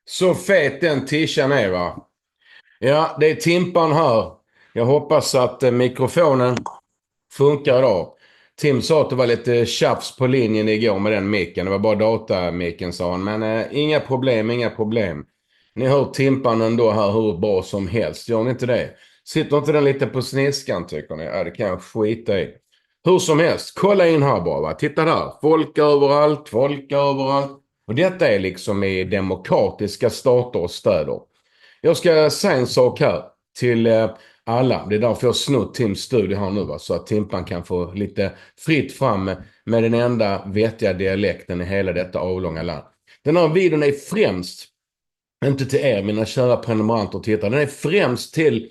Så fet den tishan är, va? Ja, det är Timpan här. Jag hoppas att mikrofonen funkar idag. Tim sa att det var lite tjafs på linjen igår med den micken. Det var bara datamicken, sa han. Men inga problem, inga problem. Ni hör Timpan ändå här hur bra som helst. Gör ni inte det? Sitter inte den lite på sniskan, tycker ni? Ja, det kan jag skita i. Hur som helst, kolla in här bara, va? Titta där. Folk överallt, folk överallt. Och detta är liksom i demokratiska stater och städer. Jag ska säga en sak här till alla. Det är därför jag har snott Tims studio här nu, va? Så att Timpan kan få lite fritt fram med den enda vettiga dialekten i hela detta avlånga land. Den här videon är främst, inte till er mina kära prenumeranter och tittare, den är främst till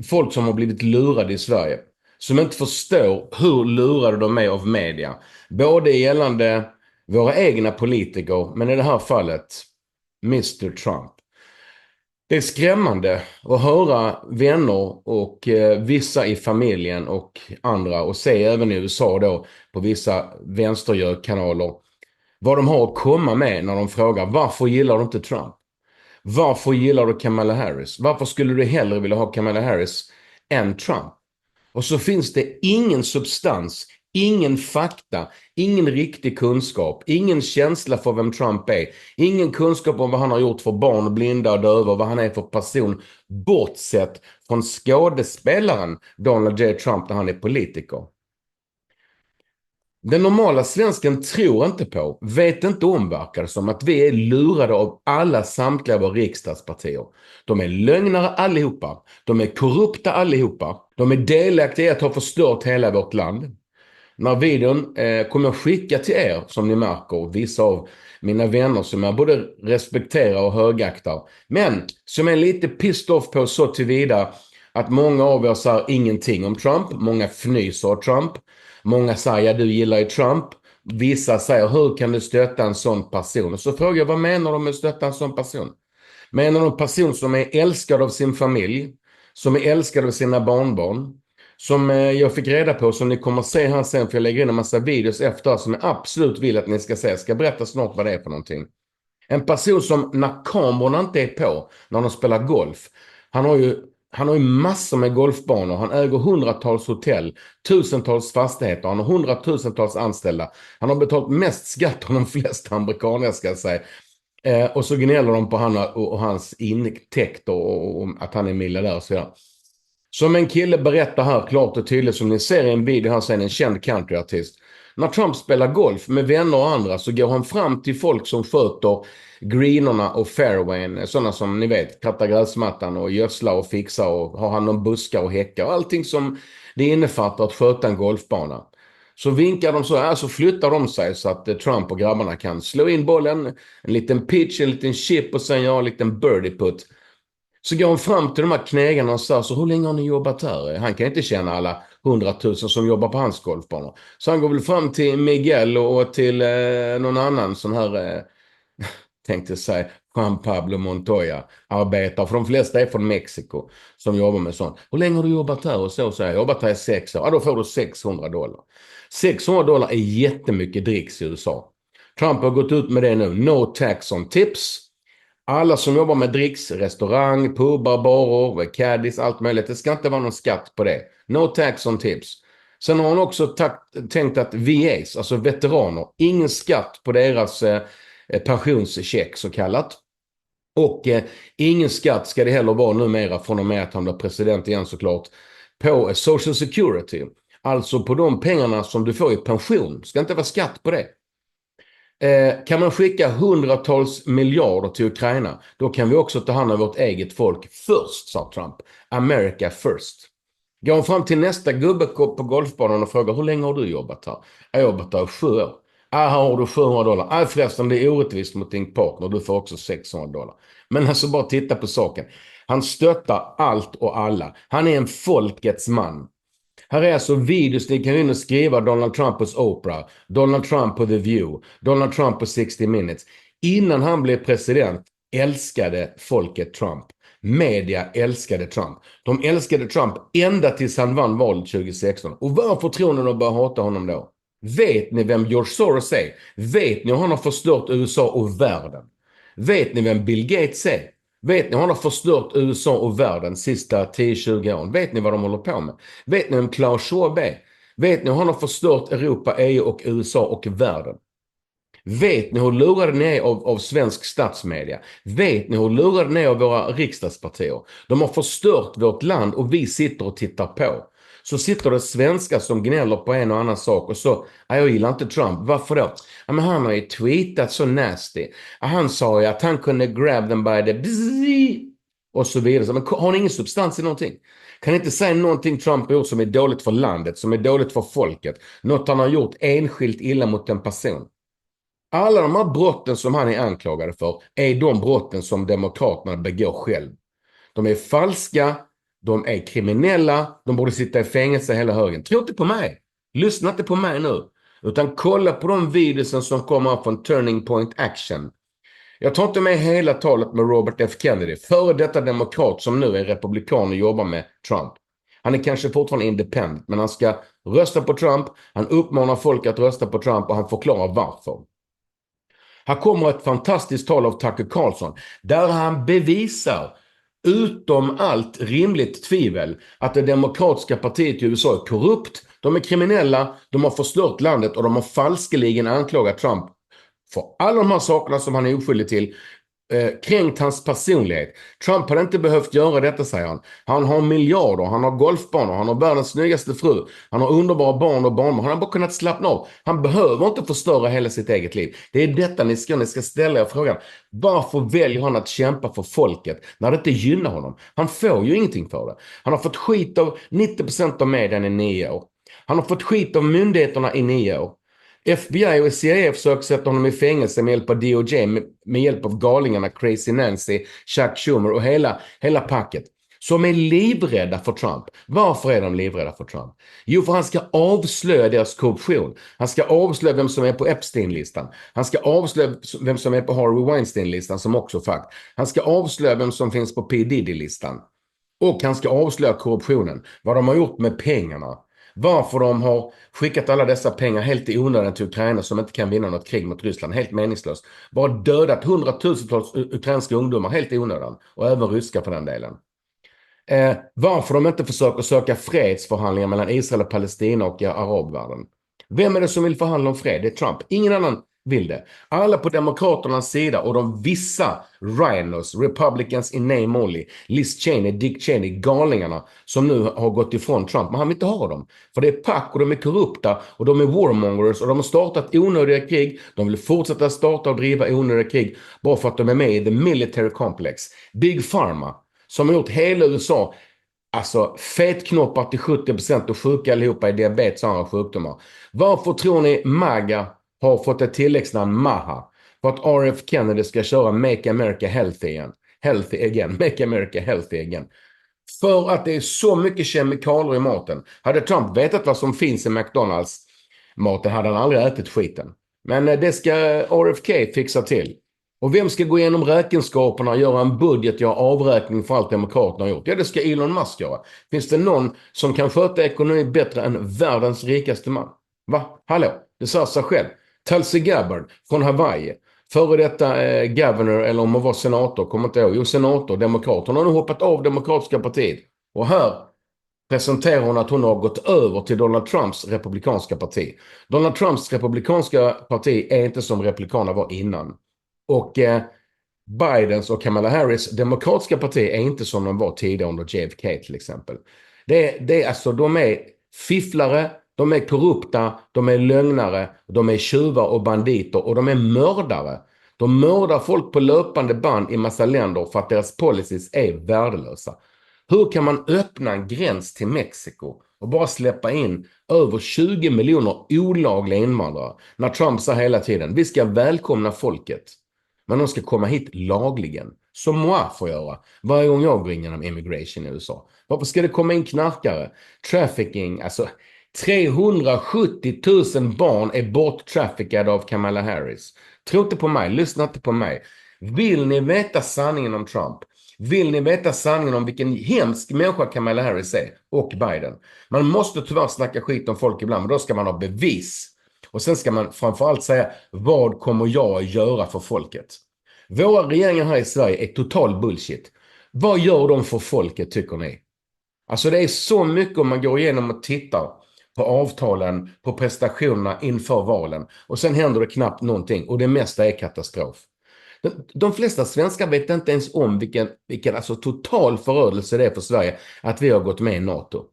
folk som har blivit lurade i Sverige. Som inte förstår hur lurade de är av media. Både gällande våra egna politiker, men i det här fallet Mr. Trump. Det är skrämmande att höra vänner och vissa i familjen och andra, och se även i USA då på vissa vänstergörkanaler, vad de har att komma med när de frågar varför gillar du inte Trump? Varför gillar du Kamala Harris? Varför skulle du hellre vilja ha Kamala Harris än Trump? Och så finns det ingen substans, ingen fakta, ingen riktig kunskap, ingen känsla för vem Trump är, ingen kunskap om vad han har gjort för barn, blinda och döva och vad han är för person, bortsett från skådespelaren Donald J. Trump när han är politiker. Den normala svensken tror inte på, vet inte om, verkar det som, att vi är lurade av samtliga våra riksdagspartier. De är lögnare allihopa. De är korrupta allihopa. De är delaktiga i att ha förstört hela vårt land. När videon kommer jag skicka till er, som ni märker, vissa av mina vänner som jag både respekterar och högaktar. Men som är lite pissed off på så tillvida att många av er säger ingenting om Trump. Många fnyser av Trump. Många säger, ja, du gillar ju Trump. Vissa säger, hur kan du stötta en sån person? Och så frågar jag, vad menar de med att stötta en sån person? Menar de en person som är älskad av sin familj? Som är älskad av sina barnbarn? Som jag fick reda på, som ni kommer att se här sen, för jag lägger in en massa videos efter som jag absolut vill att ni ska se. Jag ska berätta snart vad det är för någonting. En person som, när kamerorna inte är på, när de spelar golf, han har ju massor med golfbanor, han äger hundratals hotell, tusentals fastigheter, han har hundratusentals anställda. Han har betalt mest skatt av de flesta amerikaner, ska jag säga. Och så gnäller de på han och hans intäkter och att han är miljardär och så vidare. Som en kille berättar här klart och tydligt, som ni ser i en video här sen, en känd countryartist. När Trump spelar golf med vänner och andra så går han fram till folk som sköter greenerna och fairwayn. Sådana som ni vet, kattar gräsmattan och gödslar och fixar och har hand om buskar och häckar. Allting som det innefattar att sköta en golfbana. Så vinkar de så flyttar de sig så att Trump och grabbarna kan slå in bollen, en liten pitch, en liten chip och sen göra en liten birdie putt. Så går han fram till de här knägarna och säger, så hur länge har ni jobbat här? Han kan inte känna alla 100 000 som jobbar på hans golfbanor. Så han går väl fram till Miguel och till någon annan sån här, tänkte säga, Juan Pablo Montoya, arbetar. För de flesta är från Mexiko som jobbar med sånt. Hur länge har du jobbat här? Och så säger jag, jobbat här i 6 år. Ja, då får du $600. $600 är jättemycket dricks i USA. Trump har gått ut med det nu. No tax on tips. Alla som jobbar med dricks, restaurang, pubar, barer, caddies, allt möjligt. Det ska inte vara någon skatt på det. No tax on tips. Sen har han också tänkt att VAs, alltså veteraner, ingen skatt på deras pensionscheck så kallat. Och ingen skatt ska det heller vara numera från och med att han blir president igen såklart på Social Security. Alltså på de pengarna som du får i pension. Ska inte vara skatt på det. Kan man skicka hundratals miljarder till Ukraina, då kan vi också ta hand om vårt eget folk först, sa Trump. America first. Går fram till nästa gubbe på golfbanan och frågar, hur länge har du jobbat här? Jag har jobbat här i 7 år. Här har du $700. Förresten, det är orättvist mot din partner, du får också $600. Men alltså bara titta på saken. Han stöttar allt och alla. Han är en folkets man. Här är alltså videos, ni kan in och skriva Donald Trump hos Oprah, Donald Trump på The View, Donald Trump på 60 Minutes. Innan han blev president älskade folket Trump. Media älskade Trump. De älskade Trump ända tills han vann valet 2016. Och varför tror ni de började hata honom då? Vet ni vem George Soros är? Vet ni hur han har förstört USA och världen? Vet ni vem Bill Gates är? Vet ni, han har förstört USA och världen sista 10-20 åren. Vet ni vad de håller på med? Vet ni vem Klaus Schwab är? Vet ni, han har förstört Europa, EU och USA och världen. Vet ni hur lurade ni är av svensk statsmedia? Vet ni hur lurade ni är av våra riksdagspartier? De har förstört vårt land och vi sitter och tittar på. Så sitter det svenskar som gnäller på en och annan sak och så, jag gillar inte Trump. Varför då? Ja, men han har ju tweetat så nasty. Han sa ju att han kunde grab them by the bzz och så vidare. Men har ni ingen substans i någonting? Kan inte säga någonting Trump har gjort som är dåligt för landet, som är dåligt för folket? Något han har gjort enskilt illa mot en person? Alla de här brotten som han är anklagade för är de brotten som demokraterna begår själv. De är falska, de är kriminella, de borde sitta i fängelse hela högen. Tro inte på mig. Lyssna inte på mig nu. Utan kolla på de videorna som kommer från Turning Point Action. Jag tar inte med hela talet med Robert F. Kennedy, före detta demokrat som nu är republikan och jobbar med Trump. Han är kanske fortfarande independent, men han ska rösta på Trump, han uppmanar folk att rösta på Trump och han förklarar varför. Här kommer ett fantastiskt tal av Tucker Carlson där han bevisar utom allt rimligt tvivel att det demokratiska partiet i USA är korrupt, de är kriminella, de har förstört landet och de har falskeligen anklagat Trump för alla de här sakerna som han är oskyldig till, kränkt hans personlighet. Trump hade inte behövt göra detta, säger han. Han har miljarder, han har golfbanor, han har världens snyggaste fru, han har underbara barn och barnbarn. Han har bara kunnat slappna av. Han behöver inte förstöra hela sitt eget liv. Det är detta ni ska ställa er frågan. Varför väljer han att kämpa för folket när det inte gynnar honom? Han får ju ingenting för det. Han har fått skit av 90% av medien i 9 år. Han har fått skit av myndigheterna i 9 år. FBI och CIA försöker sätta honom i fängelse med hjälp av DOJ, med hjälp av galingarna Crazy Nancy, Chuck Schumer och hela packet. Som är livrädda för Trump. Varför är de livrädda för Trump? Jo, för han ska avslöja deras korruption. Han ska avslöja vem som är på Epstein-listan. Han ska avslöja vem som är på Harvey Weinstein-listan, som också fakt. Han ska avslöja vem som finns på P. Diddy-listan. Och han ska avslöja korruptionen. Vad de har gjort med pengarna. Varför de har skickat alla dessa pengar helt i onödan till Ukraina som inte kan vinna något krig mot Ryssland. Helt meningslöst. Bara dödat 100,000-tals ukrainska ungdomar helt i onödan. Och även ryska för den delen. Varför de inte försöker söka fredsförhandlingar mellan Israel och Palestina och arabvärlden. Vem är det som vill förhandla om fred? Det är Trump. Ingen annan vill det. Alla på demokraternas sida och de vissa rhinos, republicans in name only, Liz Cheney, Dick Cheney, galningarna som nu har gått ifrån Trump. Men han vill inte ha dem. För det är pack och de är korrupta och de är warmongers och de har startat onödiga krig. De vill fortsätta starta och driva onödiga krig bara för att de är med i the military complex. Big Pharma, som har gjort hela USA, alltså fetknoppar till 70% och sjuka allihopa i diabetes och andra sjukdomar. Varför tror ni MAGA har fått ett tilläggsnamn MAHA? För att RF Kennedy ska köra Make America Healthy again. Make America Healthy again. För att det är så mycket kemikalier i maten. Hade Trump vetat vad som finns i McDonalds maten hade han aldrig ätit skiten. Men det ska RFK fixa till. Och vem ska gå igenom räkenskaperna och göra en budget, göra avräkning för allt demokraterna har gjort? Ja, det ska Elon Musk göra. Finns det någon som kan sköta ekonomi bättre än världens rikaste man? Va? Hallå? Det sa sig själv. Tulsi Gabbard från Hawaii. Före detta governor, eller om hon var senator, kommer inte ihåg. Jo, senator, demokrat. Hon har nu hoppat av demokratiska partiet. Och här presenterar hon att hon har gått över till Donald Trumps republikanska parti. Donald Trumps republikanska parti är inte som republikanerna var innan. Och Bidens och Kamala Harris demokratiska parti är inte som de var tidigare under JFK till exempel. Det är alltså, de är fifflare, de är korrupta, de är lögnare, de är tjuvar och banditer och de är mördare. De mördar folk på löpande band i massa länder för att deras policies är värdelösa. Hur kan man öppna en gräns till Mexiko och bara släppa in över 20 miljoner olagliga invandrare när Trump sa hela tiden vi ska välkomna folket? Men de ska komma hit lagligen. Som moi får göra. Varje gång jag går in genom immigration i USA. Varför ska det komma in knarkare? Trafficking. Alltså 370 000 barn är borttraffickade av Kamala Harris. Tro inte på mig. Lyssna inte på mig. Vill ni veta sanningen om Trump? Vill ni veta sanningen om vilken hemsk människa Kamala Harris är? Och Biden. Man måste tyvärr snacka skit om folk ibland. Men då ska man ha bevis. Och sen ska man framförallt säga vad kommer jag att göra för folket? Våra regeringar här i Sverige är total bullshit. Vad gör de för folket, tycker ni? Alltså det är så mycket om man går igenom och tittar på avtalen, på prestationerna inför valen. Och sen händer det knappt någonting och det mesta är katastrof. De flesta svenskar vet inte ens om vilken alltså total förödelse det är för Sverige att vi har gått med i NATO.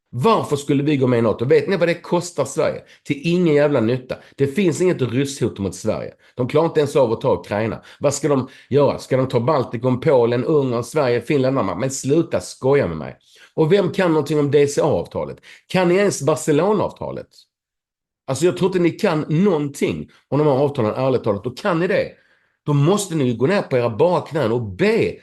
Varför skulle vi gå med i NATO? Vet ni vad det kostar Sverige? Till ingen jävla nytta. Det finns inget rysshot mot Sverige. De klarar inte ens av att ta Ukraina. Vad ska de göra? Ska de ta Baltikum, Polen, Ungern, Sverige, Finland? Men sluta skoja med mig. Och vem kan någonting om DCA-avtalet? Kan ni ens Barcelona-avtalet? Alltså jag tror inte ni kan någonting om de här avtalen, ärligt talat. Då kan ni det. Då måste ni gå ner på era bara knän och be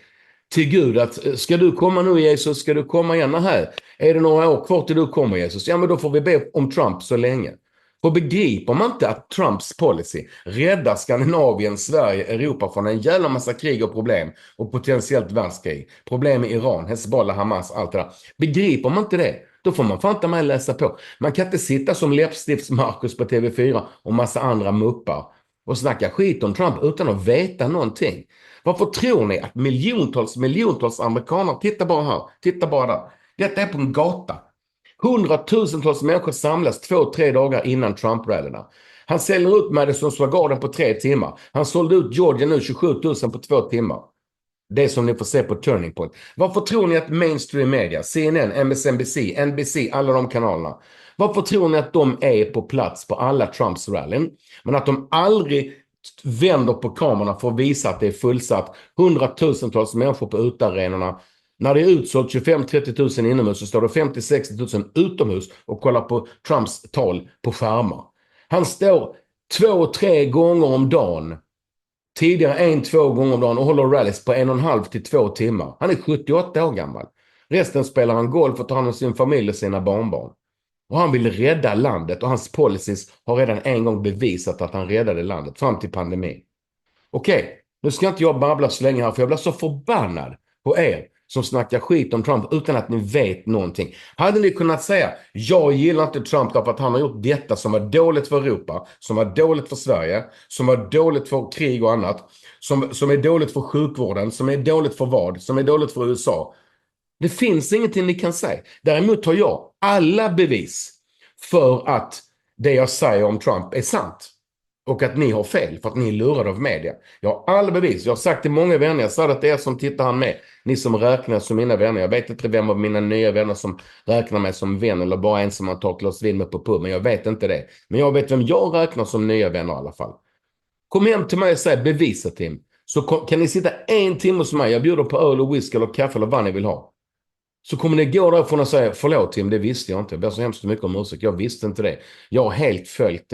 till Gud att ska du komma nu Jesus, ska du komma igen här? Är det några år kvar till du kommer Jesus? Ja, men då får vi be om Trump så länge. För begriper man inte att Trumps policy räddar Skandinavien, Sverige, Europa från en jävla massa krig och problem och potentiellt världskrig. Problem i Iran, Hezbollah, Hamas, allt det där. Begriper man inte det, då får man fan inte med läsa på. Man kan inte sitta som läppstifts-Marcus på TV4 och massa andra muppar och snacka skit om Trump utan att veta någonting. Varför tror ni att miljontals amerikaner, titta bara där. Detta är på en gata. 100,000-tals människor samlas 2-3 dagar innan Trump-rallyna. Han säljer ut Madison Square Garden på 3 timmar. Han sålde ut Georgia nu 27 000 på 2 timmar. Det som ni får se på Turning Point. Varför tror ni att mainstream media, CNN, MSNBC, NBC, alla de kanalerna, varför tror ni att de är på plats på alla Trumps rallyn, men att de aldrig vänder på kamerorna för att visa att det är fullsatt 100,000-tals människor på utarenorna? När det är utsålt 25-30 000 inomhus så står det 50-60 000 utomhus och kollar på Trumps tal på skärmar. Han står 2-3 gånger om dagen. Tidigare 1-2 gånger om dagen och håller rallys på 1,5 till 2 timmar. Han är 78 år gammal. Resten spelar han golf och tar hand om sin familj och sina barnbarn. Och han vill rädda landet och hans policies har redan en gång bevisat att han räddade landet fram till pandemin. Okej, nu ska inte jag babbla så länge här för jag blir så förbannad på er som snackar skit om Trump utan att ni vet någonting. Hade ni kunnat säga, jag gillar inte Trump därför att han har gjort detta som var dåligt för Europa, som var dåligt för Sverige, som var dåligt för krig och annat, som är dåligt för sjukvården, som är dåligt för vad, som är dåligt för USA. Det finns ingenting ni kan säga. Däremot har jag alla bevis för att det jag säger om Trump är sant. Och att ni har fel för att ni är lurade av media. Jag har alla bevis. Jag har sagt till många vänner. Jag sa att det är som tittar han med. Ni som räknar som mina vänner. Jag vet inte vem av mina nya vänner som räknar mig som vän. Eller bara en som har tagit glas vin med på pub. Men jag vet inte det. Men jag vet vem jag räknar som nya vänner i alla fall. Kom hem till mig och säg bevisa Tim. Så kan ni sitta 1 timme hos mig. Jag bjuder på öl och whisky eller kaffe eller vad ni vill ha. Så kommer ni gå därifrån och säga förlåt Tim, det visste jag inte. Jag ber så hemskt mycket om ursäkt. Jag visste inte det. Jag har helt följt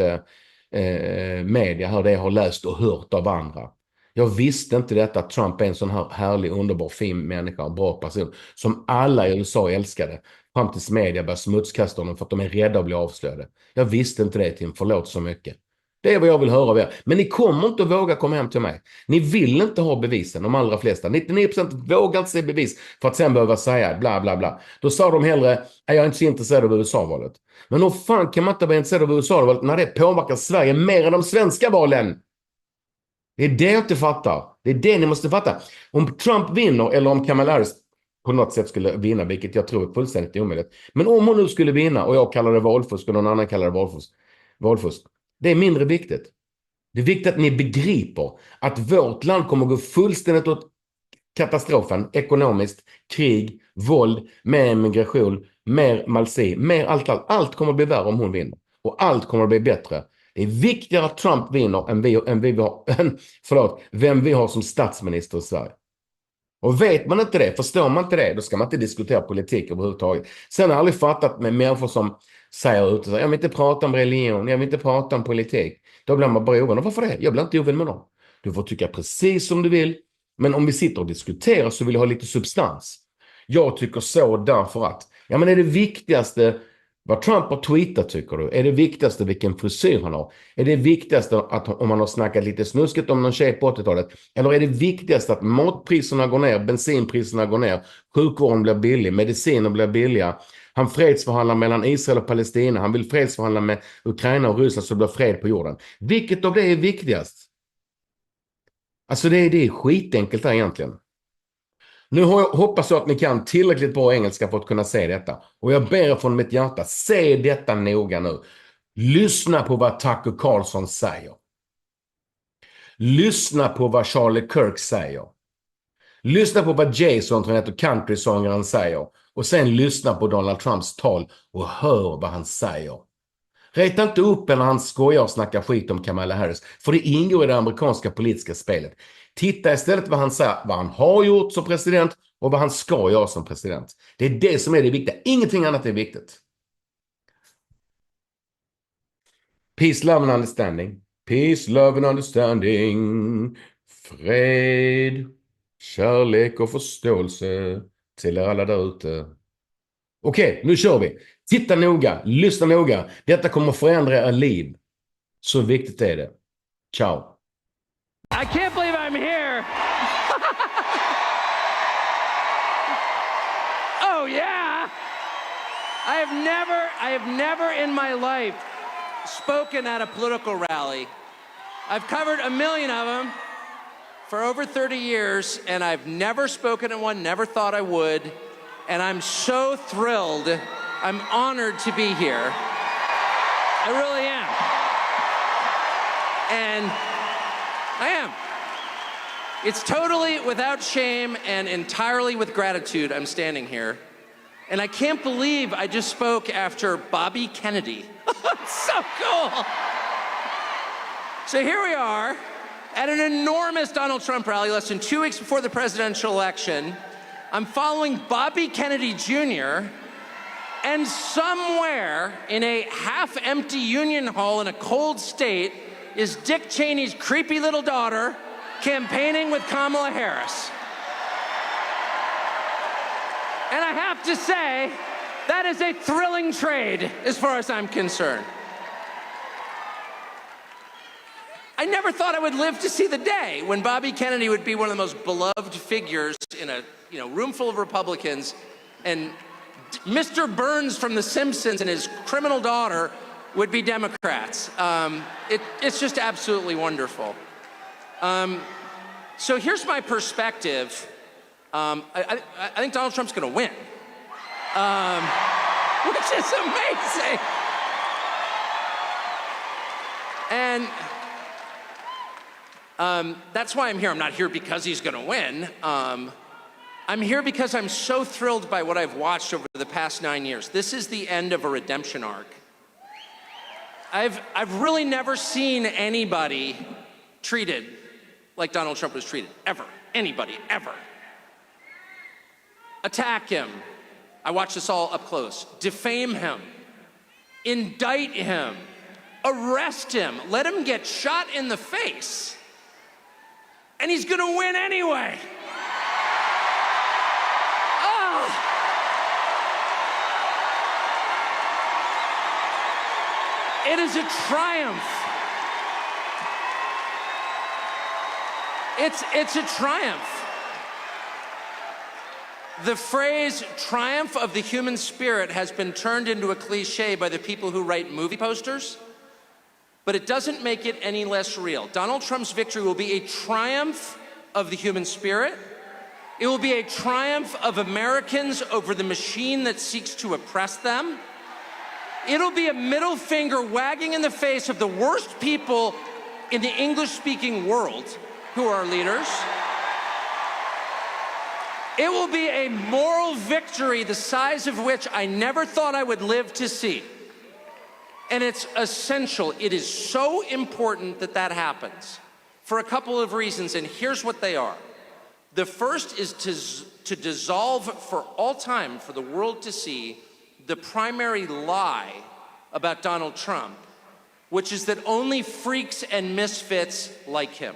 media här det jag har läst och hört av andra. Jag visste inte detta att Trump är en sån här härlig, underbar, fin människa och bra person som alla i USA älskade. Fram tills media började smutskasta honom för att de är rädda att bli avslöjade. Jag visste inte det Tim, förlåt så mycket. Det är vad jag vill höra av er. Men ni kommer inte att våga komma hem till mig. Ni vill inte ha bevisen, de allra flesta. 99% vågar inte se bevis för att sen behöva säga bla bla bla. Då sa de hellre, jag är inte så intresserad av USA-valet. Men hur fan kan man inte vara intresserad av USA-valet när det påverkar Sverige mer än de svenska valen? Det är det jag inte fattar. Det är det ni måste fatta. Om Trump vinner eller om Kamala Harris på något sätt skulle vinna, vilket jag tror är fullständigt omöjligt. Men om hon nu skulle vinna och jag kallar det valfusk och någon annan kallar det valfusk. Det är mindre viktigt. Det är viktigt att ni begriper att vårt land kommer att gå fullständigt åt katastrofen. Ekonomiskt, krig, våld, mer migration, mer malsi, mer allt kommer att bli värre om hon vinner. Och allt kommer att bli bättre. Det är viktigare att Trump vinner vem vi har som statsminister i Sverige. Och vet man inte det, förstår man inte det, då ska man inte diskutera politik överhuvudtaget. Sen har jag aldrig fattat med människor som säger ut och säger, jag vill inte prata om religion, jag vill inte prata om politik. Då blir man bara ovän. Och varför det? Jag blir inte ovän med dem. Du får tycka precis som du vill. Men om vi sitter och diskuterar så vill jag ha lite substans. Jag tycker så därför att, ja men är det viktigaste vad Trump har tweetat tycker du? Är det viktigaste vilken frisyr han har? Är det viktigaste att om han har snackat lite snusket om någon tjej på 80-talet? Eller är det viktigaste att matpriserna går ner, bensinpriserna går ner, sjukvården blir billig, mediciner blir billiga? Han fredsförhandlar mellan Israel och Palestina. Han vill fredsförhandla med Ukraina och Ryssland så det blir fred på jorden. Vilket av det är viktigast? Alltså det är skitenkelt här egentligen. Nu hoppas jag att ni kan tillräckligt bra engelska för att kunna se detta. Och jag ber från mitt hjärta, se detta noga nu. Lyssna på vad Tucker Carlson säger. Lyssna på vad Charlie Kirk säger. Lyssna på vad Jason, som heter countrysångaren, säger. Och sen lyssna på Donald Trumps tal och hör vad han säger. Reta inte upp när han skojar och snackar skit om Kamala Harris. För det ingår i det amerikanska politiska spelet. Titta istället vad han säger, vad han har gjort som president och vad han ska göra som president. Det är det som är det viktiga. Ingenting annat är viktigt. Peace, love and understanding. Peace, love and understanding. Fred, kärlek och förståelse till er alla där ute. Okej, nu kör vi. Titta noga, lyssna noga. Detta kommer förändra era liv. Så viktigt är det. Ciao. I can't believe I'm here. Oh yeah. I have never in my life spoken at a political rally. I've covered a million of them for over 30 years, and I've never spoken at one, never thought I would. And I'm so thrilled. I'm honored to be here. I really am. And I am. It's totally without shame and entirely with gratitude I'm standing here. And I can't believe I just spoke after Bobby Kennedy. It's so cool. So here we are at an enormous Donald Trump rally less than 2 weeks before the presidential election. I'm following Bobby Kennedy Jr., and somewhere in a half-empty Union Hall in a cold state is Dick Cheney's creepy little daughter campaigning with Kamala Harris. And I have to say, that is a thrilling trade as far as I'm concerned. I never thought I would live to see the day when Bobby Kennedy would be one of the most beloved figures in a room full of Republicans, and Mr. Burns from The Simpsons and his criminal daughter would be Democrats. It's just absolutely wonderful. So here's my perspective. I think Donald Trump's gonna win, which is amazing. And that's why I'm here. I'm not here because he's gonna win. I'm here because I'm so thrilled by what I've watched over the past 9 years. This is the end of a redemption arc. I've really never seen anybody treated like Donald Trump was treated, ever. Anybody, ever. Attack him. I watched this all up close. Defame him. Indict him. Arrest him. Let him get shot in the face. And he's gonna win anyway. It is a triumph. It's a triumph. The phrase triumph of the human spirit has been turned into a cliche by the people who write movie posters, but it doesn't make it any less real. Donald Trump's victory will be a triumph of the human spirit. It will be a triumph of Americans over the machine that seeks to oppress them. It'll be a middle finger wagging in the face of the worst people in the English-speaking world who are leaders. It will be a moral victory the size of which I never thought I would live to see. And it's essential. It is so important that that happens for a couple of reasons, and here's what they are. The first is to dissolve for all time, for the world to see, the primary lie about Donald Trump, which is that only freaks and misfits like him.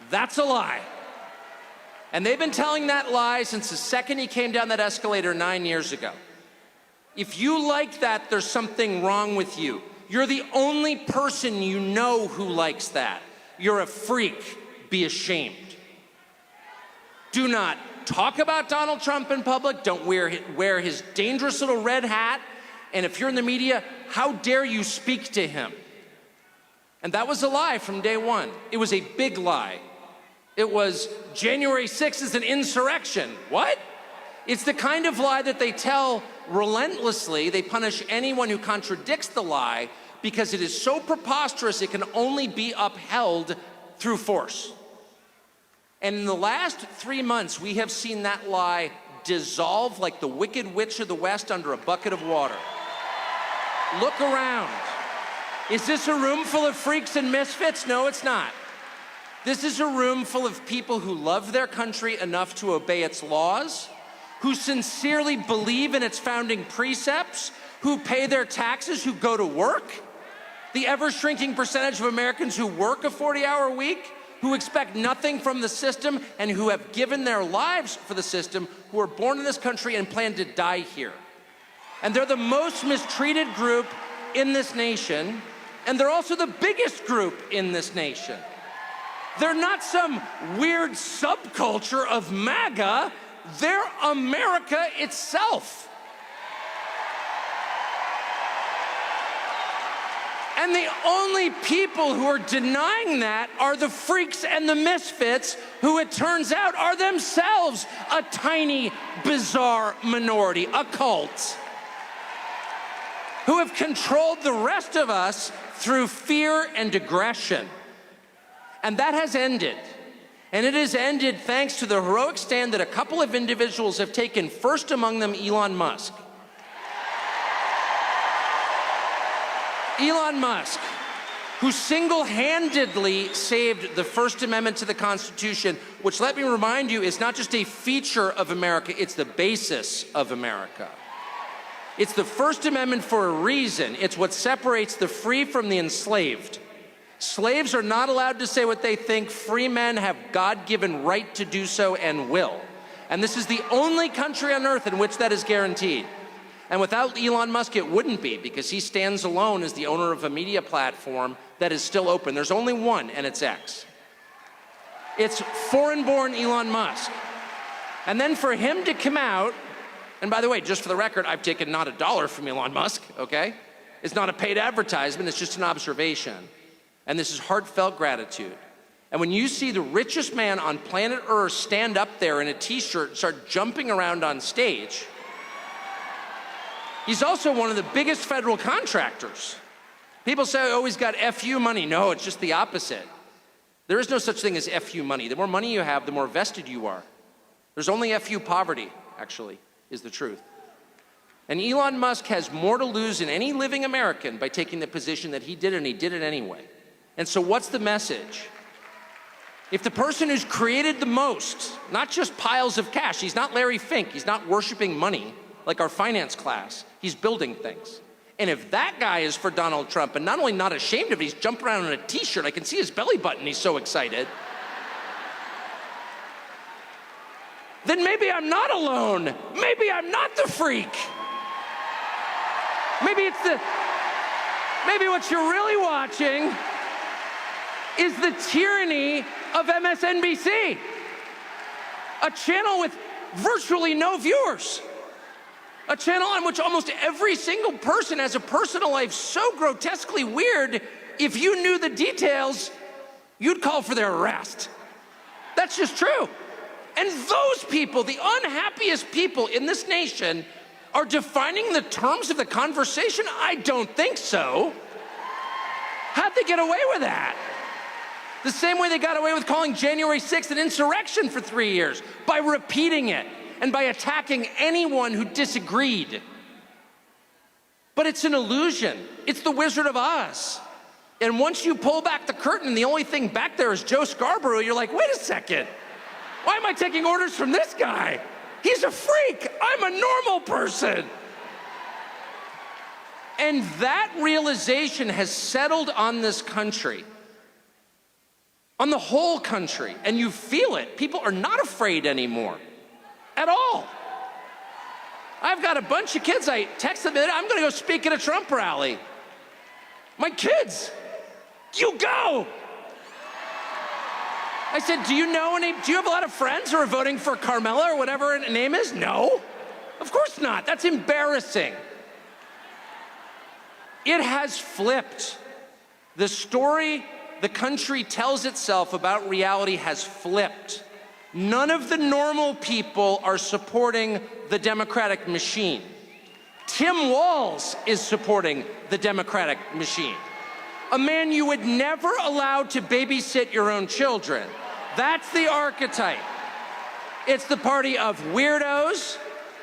That's a lie. And they've been telling that lie since the second he came down that escalator 9 years ago. If you like that, there's something wrong with you. You're the only person you know who likes that. You're a freak. Be ashamed. Do not talk about Donald Trump in public. Don't wear his dangerous little red hat. And if you're in the media, how dare you speak to him? And that was a lie from day one. It was a big lie. It was January 6th is an insurrection. What? It's the kind of lie that they tell relentlessly. They punish anyone who contradicts the lie because it is so preposterous it can only be upheld through force. And in the last 3 months, we have seen that lie dissolve like the Wicked Witch of the West under a bucket of water. Look around. Is this a room full of freaks and misfits? No, it's not. This is a room full of people who love their country enough to obey its laws, who sincerely believe in its founding precepts, who pay their taxes, who go to work. The ever-shrinking percentage of Americans who work a 40-hour week, who expect nothing from the system, and who have given their lives for the system, who are born in this country and plan to die here. And they're the most mistreated group in this nation, and they're also the biggest group in this nation. They're not some weird subculture of MAGA, they're America itself. And the only people who are denying that are the freaks and the misfits, who it turns out are themselves a tiny, bizarre minority, a cult, who have controlled the rest of us through fear and aggression. And that has ended. And it has ended thanks to the heroic stand that a couple of individuals have taken, first among them Elon Musk. Elon Musk, who single-handedly saved the First Amendment to the Constitution, which, let me remind you, is not just a feature of America, it's the basis of America. It's the First Amendment for a reason. It's what separates the free from the enslaved. Slaves are not allowed to say what they think. Free men have God-given right to do so and will. And this is the only country on earth in which that is guaranteed. And without Elon Musk, it wouldn't be, because he stands alone as the owner of a media platform that is still open. There's only one, and it's X. It's foreign-born Elon Musk. And then for him to come out, and by the way, just for the record, I've taken not a dollar from Elon Musk, okay? It's not a paid advertisement, it's just an observation. And this is heartfelt gratitude. And when you see the richest man on planet Earth stand up there in a t-shirt and start jumping around on stage, he's also one of the biggest federal contractors. People say, oh, he's got FU money. No, it's just the opposite. There is no such thing as FU money. The more money you have, the more vested you are. There's only FU poverty, actually, is the truth. And Elon Musk has more to lose than any living American by taking the position that he did, and he did it anyway. And so what's the message? If the person who's created the most, not just piles of cash, he's not Larry Fink, he's not worshiping money like our finance class, he's building things. And if that guy is for Donald Trump, and not only not ashamed of it, he's jumping around in a t-shirt, I can see his belly button, he's so excited, then maybe I'm not alone. Maybe I'm not the freak. Maybe what you're really watching is the tyranny of MSNBC, a channel with virtually no viewers, a channel on which almost every single person has a personal life so grotesquely weird, if you knew the details, you'd call for their arrest. That's just true. And those people, the unhappiest people in this nation, are defining the terms of the conversation? I don't think so. How'd they get away with that? The same way they got away with calling January 6th an insurrection for 3 years, by repeating it and by attacking anyone who disagreed. But it's an illusion. It's the Wizard of Oz. And once you pull back the curtain, the only thing back there is Joe Scarborough, you're like, wait a second. Why am I taking orders from this guy? He's a freak. I'm a normal person. And that realization has settled on this country, on the whole country, and you feel it. People are not afraid anymore, at all. I've got a bunch of kids, I text them, I'm gonna go speak at a Trump rally. My kids, you go. I said, do you have a lot of friends who are voting for Carmela or whatever her name is? No, of course not, that's embarrassing. It has flipped. The story the country tells itself about reality has flipped. None of the normal people are supporting the Democratic machine. Tim Walz is supporting the Democratic machine. A man you would never allow to babysit your own children. That's the archetype. It's the party of weirdos,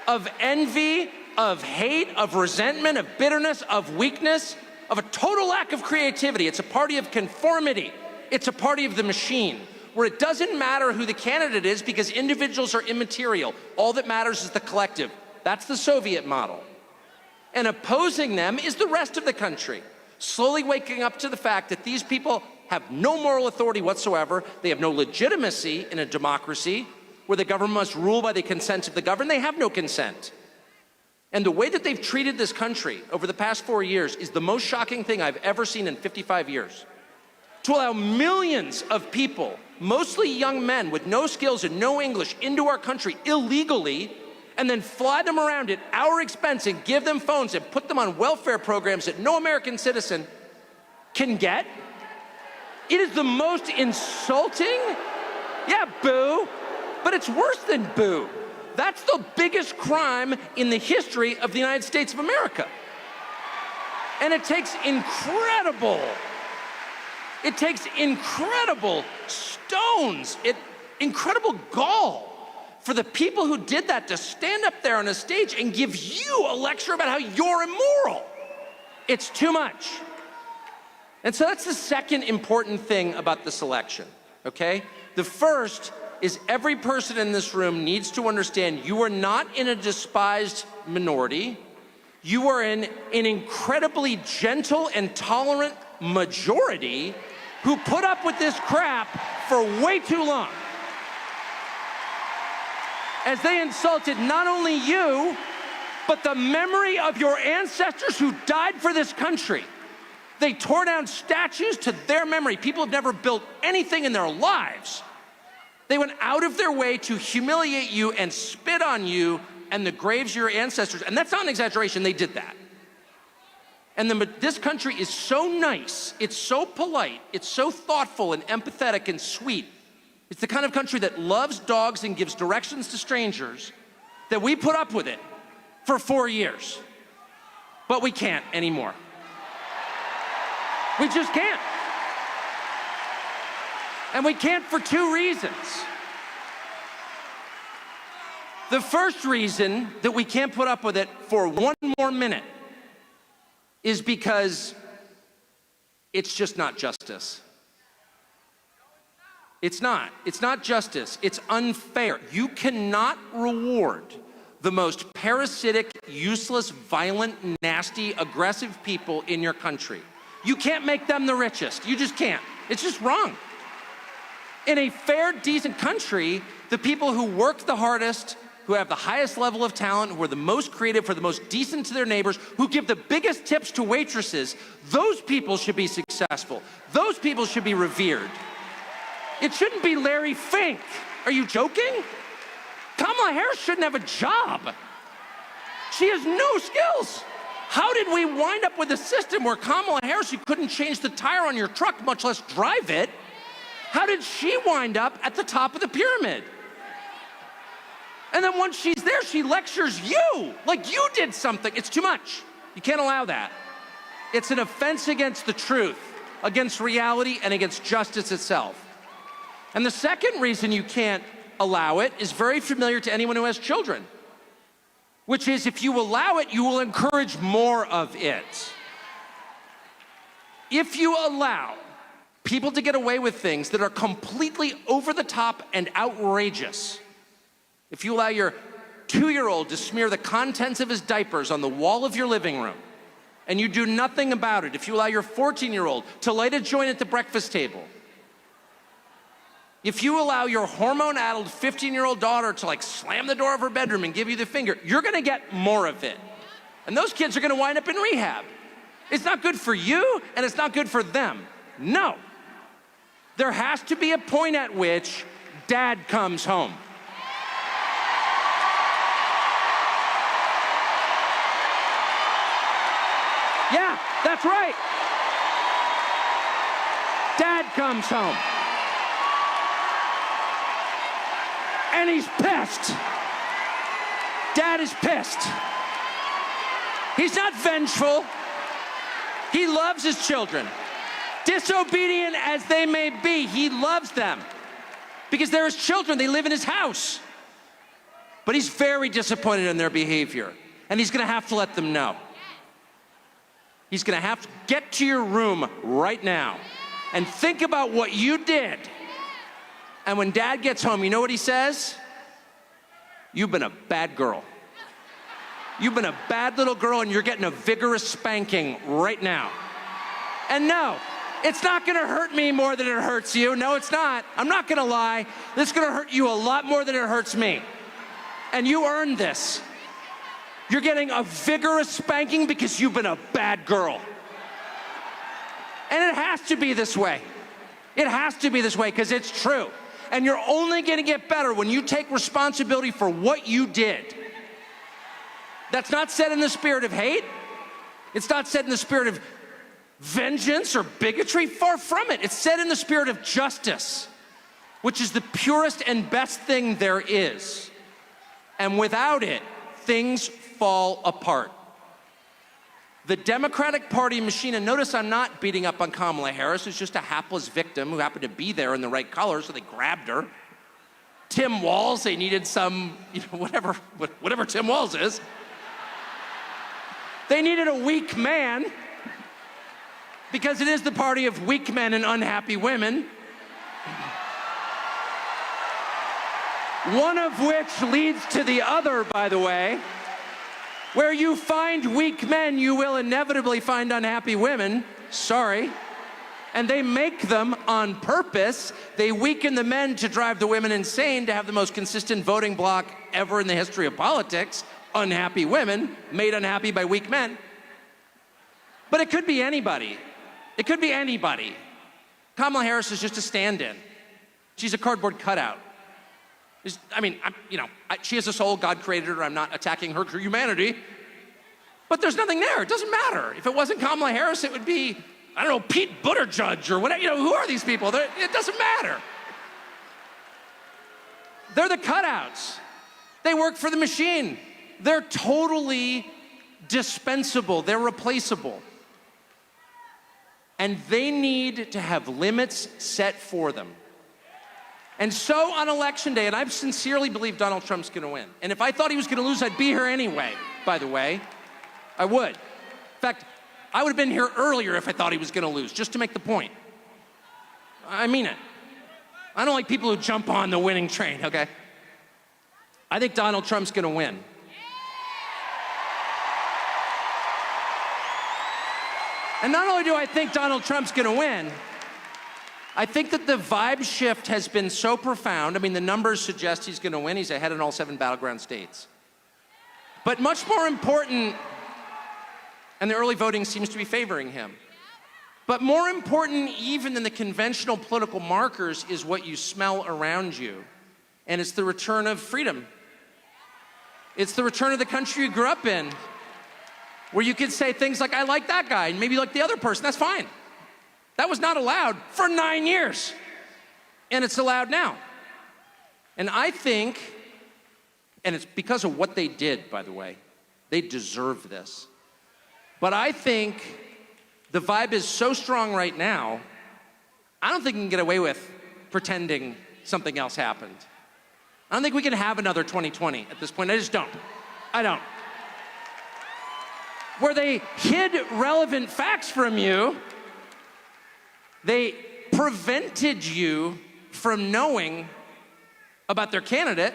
of envy, of hate, of resentment, of bitterness, of weakness, of a total lack of creativity. It's a party of conformity. It's a party of the machine, where it doesn't matter who the candidate is because individuals are immaterial. All that matters is the collective. That's the Soviet model. And opposing them is the rest of the country, slowly waking up to the fact that these people have no moral authority whatsoever. They have no legitimacy in a democracy where the government must rule by the consent of the governed. They have no consent. And the way that they've treated this country over the past 4 years is the most shocking thing I've ever seen in 55 years. To allow millions of people, mostly young men with no skills and no English, into our country illegally, and then fly them around at our expense and give them phones and put them on welfare programs that no American citizen can get. It is the most insulting, yeah, boo, but it's worse than boo. That's the biggest crime in the history of the United States of America. And it takes incredible stones, incredible gall for the people who did that to stand up there on a stage and give you a lecture about how you're immoral. It's too much. And so that's the second important thing about this election, okay? The first is every person in this room needs to understand you are not in a despised minority. You are in an incredibly gentle and tolerant majority who put up with this crap for way too long. As they insulted not only you, but the memory of your ancestors who died for this country. They tore down statues to their memory. People have never built anything in their lives. They went out of their way to humiliate you and spit on you and the graves of your ancestors. And that's not an exaggeration, they did that. And this country is so nice, it's so polite, it's so thoughtful and empathetic and sweet. It's the kind of country that loves dogs and gives directions to strangers, that we put up with it for 4 years. But we can't anymore. We just can't. And we can't for two reasons. The first reason that we can't put up with it for one more minute is because it's just not justice. It's not. It's not justice. It's unfair. You cannot reward the most parasitic, useless, violent, nasty, aggressive people in your country. You can't make them the richest. You just can't. It's just wrong. In a fair, decent country, the people who work the hardest, who have the highest level of talent, who are the most creative, who are the most decent to their neighbors, who give the biggest tips to waitresses, those people should be successful. Those people should be revered. It shouldn't be Larry Fink. Are you joking? Kamala Harris shouldn't have a job. She has no skills. How did we wind up with a system where Kamala Harris, you couldn't change the tire on your truck, much less drive it? How did she wind up at the top of the pyramid? And then once she's there, she lectures you like you did something. It's too much. You can't allow that. It's an offense against the truth, against reality, and against justice itself. And the second reason you can't allow it is very familiar to anyone who has children, which is if you allow it, you will encourage more of it. If you allow people to get away with things that are completely over the top and outrageous, if you allow your 2-year-old to smear the contents of his diapers on the wall of your living room, and you do nothing about it, if you allow your 14-year-old to light a joint at the breakfast table, if you allow your hormone-addled 15-year-old daughter to like slam the door of her bedroom and give you the finger, you're gonna get more of it. And those kids are gonna wind up in rehab. It's not good for you, and it's not good for them. No. There has to be a point at which dad comes home. Yeah, that's right. Dad comes home. And he's pissed. Dad is pissed. He's not vengeful. He loves his children. Disobedient as they may be, he loves them. Because they're his children, they live in his house. But he's very disappointed in their behavior. And he's gonna have to let them know. He's gonna have to get to your room right now and think about what you did. And when Dad gets home, you know what he says? You've been a bad girl. You've been a bad little girl and you're getting a vigorous spanking right now. And no, it's not gonna hurt me more than it hurts you. No, it's not. I'm not gonna lie. This is gonna hurt you a lot more than it hurts me. And you earned this. You're getting a vigorous spanking because you've been a bad girl. And it has to be this way. It has to be this way because it's true. And you're only gonna get better when you take responsibility for what you did. That's not said in the spirit of hate. It's not said in the spirit of vengeance or bigotry. Far from it. It's said in the spirit of justice, which is the purest and best thing there is. And without it, things fall apart. The Democratic Party machine, and notice I'm not beating up on Kamala Harris, who's just a hapless victim who happened to be there in the right color, so they grabbed her. Tim Walz, they needed some, whatever Tim Walz is. They needed a weak man, because it is the party of weak men and unhappy women. One of which leads to the other, by the way. Where you find weak men, you will inevitably find unhappy women. Sorry. And they make them on purpose. They weaken the men to drive the women insane, to have the most consistent voting bloc ever in the history of politics. Unhappy women, made unhappy by weak men. But it could be anybody. It could be anybody. Kamala Harris is just a stand-in. She's a cardboard cutout. She has a soul, God created her, I'm not attacking her humanity. But there's nothing there, it doesn't matter. If it wasn't Kamala Harris, it would be, I don't know, Pete Buttigieg or whatever, who are these people? It doesn't matter. They're the cutouts. They work for the machine. They're totally dispensable, they're replaceable. And they need to have limits set for them. And so on election day, and I sincerely believe Donald Trump's gonna win. And if I thought he was gonna lose, I'd be here anyway, by the way. I would. In fact, I would have been here earlier if I thought he was gonna lose, just to make the point. I mean it. I don't like people who jump on the winning train, okay? I think Donald Trump's gonna win. And not only do I think Donald Trump's gonna win, I think that the vibe shift has been so profound. I mean, the numbers suggest he's gonna win. He's ahead in all 7 battleground states. But much more important, and the early voting seems to be favoring him. But more important even than the conventional political markers is what you smell around you. And it's the return of freedom. It's the return of the country you grew up in, where you could say things like, I like that guy, and maybe you like the other person, that's fine. That was not allowed for 9 years. And it's allowed now. And I think, and it's because of what they did, by the way, they deserve this. But I think the vibe is so strong right now, I don't think we can get away with pretending something else happened. I don't think we can have another 2020 at this point. I just don't. I don't. Where they hid relevant facts from you, they prevented you from knowing about their candidate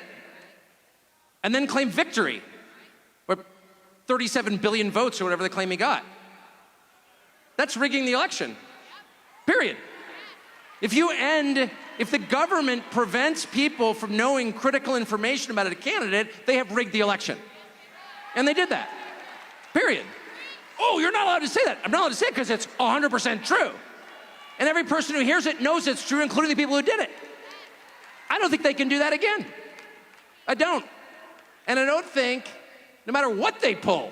and then claimed victory, or 37 billion votes or whatever they claim he got. That's rigging the election, period. If the government prevents people from knowing critical information about a candidate, they have rigged the election. And they did that, period. Oh, you're not allowed to say that. I'm not allowed to say it because it's 100% true. And every person who hears it knows it's true, including the people who did it. I don't think they can do that again. I don't. And I don't think, no matter what they pull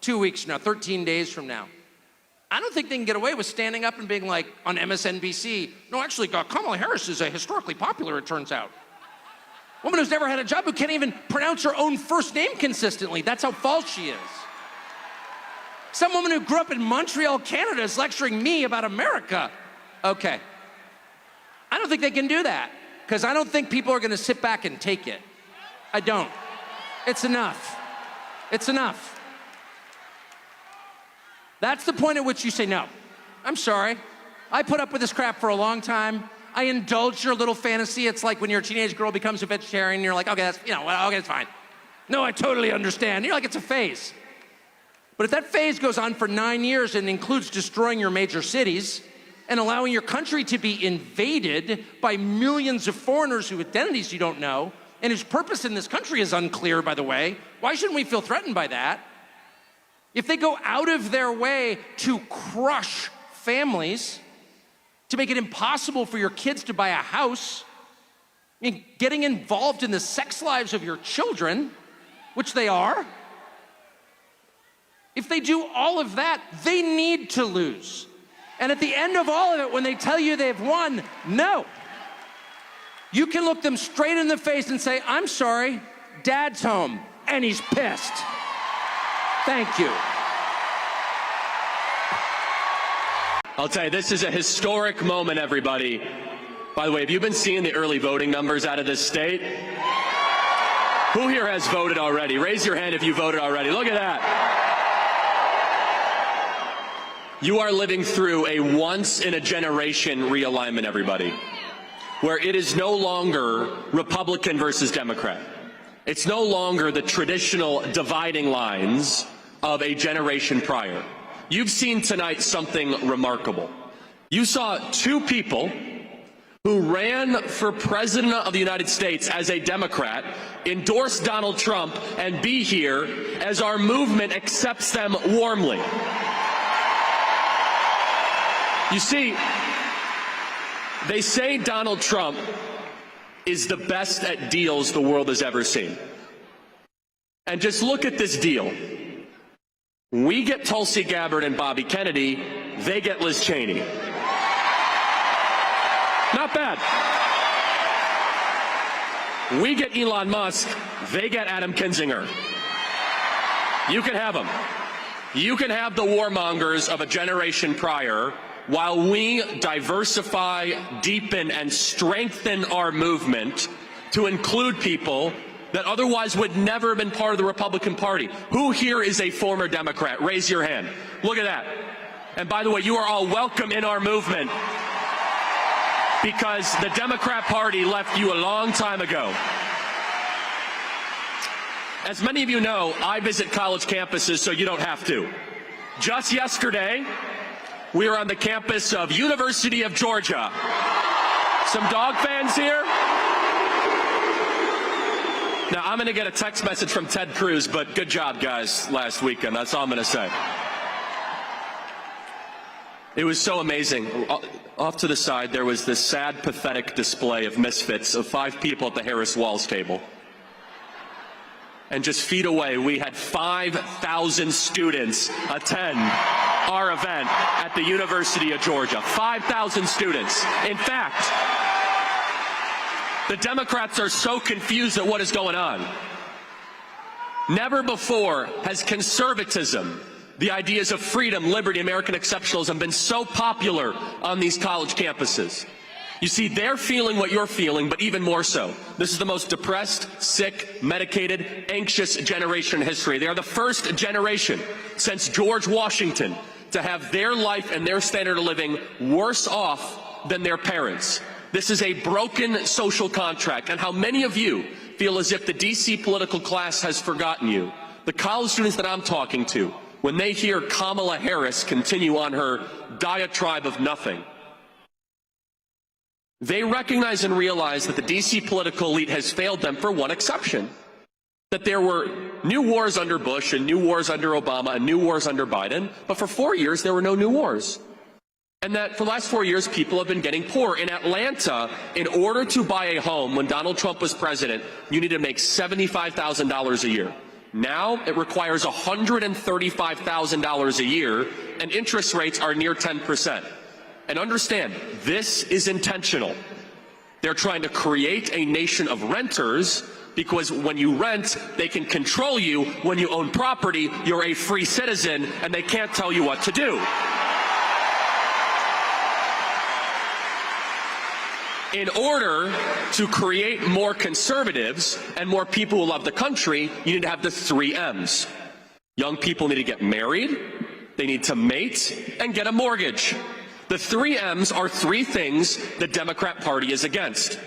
2 weeks from now, 13 days from now, I don't think they can get away with standing up and being like on MSNBC, no, actually, Kamala Harris is historically popular, it turns out. A woman who's never had a job, who can't even pronounce her own first name consistently. That's how false she is. Some woman who grew up in Montreal, Canada is lecturing me about America. Okay. I don't think they can do that, because I don't think people are gonna sit back and take it. I don't. It's enough. It's enough. That's the point at which you say, no, I'm sorry. I put up with this crap for a long time. I indulge your little fantasy. It's like when your teenage girl becomes a vegetarian, and you're like, okay, that's, okay, it's fine. No, I totally understand. You're like, it's a phase. But if that phase goes on for 9 years and includes destroying your major cities and allowing your country to be invaded by millions of foreigners whose identities you don't know and whose purpose in this country is unclear, by the way, why shouldn't we feel threatened by that? If they go out of their way to crush families, to make it impossible for your kids to buy a house, and getting involved in the sex lives of your children, which they are, if they do all of that, they need to lose. And at the end of all of it, when they tell you they've won, no. You can look them straight in the face and say, I'm sorry, Dad's home, and he's pissed. Thank you. I'll tell you, this is a historic moment, everybody. By the way, have you been seeing the early voting numbers out of this state? Who here has voted already? Raise your hand if you voted already. Look at that. You are living through a once-in-a-generation realignment, everybody, where it is no longer Republican versus Democrat. It's no longer the traditional dividing lines of a generation prior. You've seen tonight something remarkable. You saw two people who ran for president of the United States as a Democrat, endorse Donald Trump, and be here as our movement accepts them warmly. You see, they say Donald Trump is the best at deals the world has ever seen. And just look at this deal. We get Tulsi Gabbard and Bobby Kennedy, they get Liz Cheney. Not bad. We get Elon Musk, they get Adam Kinzinger. You can have them. You can have the warmongers of a generation prior while we diversify, deepen, and strengthen our movement to include people that otherwise would never have been part of the Republican Party. Who here is a former Democrat? Raise your hand. Look at that. And by the way, you are all welcome in our movement because the Democrat Party left you a long time ago. As many of you know, I visit college campuses so you don't have to. Just yesterday, we were on the campus of University of Georgia. Some dog fans here? Now, I'm going to get a text message from Ted Cruz, but good job, guys, last weekend. That's all I'm going to say. It was so amazing. Off to the side, there was this sad, pathetic display of misfits of 5 people at the Harris Walls table. And just feet away, we had 5,000 students attend our event at the University of Georgia. 5,000 students. In fact, the Democrats are so confused at what is going on. Never before has conservatism, the ideas of freedom, liberty, American exceptionalism, been so popular on these college campuses. You see, they're feeling what you're feeling, but even more so. This is the most depressed, sick, medicated, anxious generation in history. They are the first generation since George Washington to have their life and their standard of living worse off than their parents. This is a broken social contract, and how many of you feel as if the DC political class has forgotten you. The college students that I'm talking to, when they hear Kamala Harris continue on her diatribe of nothing, they recognize and realize that the DC political elite has failed them for one exception. That there were new wars under Bush and new wars under Obama and new wars under Biden, but for 4 years there were no new wars. And that for the last 4 years people have been getting poor. In Atlanta, in order to buy a home when Donald Trump was president, you need to make $75,000 a year. Now it requires $135,000 a year and interest rates are near 10%. And understand, this is intentional. They're trying to create a nation of renters because when you rent, they can control you. When you own property, you're a free citizen and they can't tell you what to do. In order to create more conservatives and more people who love the country, you need to have the 3 M's. Young people need to get married, they need to mate, and get a mortgage. The 3 M's are 3 things the Democrat Party is against.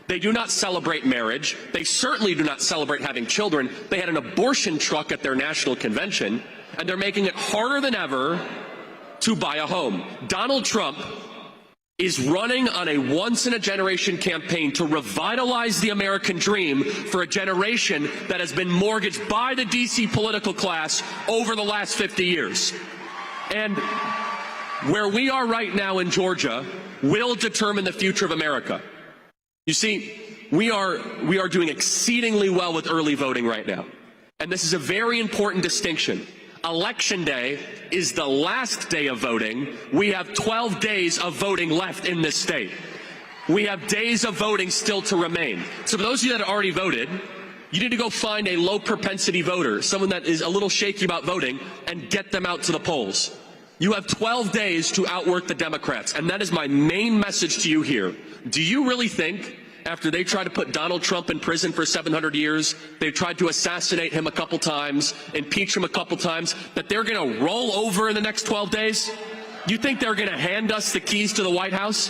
They do not celebrate marriage. They certainly do not celebrate having children. They had an abortion truck at their national convention, and they're making it harder than ever to buy a home. Donald Trump is running on a once-in-a-generation campaign to revitalize the American dream for a generation that has been mortgaged by the D.C. political class over the last 50 years. And where we are right now in Georgia will determine the future of America. You see, we are doing exceedingly well with early voting right now. And this is a very important distinction. Election day is the last day of voting. We have 12 days of voting left in this state. We have days of voting still to remain. So for those of you that have already voted, you need to go find a low propensity voter, someone that is a little shaky about voting, and get them out to the polls. You have 12 days to outwork the Democrats, and that is my main message to you here. Do you really think, after they tried to put Donald Trump in prison for 700 years, they tried to assassinate him a couple times, impeach him a couple times, that they're going to roll over in the next 12 days? You think they're going to hand us the keys to the White House?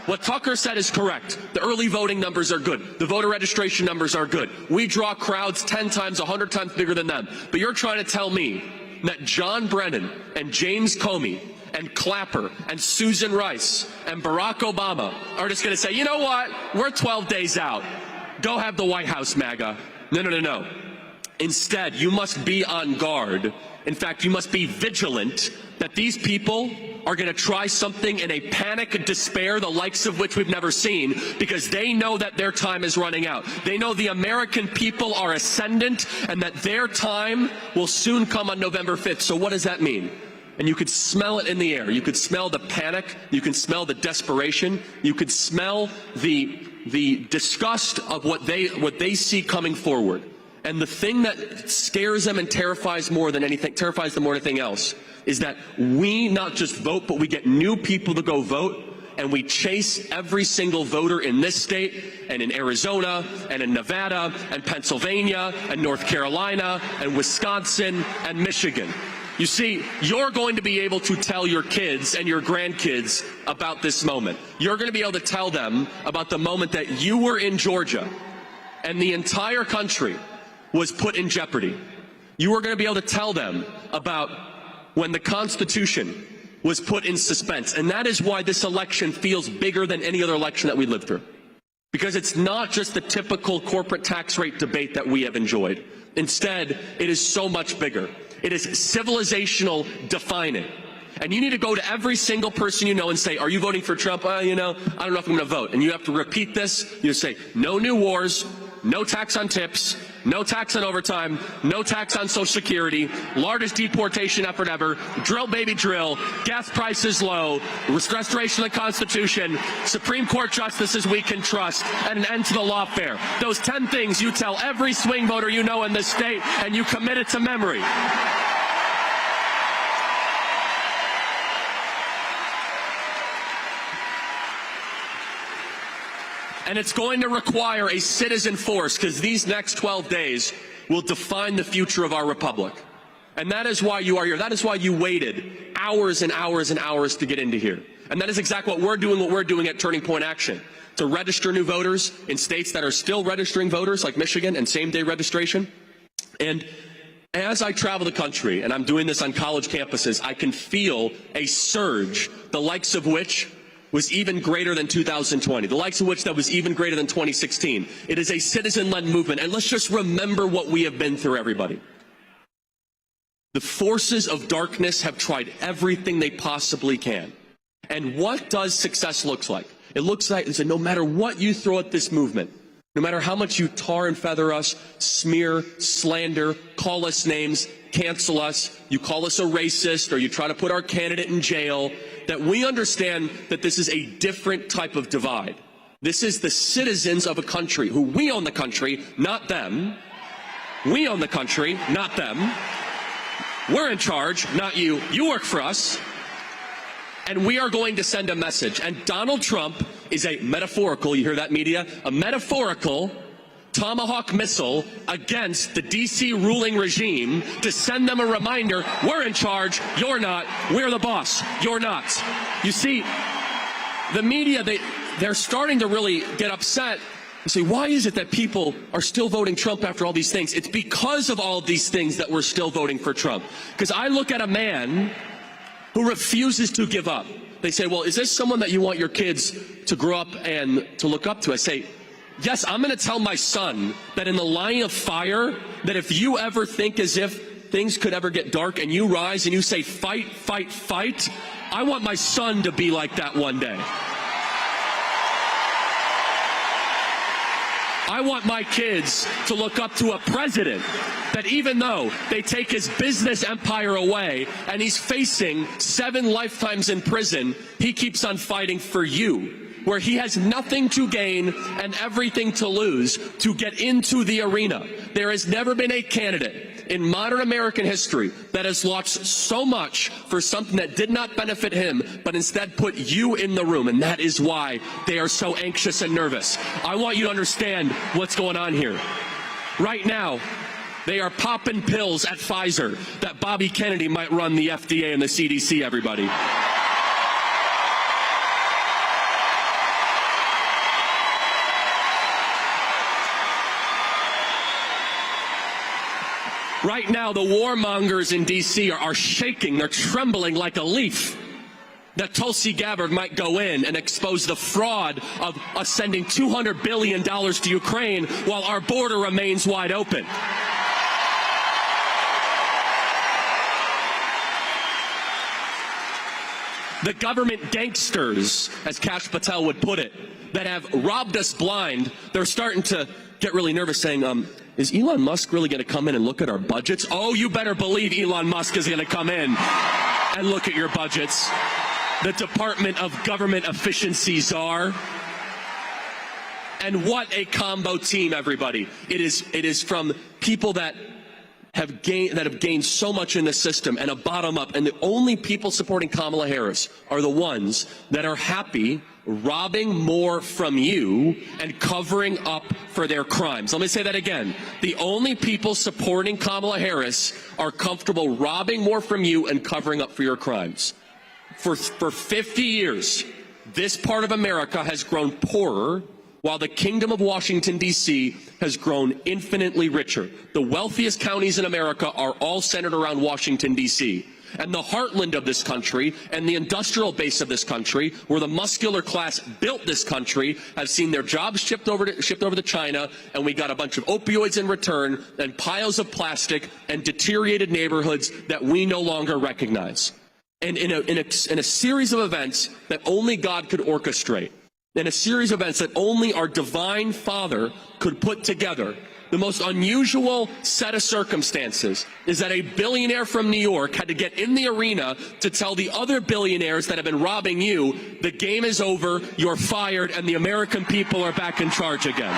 What Tucker said is correct. The early voting numbers are good. The voter registration numbers are good. We draw crowds 10 times, 100 times bigger than them. But you're trying to tell me that John Brennan and James Comey and Clapper and Susan Rice and Barack Obama are just going to say, you know what, we're 12 days out. Go have the White House, MAGA. No, no, no, no. Instead, you must be on guard. In fact, you must be vigilant that these people are going to try something in a panic and despair, the likes of which we've never seen, because they know that their time is running out. They know the American people are ascendant and that their time will soon come on November 5th. So what does that mean? And you could smell it in the air. You could smell the panic. You can smell the desperation. You could smell the disgust of what they see coming forward. And the thing that scares them and terrifies them more than anything else, is that we not just vote, but we get new people to go vote, and we chase every single voter in this state, and in Arizona, and in Nevada, and Pennsylvania, and North Carolina, and Wisconsin, and Michigan. You see, you're going to be able to tell your kids and your grandkids about this moment. You're going to be able to tell them about the moment that you were in Georgia, and the entire country was put in jeopardy. You are going to be able to tell them about when the Constitution was put in suspense. And that is why this election feels bigger than any other election that we lived through. Because it's not just the typical corporate tax rate debate that we have enjoyed. Instead, it is so much bigger. It is civilizational defining. And you need to go to every single person you know and say, are you voting for Trump? You know, I don't know if I'm going to vote. And you have to repeat this. You say, no new wars, no tax on tips, no tax on overtime, no tax on Social Security, largest deportation effort ever, drill baby drill, gas prices low, restoration of the Constitution, Supreme Court justices we can trust, and an end to the lawfare. Those 10 things you tell every swing voter you know in this state, and you commit it to memory. And it's going to require a citizen force, because these next 12 days will define the future of our republic. And that is why you are here. That is why you waited hours and hours and hours to get into here. And that is exactly what we're doing at Turning Point Action, to register new voters in states that are still registering voters, like Michigan, and same-day registration. And as I travel the country, and I'm doing this on college campuses, I can feel a surge, the likes of which was even greater than 2020, the likes of which that was even greater than 2016. It is a citizen-led movement, and let's just remember what we have been through, everybody. The forces of darkness have tried everything they possibly can. And what does success look like? It looks like no matter what you throw at this movement, No matter how much you tar and feather us, smear, slander, call us names, cancel us, you call us a racist, or you try to put our candidate in jail, that we understand that this is a different type of divide. This is the citizens of a country who we own the country, not them. We own the country, not them. We're in charge, not you. You work for us. And we are going to send a message. And Donald Trump is a metaphorical, you hear that, media? A metaphorical Tomahawk missile against the DC ruling regime to send them a reminder, we're in charge, you're not, we're the boss, you're not. You see, the media, they're starting to really get upset and say, why is it that people are still voting Trump after all these things? It's because of all of these things that we're still voting for Trump. Because I look at a man who refuses to give up. They say, well, is this someone that you want your kids to grow up and to look up to? I say, yes, I'm going to tell my son that in the line of fire, that if you ever think as if things could ever get dark and you rise and you say, fight, fight, fight, I want my son to be like that one day. I want my kids to look up to a president that even though they take his business empire away and he's facing 7 lifetimes in prison, he keeps on fighting for you, where he has nothing to gain and everything to lose to get into the arena. There has never been a candidate in modern American history that has lost so much for something that did not benefit him, but instead put you in the room, and that is why they are so anxious and nervous. I want you to understand what's going on here. Right now, they are popping pills at Pfizer that Bobby Kennedy might run the FDA and the CDC, everybody. Right now, the warmongers in D.C. are shaking. They're trembling like a leaf that Tulsi Gabbard might go in and expose the fraud of us sending $200 billion to Ukraine while our border remains wide open. The government gangsters, as Kash Patel would put it, that have robbed us blind, they're starting to get really nervous saying, is Elon Musk really going to come in and look at our budgets? Oh, you better believe Elon Musk is going to come in and look at your budgets. The Department of Government Efficiency czar. And what a combo team, everybody. It is from people that have gained so much in the system and a bottom up, and the only people supporting Kamala Harris are the ones that are happy robbing more from you and covering up for their crimes. Let me say that again. The only people supporting Kamala Harris are comfortable robbing more from you and covering up for your crimes. For 50 years, this part of America has grown poorer while the Kingdom of Washington, D.C. has grown infinitely richer. The wealthiest counties in America are all centered around Washington, D.C. And the heartland of this country and the industrial base of this country, where the muscular class built this country, have seen their jobs shipped over to China, and we got a bunch of opioids in return, and piles of plastic, and deteriorated neighborhoods that we no longer recognize. And in a series of events that only God could orchestrate, in a series of events that only our divine Father could put together, the most unusual set of circumstances is that a billionaire from New York had to get in the arena to tell the other billionaires that have been robbing you, the game is over, you're fired, and the American people are back in charge again.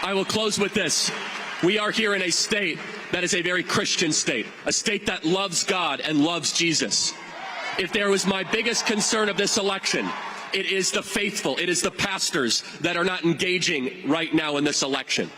I will close with this. We are here in a state that is a very Christian state, a state that loves God and loves Jesus. If there was my biggest concern of this election, it is the faithful, it is the pastors that are not engaging right now in this election.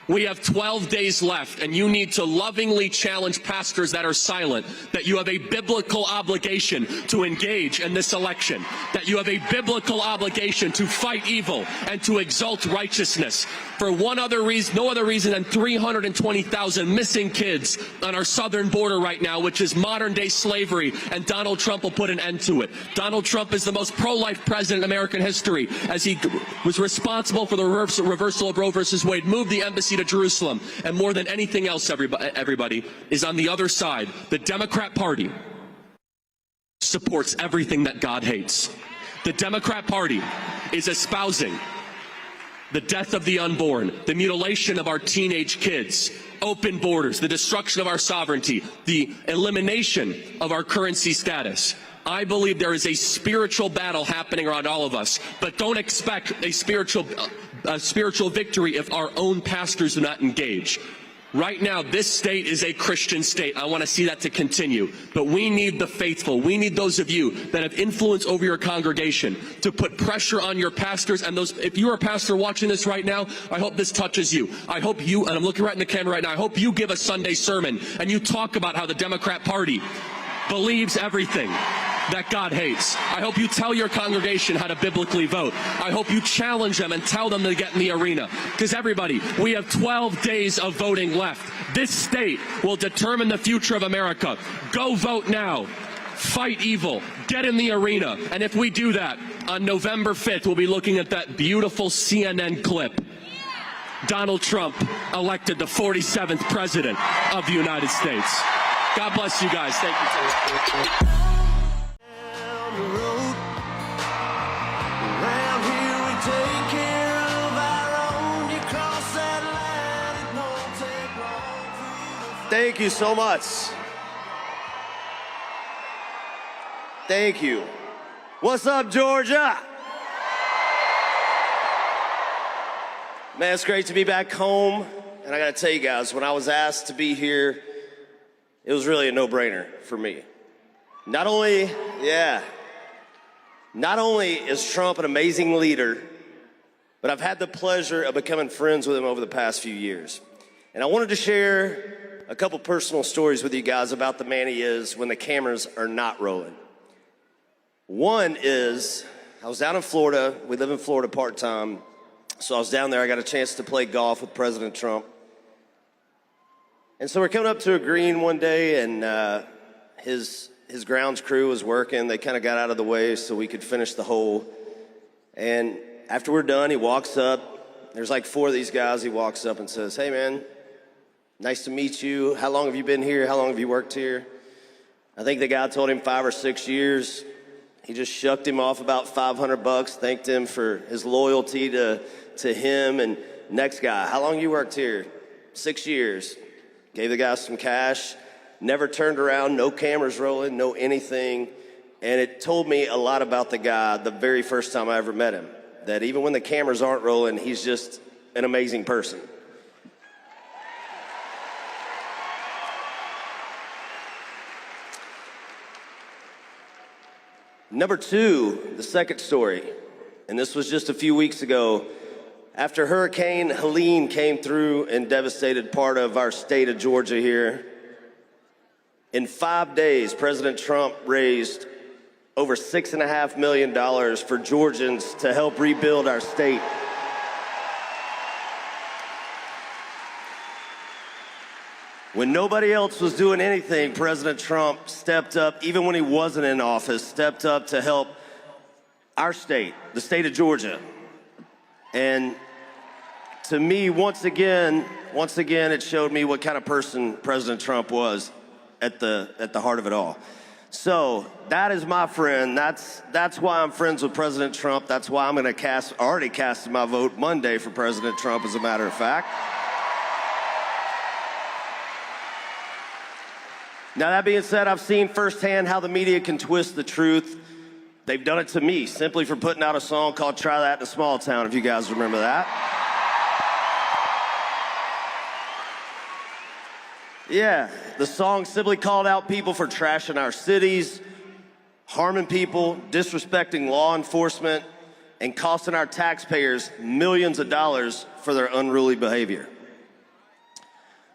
We have 12 days left, and you need to lovingly challenge pastors that are silent that you have a biblical obligation to engage in this election, that you have a biblical obligation to fight evil and to exalt righteousness. For no other reason than 320,000 missing kids on our southern border right now, which is modern-day slavery, and Donald Trump will put an end to it. Donald Trump is the most pro-life president in American history, as he was responsible for the reversal of Roe versus Wade, moved the embassy to to Jerusalem. And more than anything else, everybody, is on the other side. The Democrat Party supports everything that God hates. The Democrat Party is espousing the death of the unborn, the mutilation of our teenage kids, open borders, the destruction of our sovereignty, the elimination of our currency status. I believe there is a spiritual battle happening around all of us, but don't expect a spiritual victory if our own pastors do not engage. Right now, this state is a Christian state. I want to see that to continue. But we need the faithful. We need those of you that have influence over your congregation to put pressure on your pastors. And those, if you're a pastor watching this right now, I hope this touches you. I hope you, and I'm looking right in the camera right now, I hope you give a Sunday sermon and you talk about how the Democrat Party believes everything that God hates. I hope you tell your congregation how to biblically vote. I hope you challenge them and tell them to get in the arena. Because everybody, we have 12 days of voting left. This state will determine the future of America. Go vote now. Fight evil. Get in the arena. And if we do that, on November 5th, we'll be looking at that beautiful CNN clip. Donald Trump elected the 47th president of the United States. God bless you guys. Thank you. Thank you so much. Thank you. What's up, Georgia? Man, it's great to be back home. And I gotta tell you guys, when I was asked to be here, it was really a no-brainer for me. Not only is Trump an amazing leader, but I've had the pleasure of becoming friends with him over the past few years. And I wanted to share a couple personal stories with you guys about the man he is when the cameras are not rolling. One is, I was down in Florida. We live in Florida part-time. So I was down there. I got a chance to play golf with President Trump. And so we're coming up to a green one day, and his grounds crew was working. They kind of got out of the way so we could finish the hole. And after we're done, he walks up. There's like 4 of these guys. He walks up and says, "Hey, man, nice to meet you. How long have you been here? How long have you worked here?" I think the guy told him 5 or 6 years. He just shucked him off about $500, thanked him for his loyalty to him. And next guy, "How long you worked here?" 6 years. Gave the guy some cash, never turned around, no cameras rolling, no anything. And it told me a lot about the guy the very first time I ever met him, that even when the cameras aren't rolling, he's just an amazing person. Number 2, the second story, and this was just a few weeks ago. After Hurricane Helene came through and devastated part of our state of Georgia here, in 5 days, President Trump raised over $6.5 million for Georgians to help rebuild our state. When nobody else was doing anything, President Trump stepped up, even when he wasn't in office, stepped up to help our state, the state of Georgia. And to me, once again, it showed me what kind of person President Trump was at the heart of it all. So that is my friend. That's why I'm friends with President Trump. That's why I'm going to already casted my vote Monday for President Trump, as a matter of fact. Now, that being said, I've seen firsthand how the media can twist the truth. They've done it to me simply for putting out a song called "Try That in a Small Town," if you guys remember that. Yeah, the song simply called out people for trashing our cities, harming people, disrespecting law enforcement, and costing our taxpayers millions of dollars for their unruly behavior.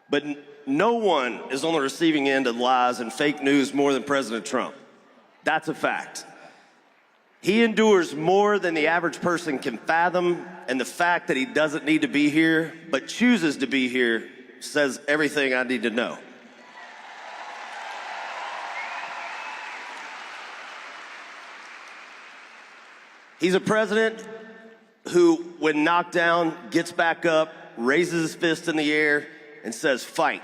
But no one is on the receiving end of lies and fake news more than President Trump. That's a fact. He endures more than the average person can fathom, and the fact that he doesn't need to be here, but chooses to be here, says everything I need to know. He's a president who, when knocked down, gets back up, raises his fist in the air, and says, "Fight."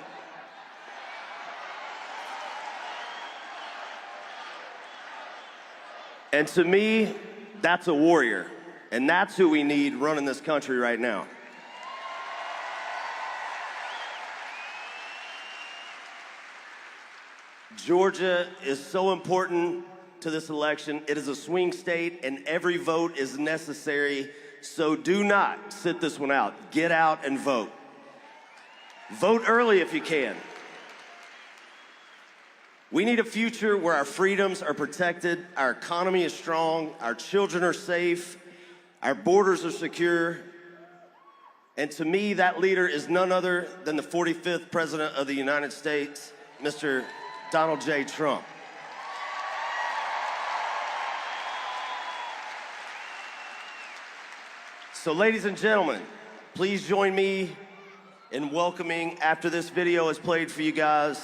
And to me, that's a warrior. And that's who we need running this country right now. Georgia is so important to this election. It is a swing state, and every vote is necessary. So do not sit this one out. Get out and vote. Vote early if you can. We need a future where our freedoms are protected, our economy is strong, our children are safe, our borders are secure. And to me, that leader is none other than the 45th President of the United States, Mr. Donald J. Trump. So, ladies and gentlemen, please join me in welcoming, after this video is played for you guys.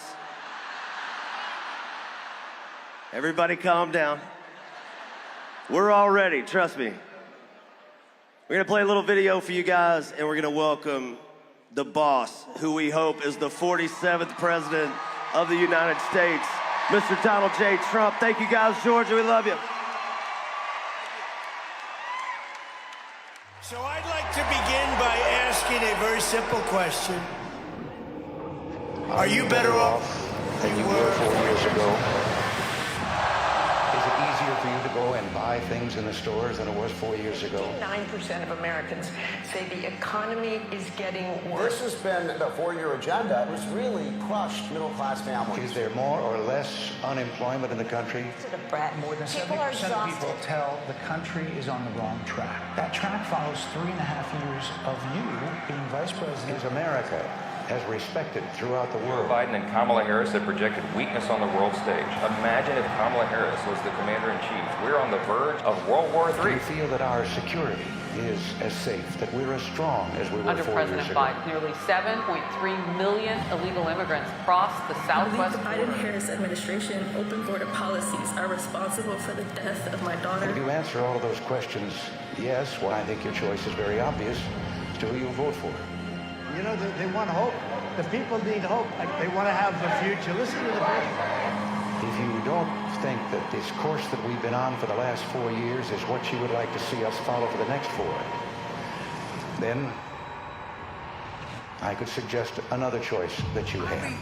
Everybody calm down. We're all ready, trust me. We're gonna play a little video for you guys, and we're gonna welcome the boss, who we hope is the 47th President of the United States, Mr. Donald J. Trump. Thank you guys, Georgia, we love you. So I'd like to begin by asking a very simple question. Are you better off than you were 4 years ago? Is it easier for you to go and buy things in the stores than it was 4 years ago? 9% of Americans say the economy is getting worse. This has been the four-year agenda. It's really crushed middle-class families. Is there more or less unemployment in the country? More than 70% of people tell the country is on the wrong track. That track follows 3.5 years of you being vice president. Is America as respected throughout the world? Biden and Kamala Harris have projected weakness on the world stage. Imagine if Kamala Harris was the commander-in-chief. We're on the verge of World War III. Do you feel that our security is as safe, that we're as strong as we were Under 4 years President ago? Biden, nearly 7.3 million illegal immigrants crossed the southwest I believe the Biden-Harris administration open border policies are responsible for the death of my daughter. If you answer all of those questions yes, well, I think your choice is very obvious as to who you'll vote for. You know, they want hope. The people need hope. They want to have a future. Listen to the people. If you don't think that this course that we've been on for the last 4 years is what you would like to see us follow for the next 4, then I could suggest another choice that you have.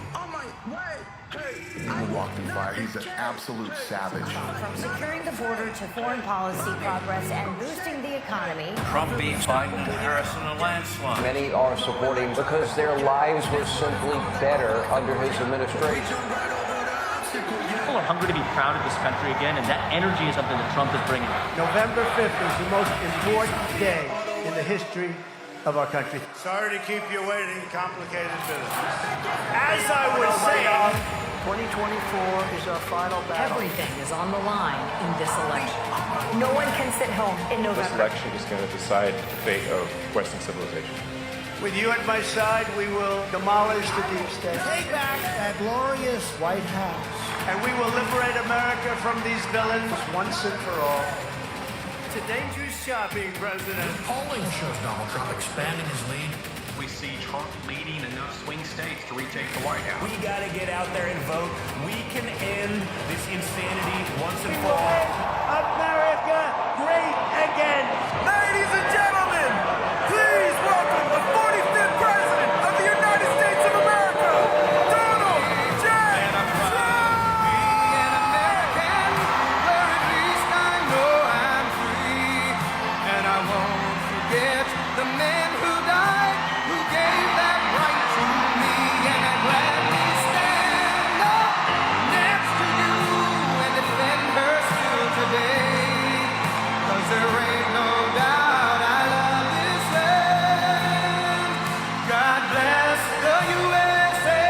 He walked in fire. He's an absolute savage. From securing the border to foreign policy progress and boosting the economy. Trump beat Biden and Harris in a landslide. Many are supporting because their lives were simply better under his administration. People are hungry to be proud of this country again, and that energy is something that Trump is bringing. November 5th is the most important day in the history of our country. Sorry to keep you waiting, complicated business. As I was saying, 2024 is our final battle. Everything is on the line in this election. No one can sit home in November. This election is going to decide the fate of Western civilization. With you at my side, we will demolish the deep state. Take back that glorious White House. And we will liberate America from these villains once and for all. It's a dangerous job being president. Polling shows Donald Trump expanding his lead. We see Trump leading enough swing states to retake the White House. We got to get out there and vote. We can end this insanity once and for all. America great again. Ladies and gentlemen, please welcome the 45th President of the United States of America, Donald J. Trump! Be an American, where at least I know I'm free. And I won't forget the men who died, who gave that right to me. And I'd gladly stand up next to you and defend her still today. 'Cause there ain't no doubt I love this land. God bless the USA.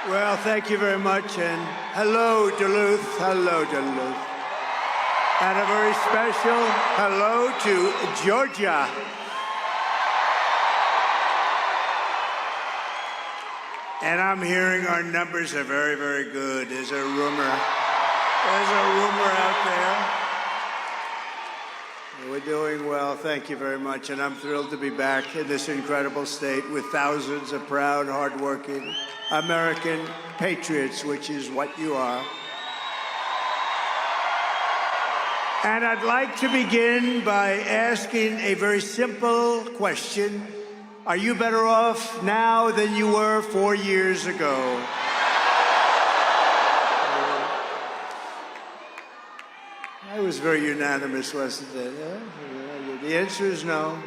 Well, thank you very much, and hello, Duluth. Hello, Duluth. And a very special hello to Georgia. And I'm hearing our numbers are very, very good. There's a rumor out there. We're doing well, thank you very much, and I'm thrilled to be back in this incredible state with thousands of proud, hardworking American patriots, which is what you are. And I'd like to begin by asking a very simple question. Are you better off now than you were 4 years ago? That was very unanimous, wasn't it? Yeah? The answer is no.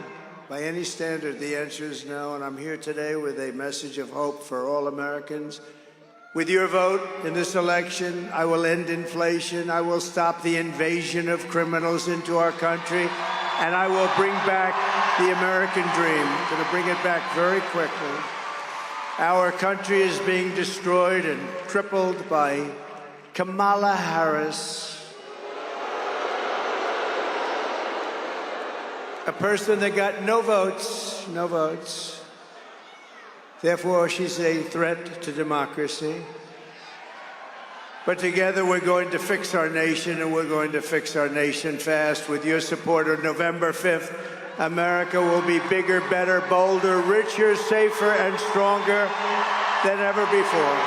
By any standard, the answer is no. And I'm here today with a message of hope for all Americans. With your vote in this election, I will end inflation. I will stop the invasion of criminals into our country. And I will bring back the American dream. I'm going to bring it back very quickly. Our country is being destroyed and crippled by Kamala Harris, a person that got no votes, no votes. Therefore, she's a threat to democracy. But together, we're going to fix our nation, and we're going to fix our nation fast. With your support on November 5th, America will be bigger, better, bolder, richer, safer, and stronger than ever before.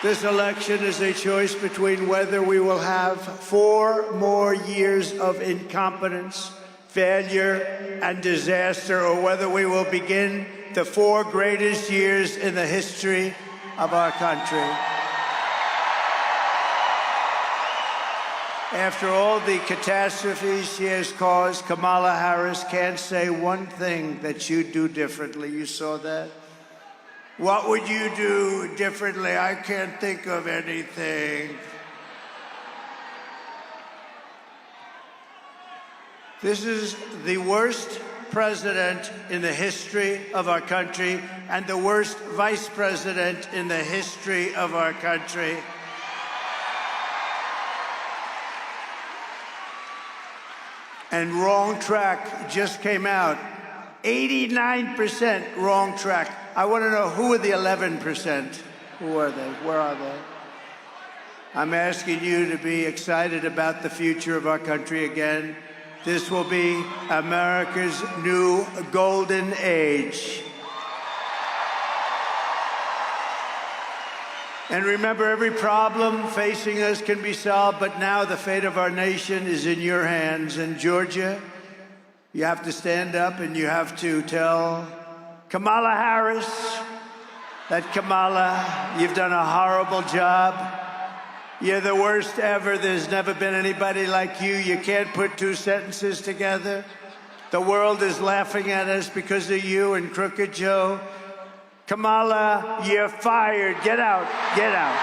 This election is a choice between whether we will have 4 more years of incompetence, failure, and disaster, or whether we will begin the 4 greatest years in the history of our country. After all the catastrophes she has caused, Kamala Harris can't say one thing that you'd do differently. You saw that? What would you do differently? I can't think of anything. This is the worst president in the history of our country and the worst vice president in the history of our country. And Wrong Track just came out. 89% wrong track. I want to know, who are the 11%? Who are they? Where are they? I'm asking you to be excited about the future of our country again. This will be America's new golden age. And remember, every problem facing us can be solved, but now the fate of our nation is in your hands. In Georgia, you have to stand up and you have to tell Kamala Harris that, Kamala, you've done a horrible job. You're the worst ever. There's never been anybody like you. You can't put 2 sentences together. The world is laughing at us because of you and Crooked Joe. Kamala, you're fired. Get out. Get out.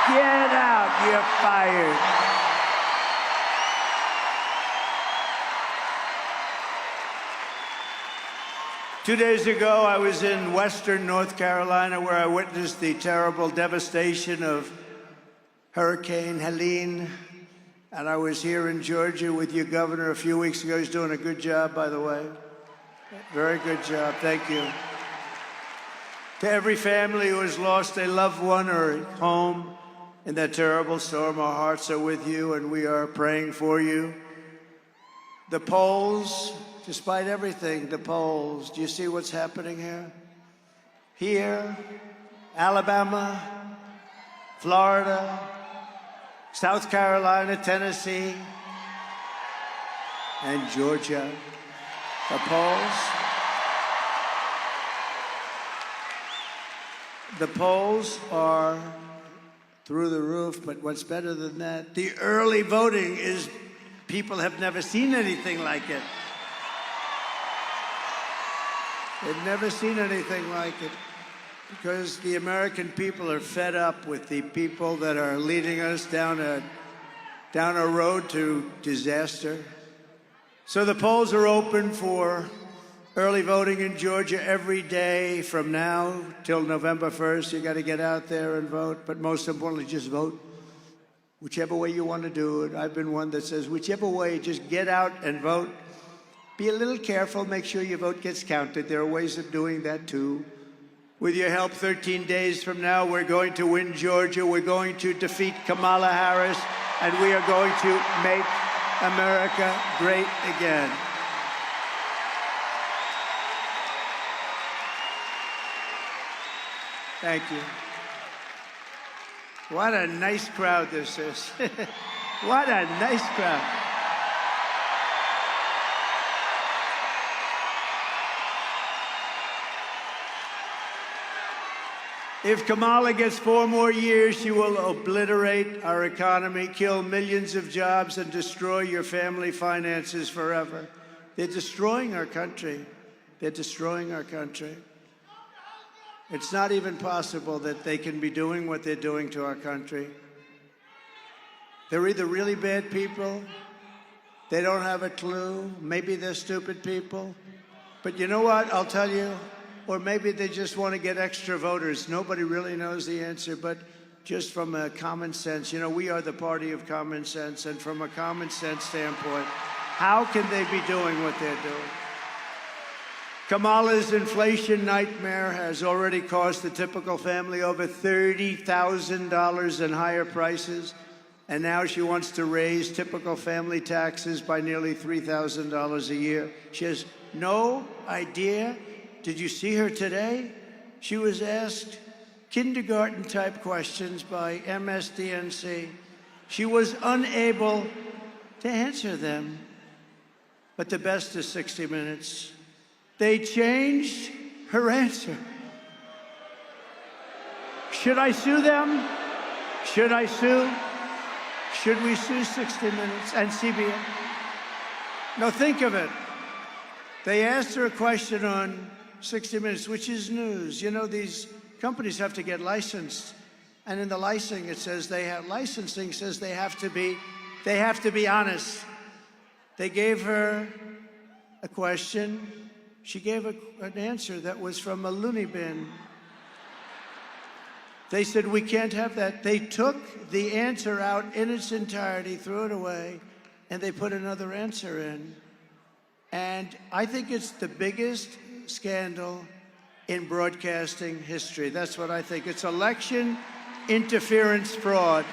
Get out. You're fired. Two days ago, I was in western North Carolina, where I witnessed the terrible devastation of Hurricane Helene. And I was here in Georgia with your governor a few weeks ago. He's doing a good job, by the way. Very good job. Thank you. To every family who has lost a loved one or a home in that terrible storm, our hearts are with you, and we are praying for you. The polls, despite everything, the polls, do you see what's happening here? Here, Alabama, Florida, South Carolina, Tennessee, and Georgia. The polls are through the roof, but what's better than that? The early voting is, people have never seen anything like it. They've never seen anything like it, because the American people are fed up with the people that are leading us down a road to disaster. So the polls are open for Early voting in Georgia every day from now till November 1st. You got to get out there and vote, but most importantly, just vote. Whichever way you want to do it. I've been one that says, whichever way, just get out and vote. Be a little careful, make sure your vote gets counted. There are ways of doing that too. With your help, 13 days from now, we're going to win Georgia. We're going to defeat Kamala Harris, and we are going to make America great again. Thank you. What a nice crowd this is. What a nice crowd. If Kamala gets 4 more years, she will obliterate our economy, kill millions of jobs, and destroy your family finances forever. They're destroying our country. They're destroying our country. It's not even possible that they can be doing what they're doing to our country. They're either really bad people, they don't have a clue, maybe they're stupid people. But you know what, I'll tell you, or maybe they just want to get extra voters. Nobody really knows the answer, but just from a common sense, you know, we are the party of common sense, and from a common sense standpoint, how can they be doing what they're doing? Kamala's inflation nightmare has already cost the typical family over $30,000 in higher prices, and now she wants to raise typical family taxes by nearly $3,000 a year. She has no idea. Did you see her today? She was asked kindergarten-type questions by MSDNC. She was unable to answer them. But the best is 60 Minutes. They changed her answer. Should I sue them? Should I sue? Should we sue 60 Minutes and CBS? No, think of it. They asked her a question on 60 Minutes, which is news. You know, these companies have to get licensed, and in the licensing it says they have to be honest. They gave her a question. She gave an answer that was from a loony bin. They said, we can't have that. They took the answer out in its entirety, threw it away, and they put another answer in. And I think it's the biggest scandal in broadcasting history. That's what I think. It's election interference fraud.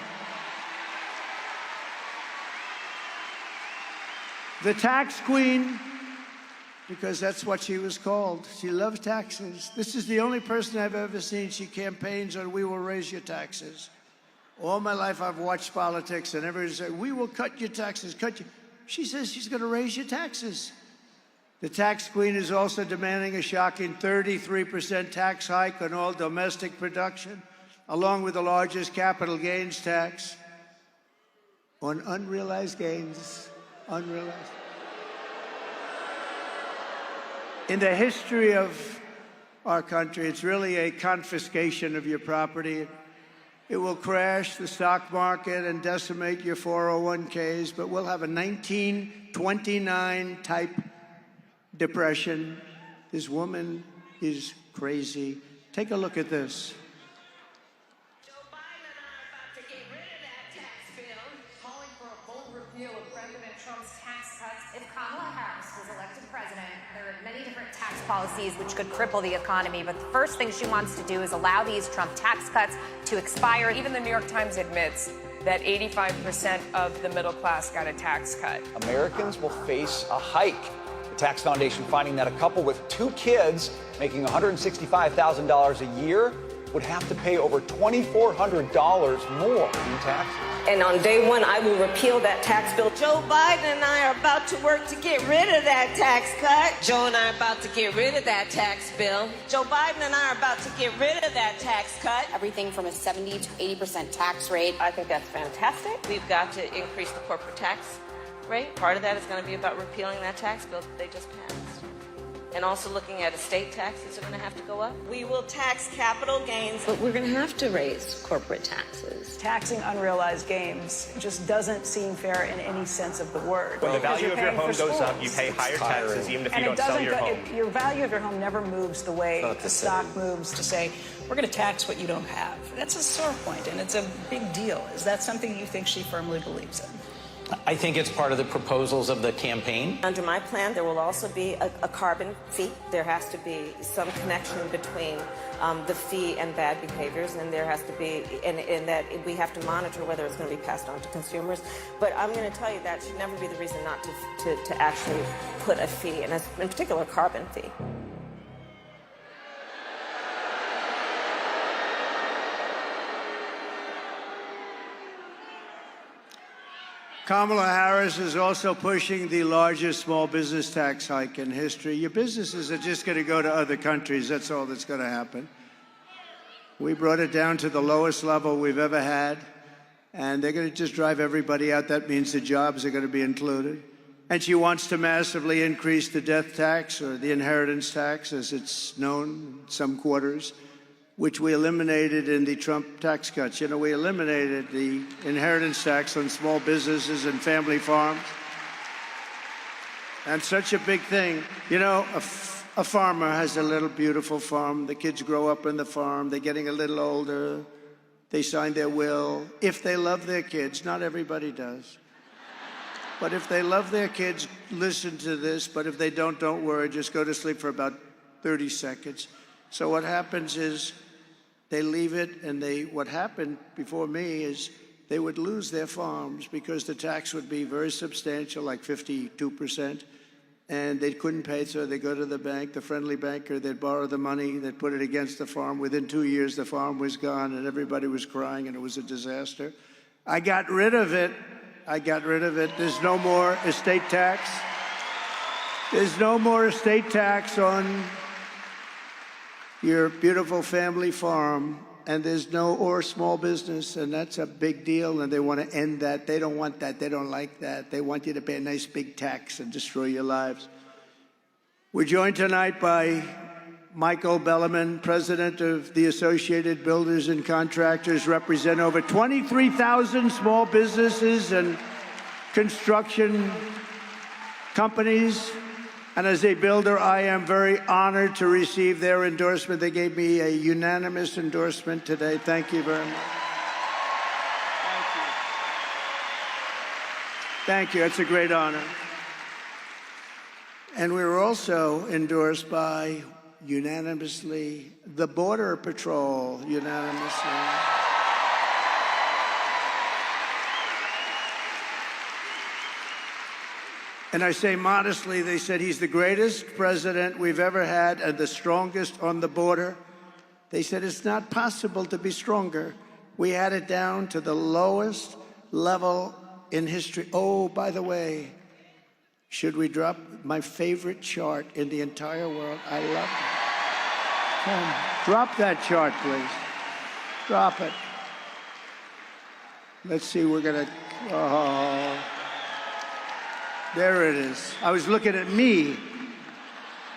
The tax queen, because that's what she was called. She loves taxes. This is the only person I've ever seen. She campaigns on, we will raise your taxes. All my life I've watched politics, and everybody says, we will cut your taxes, cut you. She says she's going to raise your taxes. The tax queen is also demanding a shocking 33% tax hike on all domestic production, along with the largest capital gains tax on unrealized gains. Unrealized. In the history of our country, it's really a confiscation of your property. It will crash the stock market and decimate your 401ks, but we'll have a 1929 type depression. This woman is crazy. Take a look at this. Joe Biden and I are about to get rid of that tax bill, calling for a bold repeal of President Trump's tax cuts. If Kamala Harris was elected president, there are many different tax policies which could cripple the economy, but the first thing she wants to do is allow these Trump tax cuts to expire. Even the New York Times admits that 85% of the middle class got a tax cut. Americans will face a hike. The Tax Foundation finding that a couple with 2 kids making $165,000 a year would have to pay over $2,400 more in taxes. And on day one, I will repeal that tax bill. Joe Biden and I are about to work to get rid of that tax cut. Joe and I are about to get rid of that tax bill. Joe Biden and I are about to get rid of that tax cut. Everything from a 70 to 80% tax rate. I think that's fantastic. We've got to increase the corporate tax rate. Part of that is going to be about repealing that tax bill that they just passed. and also looking at estate taxes are going to have to go up. We will tax capital gains, But we're going to have to raise corporate taxes. Taxing unrealized gains just doesn't seem fair in any sense of the word. When the value of your home goes up, you pay higher taxes even if you don't sell your home. Your value of your home never moves the way the stock moves to say, we're going to tax what you don't have. That's a sore point, and it's a big deal. Is that something you think she firmly believes in? I think it's part of the proposals of the campaign. Under my plan, there will also be a carbon fee. There has to be some connection between the fee and bad behaviors, and there has to be, in that we have to monitor whether it's going to be passed on to consumers. But I'm going to tell you that should never be the reason not to actually put a fee, and in particular, a carbon fee. Kamala Harris is also pushing the largest small business tax hike in history. Your businesses are just going to go to other countries. That's all that's going to happen. We brought it down to the lowest level we've ever had, and they're going to just drive everybody out. That means the jobs are going to be included. And she wants to massively increase the death tax, or the inheritance tax, as it's known in some quarters, which we eliminated in the Trump tax cuts. You know, we eliminated the inheritance tax on small businesses and family farms. And such a big thing. You know, a farmer has a little beautiful farm. The kids grow up in the farm. They're getting a little older. They sign their will. If they love their kids, not everybody does. But if they love their kids, listen to this. But if they don't worry. Just go to sleep for about 30 seconds. So what happens is they leave it, and what happened before me is they would lose their farms because the tax would be very substantial, like 52%, and they couldn't pay, so they go to the bank, the friendly banker, they'd borrow the money, they'd put it against the farm. Within 2 years, the farm was gone, and everybody was crying, and it was a disaster. I got rid of it. There's no more estate tax. There's no more estate tax on your beautiful family farm, and there's or small business, and that's a big deal, and they want to end that. They don't want that. They don't like that. They want you to pay a nice big tax and destroy your lives. We're joined tonight by Michael Bellerman, president of the Associated Builders and Contractors, represent over 23,000 small businesses and construction companies. And as a builder, I am very honored to receive their endorsement. They gave me a unanimous endorsement today. Thank you very much. Thank you. It's a great honor. And we were also endorsed by, unanimously, the Border Patrol, unanimously. And I say modestly, they said he's the greatest president we've ever had and the strongest on the border. They said it's not possible to be stronger. We had it down to the lowest level in history. Oh, by the way, should we drop my favorite chart in the entire world? I love it. Come, drop that chart, please. Drop it. Let's see, we're gonna, oh. There it is. I was looking at me.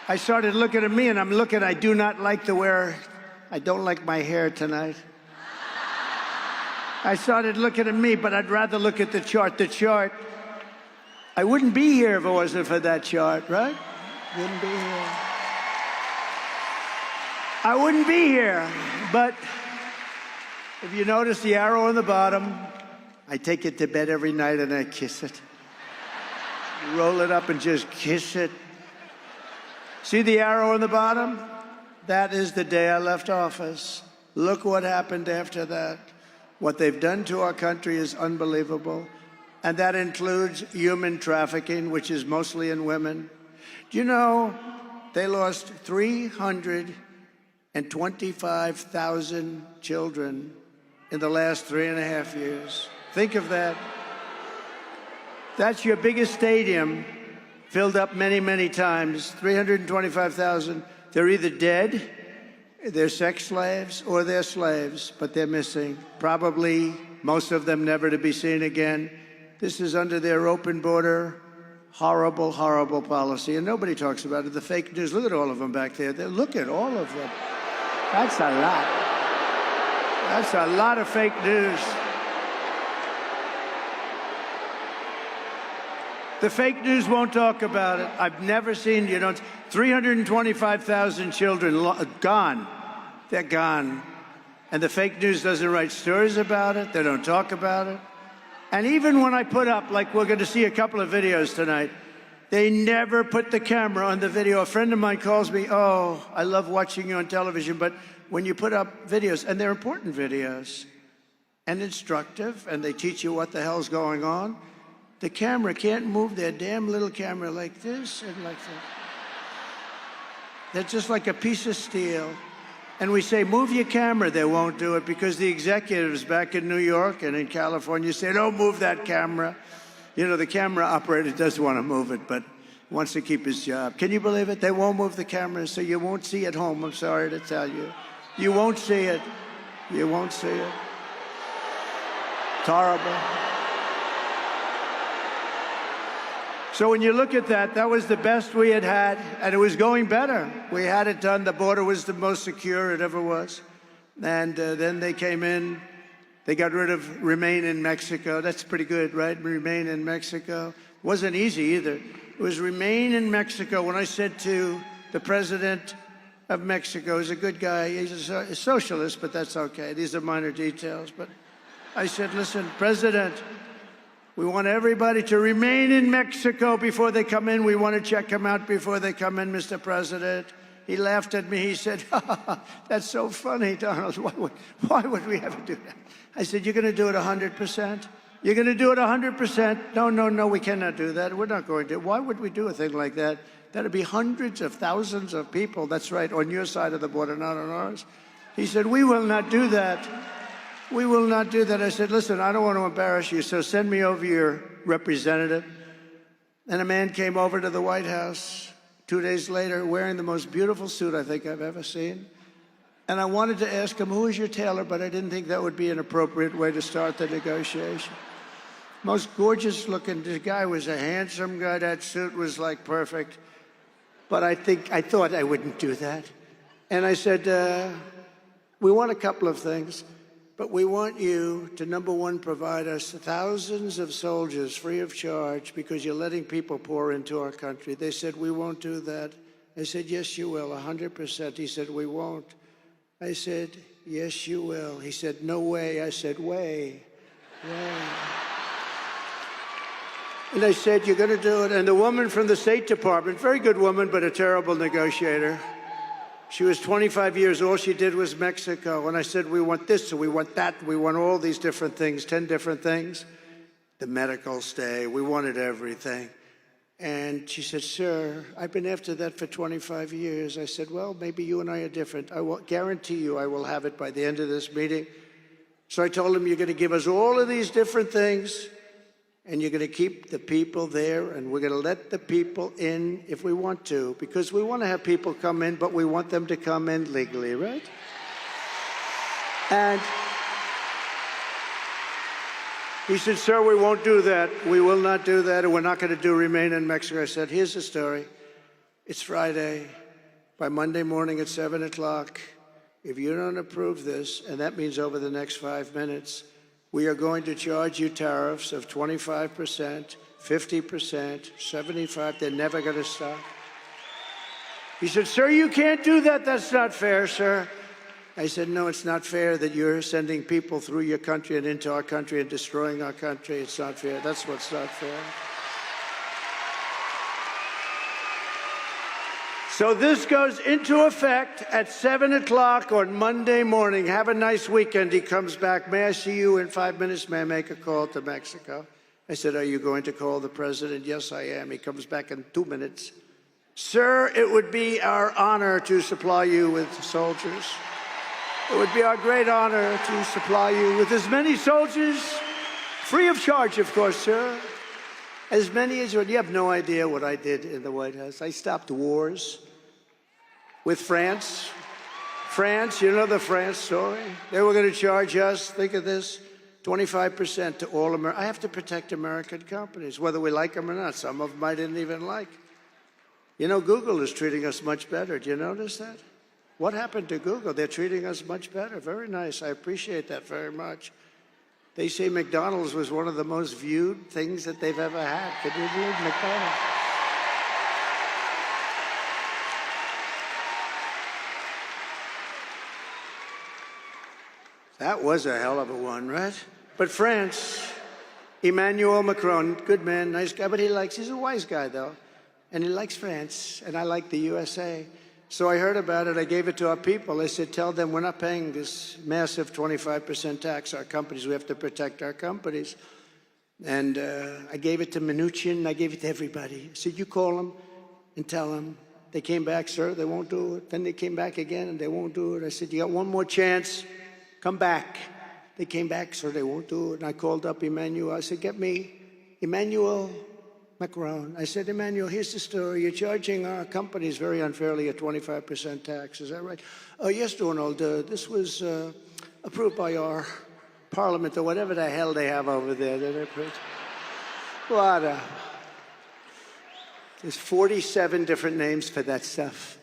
I started looking at me, and I'm looking, I do not like to wear, I don't like my hair tonight. I started looking at me, but I'd rather look at the chart. The chart, I wouldn't be here if it wasn't for that chart, right? Wouldn't be here. I wouldn't be here, but if you notice the arrow on the bottom, I take it to bed every night and I kiss it. Roll it up and just kiss it. See the arrow on the bottom? That is the day I left office. Look what happened after that. What they've done to our country is unbelievable. And that includes human trafficking, which is mostly in women. Do you know they lost 325,000 children in the last 3.5 years? Think of that. That's your biggest stadium, filled up many, many times. 325,000. They're either dead, they're sex slaves, or they're slaves, but they're missing. Probably most of them never to be seen again. This is under their open border, horrible, horrible policy, and nobody talks about it. The fake news, look at all of them back there. Look at all of them. That's a lot. That's a lot of fake news. The fake news won't talk about it. I've never seen, 325,000 children gone. They're gone. And the fake news doesn't write stories about it. They don't talk about it. And even when I put up, like we're going to see a couple of videos tonight, they never put the camera on the video. A friend of mine calls me, oh, I love watching you on television, but when you put up videos, and they're important videos, and instructive, and they teach you what the hell's going on, the camera can't move their damn little camera like this and like that. They're just like a piece of steel. And we say, move your camera. They won't do it because the executives back in New York and in California say, don't move that camera. The camera operator does want to move it, but wants to keep his job. Can you believe it? They won't move the camera, so you won't see it at home. I'm sorry to tell you. You won't see it. You won't see it. It's horrible. So when you look at that, that was the best we had had, and it was going better. We had it done. The border was the most secure it ever was. And then they came in. They got rid of Remain in Mexico. That's pretty good, right? Remain in Mexico. Wasn't easy either. It was Remain in Mexico. When I said to the president of Mexico, he's a good guy. He's a socialist, but that's okay. These are minor details. But I said, listen, President, we want everybody to remain in Mexico before they come in. We want to check them out before they come in, Mr. President. He laughed at me. He said, that's so funny, Donald. Why would we ever do that? I said, you're going to do it 100%? You're going to do it 100%? No, we cannot do that. We're not going to. Why would we do a thing like that? That'd be hundreds of thousands of people. That's right, on your side of the border, not on ours. He said, we will not do that. We will not do that. I said, listen, I don't want to embarrass you, so send me over your representative. And a man came over to the White House 2 days later wearing the most beautiful suit I think I've ever seen. And I wanted to ask him, who is your tailor? But I didn't think that would be an appropriate way to start the negotiation. Most gorgeous looking, this guy was a handsome guy. That suit was like perfect. But I thought I wouldn't do that. And I said, we want a couple of things. But we want you to, number one, provide us thousands of soldiers free of charge because you're letting people pour into our country. They said, we won't do that. I said, yes, you will, 100%. He said, we won't. I said, yes, you will. He said, no way. I said, way. And I said, you're going to do it. And the woman from the State Department, very good woman, but a terrible negotiator. She was 25 years. All she did was Mexico. And I said, we want this, and we want that. We want all these different things, 10 different things. The medical stay. We wanted everything. And she said, sir, I've been after that for 25 years. I said, well, maybe you and I are different. I will guarantee you I will have it by the end of this meeting. So I told him, you're going to give us all of these different things, and you're going to keep the people there, and we're going to let the people in if we want to, because we want to have people come in, but we want them to come in legally, right? And he said, sir, we won't do that. We will not do that, and we're not going to do Remain in Mexico. I said, here's the story. It's Friday. By Monday morning at 7 o'clock, if you don't approve this, and that means over the next 5 minutes, we are going to charge you tariffs of 25%, 50%, 75%. They're never going to stop. He said, sir, you can't do that. That's not fair, sir. I said, no, it's not fair that you're sending people through your country and into our country and destroying our country. It's not fair. That's what's not fair. So this goes into effect at 7 o'clock on Monday morning. Have a nice weekend. He comes back. May I see you in 5 minutes? May I make a call to Mexico? I said, are you going to call the president? Yes, I am. He comes back in 2 minutes. Sir, it would be our honor to supply you with soldiers. It would be our great honor to supply you with as many soldiers, free of charge, of course, sir. As many as you have no idea what I did in the White House. I stopped wars with France. France, you know the France story. They were going to charge us, think of this, 25% to all America. I have to protect American companies, whether we like them or not. Some of them I didn't even like. You know, Google is treating us much better. Do you notice that? What happened to Google? They're treating us much better. Very nice. I appreciate that very much. They say McDonald's was one of the most viewed things that they've ever had. Could you believe McDonald's? That was a hell of a one, right? But France, Emmanuel Macron, good man, nice guy, but he's a wise guy, though. And he likes France, and I like the USA. So I heard about it. I gave it to our people. I said, tell them we're not paying this massive 25% tax. Our companies, we have to protect our companies. And I gave it to Mnuchin. I gave it to everybody. I said, you call them and tell them. They came back, sir, they won't do it. Then they came back again, and they won't do it. I said, you got one more chance. Come back. They came back, sir, they won't do it. And I called up Emmanuel. I said, get me Emmanuel Macron. I said, Emmanuel, here's the story. You're charging our companies very unfairly a 25% tax. Is that right? Oh, yes, Donald. This was approved by our parliament or whatever the hell they have over there. What? There's 47 different names for that stuff.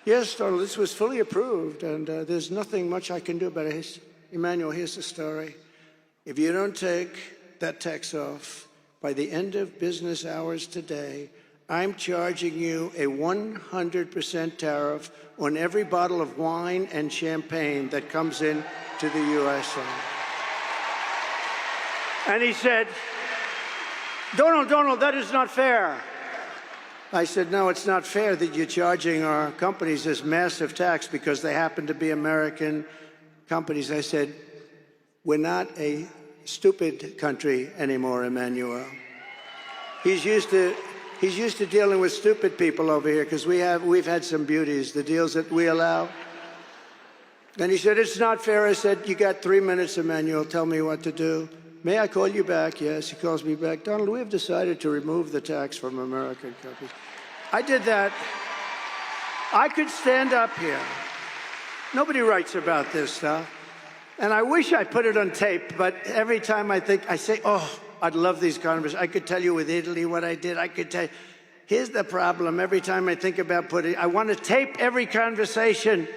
Yes, Donald, this was fully approved, and there's nothing much I can do about it. Emmanuel, here's the story. If you don't take that tax off by the end of business hours today, I'm charging you a 100% tariff on every bottle of wine and champagne that comes in to the USA. And he said, Donald, that is not fair. I said, no, it's not fair that you're charging our companies this massive tax because they happen to be American companies. I said, we're not a stupid country anymore, Emmanuel. He's used to dealing with stupid people over here because we've had some beauties, the deals that we allow. And he said, it's not fair. I said, you got 3 minutes, Emmanuel. Tell me what to do. May I call you back? Yes, he calls me back. Donald, we have decided to remove the tax from American companies. I did that. I could stand up here. Nobody writes about this stuff. And I wish I put it on tape, but every time I say, oh, I'd love these conversations. I could tell you with Italy what I did. I could tell you. Here's the problem. Every time I think about I want to tape every conversation.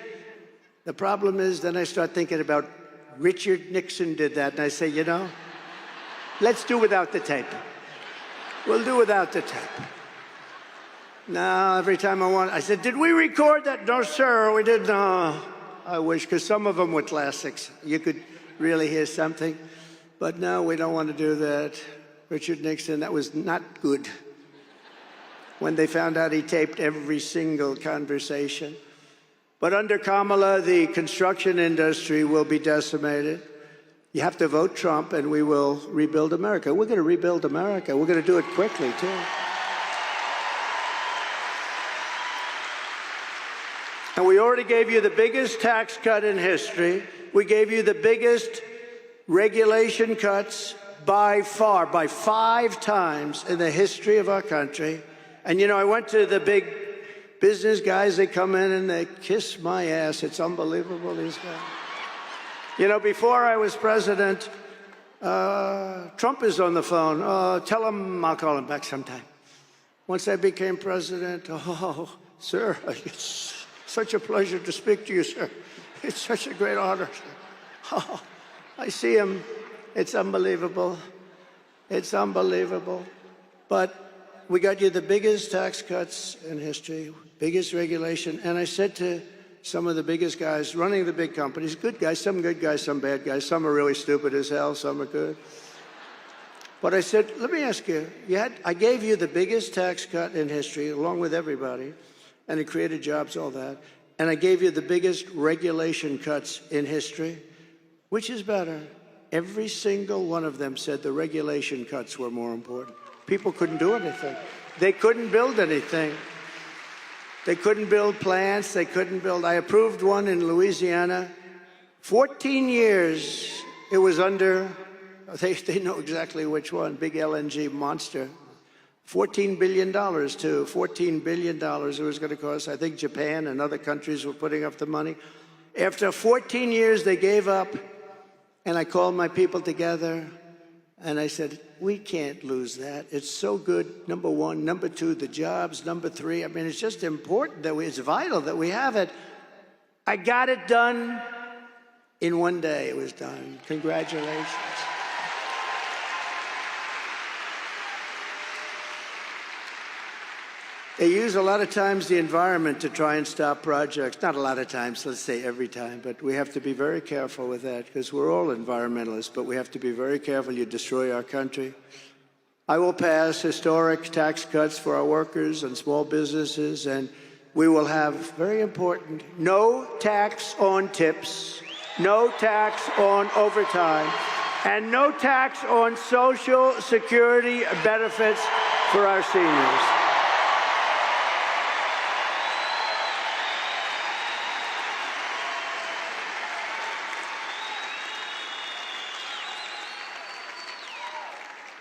The problem is then I start thinking about Richard Nixon did that. And I say, you know, let's do without the tape. We'll do without the tape. No, every time I said, did we record that? No, sir, we didn't. No. I wish, because some of them were classics. You could really hear something. But no, we don't want to do that. Richard Nixon, that was not good. When they found out he taped every single conversation. But under Kamala, the construction industry will be decimated. You have to vote Trump, and we will rebuild America. We're going to rebuild America. We're going to do it quickly, too. And we already gave you the biggest tax cut in history. We gave you the biggest regulation cuts by far, by 5 times in the history of our country. And, you know, I went to the big business guys. They come in and they kiss my ass. It's unbelievable, these guys. You know, before I was president, Trump is on the phone. Tell him I'll call him back sometime. Once I became president, oh, sir, it's such a pleasure to speak to you, sir. It's such a great honor. Oh, I see him. It's unbelievable. It's unbelievable. But we got you the biggest tax cuts in history, biggest regulation. And I said to some of the biggest guys running the big companies, good guys, some bad guys, some are really stupid as hell, some are good. But I said, let me ask you, I gave you the biggest tax cut in history, along with everybody, and it created jobs, all that. And I gave you the biggest regulation cuts in history. Which is better? Every single one of them said the regulation cuts were more important. People couldn't do anything. They couldn't build anything. They couldn't build plants. They couldn't build. I approved one in Louisiana. 14 years it was under, they know exactly which one, big LNG monster. $14 billion, too. $14 billion it was going to cost. I think Japan and other countries were putting up the money. After 14 years, they gave up, And I called my people together, and I said, we can't lose that. It's so good, number one. Number two, the jobs. Number three, I mean, it's just important that it's vital that we have it. I got it done in one day. It was done. Congratulations. They use a lot of times the environment to try and stop projects. Not a lot of times, let's say every time, but we have to be very careful with that because we're all environmentalists, but we have to be very careful. You destroy our country. I will pass historic tax cuts for our workers and small businesses, and we will have, very important, no tax on tips, no tax on overtime, and no tax on Social Security benefits for our seniors.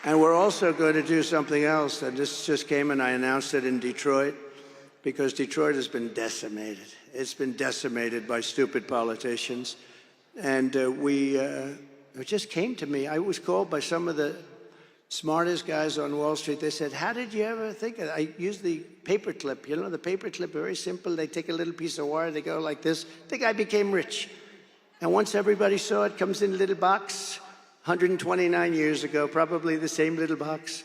And we're also going to do something else, and this just came and I announced it in Detroit, because Detroit has been decimated. It's been decimated by stupid politicians. And it just came to me. I was called by some of the smartest guys on Wall Street. They said, how did you ever think of it? I use the paper clip. You know, the paper clip, very simple. They take a little piece of wire, they go like this. The guy became rich. And once everybody saw it, comes in a little box, 129 years ago, probably the same little box.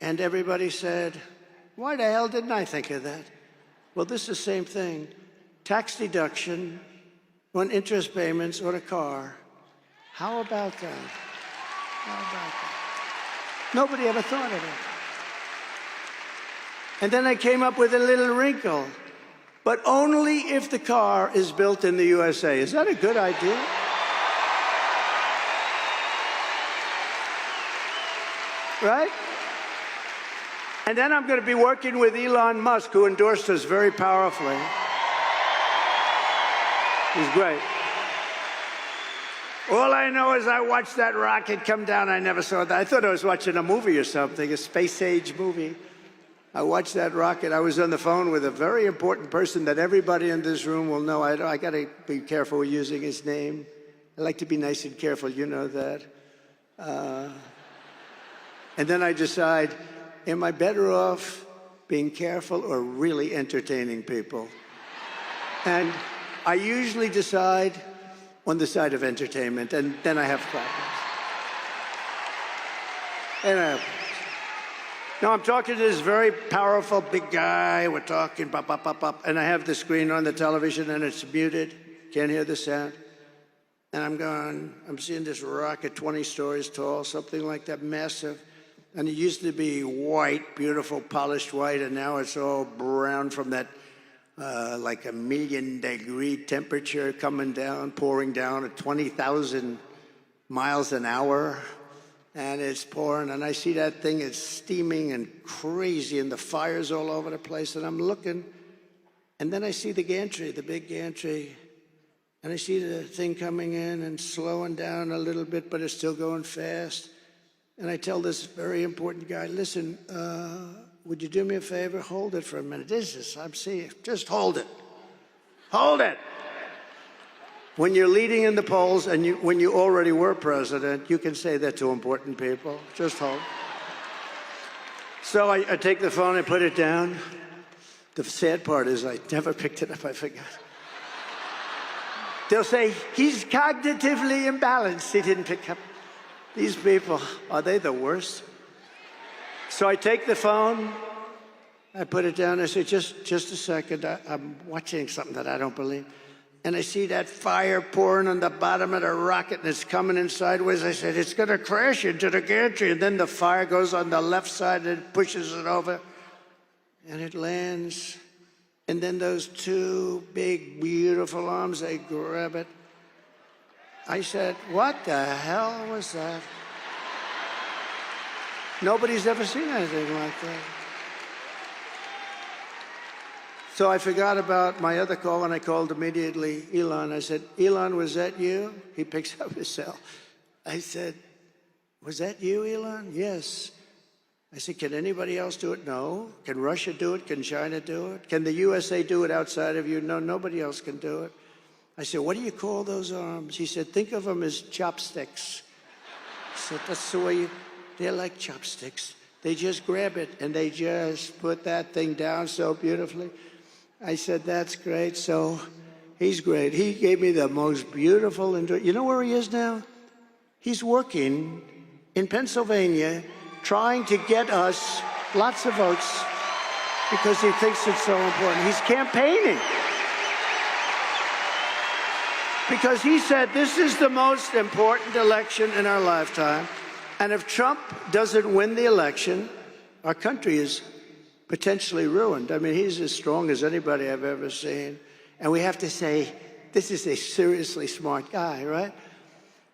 And everybody said, why the hell didn't I think of that? Well, this is the same thing. Tax deduction on interest payments on a car. How about that? How about that? Nobody ever thought of it. And then I came up with a little wrinkle. But only if the car is built in the USA. Is that a good idea? Right? And then I'm going to be working with Elon Musk, who endorsed us very powerfully. He's great. All I know is I watched that rocket come down. I never saw that. I thought I was watching a movie or something, a space-age movie. I watched that rocket. I was on the phone with a very important person that everybody in this room will know. I got to be careful with using his name. I like to be nice and careful. You know that. And then I decide, am I better off being careful or really entertaining people? And I usually decide on the side of entertainment, and then I have problems. And I have problems. Now I'm talking to this very powerful big guy. We're talking, pop, pop, pop, pop, and I have the screen on the television, and it's muted. Can't hear the sound. And I'm seeing this rocket 20 stories tall, something like that, massive. And it used to be white, beautiful, polished white, and now it's all brown from that like 1,000,000-degree temperature coming down, pouring down at 20,000 miles an hour. And it's pouring, and I see that thing, it's steaming and crazy, and the fire's all over the place, and I'm looking, and then I see the gantry, the big gantry, and I see the thing coming in and slowing down a little bit, but it's still going fast. And I tell this very important guy, listen, would you do me a favor? Hold it for a minute. I'm seeing, just hold it. Hold it. When you're leading in the polls and when you already were president, you can say that to important people. Just hold. So I take the phone, I put it down. The sad part is I never picked it up, I forgot. They'll say, he's cognitively imbalanced. He didn't pick up. These people, are they the worst? So I take the phone, I put it down, I say, just a second, I'm watching something that I don't believe. And I see that fire pouring on the bottom of the rocket, and it's coming in sideways. I said, it's going to crash into the gantry. And then the fire goes on the left side and pushes it over. And it lands. And then those two big, beautiful arms, they grab it. I said, what the hell was that? Nobody's ever seen anything like that. So I forgot about my other call, and I called immediately Elon. I said, Elon, was that you? He picks up his cell. I said, was that you, Elon? Yes. I said, can anybody else do it? No. Can Russia do it? Can China do it? Can the USA do it outside of you? No, nobody else can do it. I said, what do you call those arms? He said, think of them as chopsticks. I said, that's the way they're like chopsticks. They just grab it and they just put that thing down so beautifully. I said, that's great. So he's great. He gave me the most beautiful, you know where he is now? He's working in Pennsylvania, trying to get us lots of votes because he thinks it's so important. He's campaigning. Because he said this is the most important election in our lifetime. And if Trump doesn't win the election, our country is potentially ruined. I mean, he's as strong as anybody I've ever seen. And we have to say, this is a seriously smart guy, right?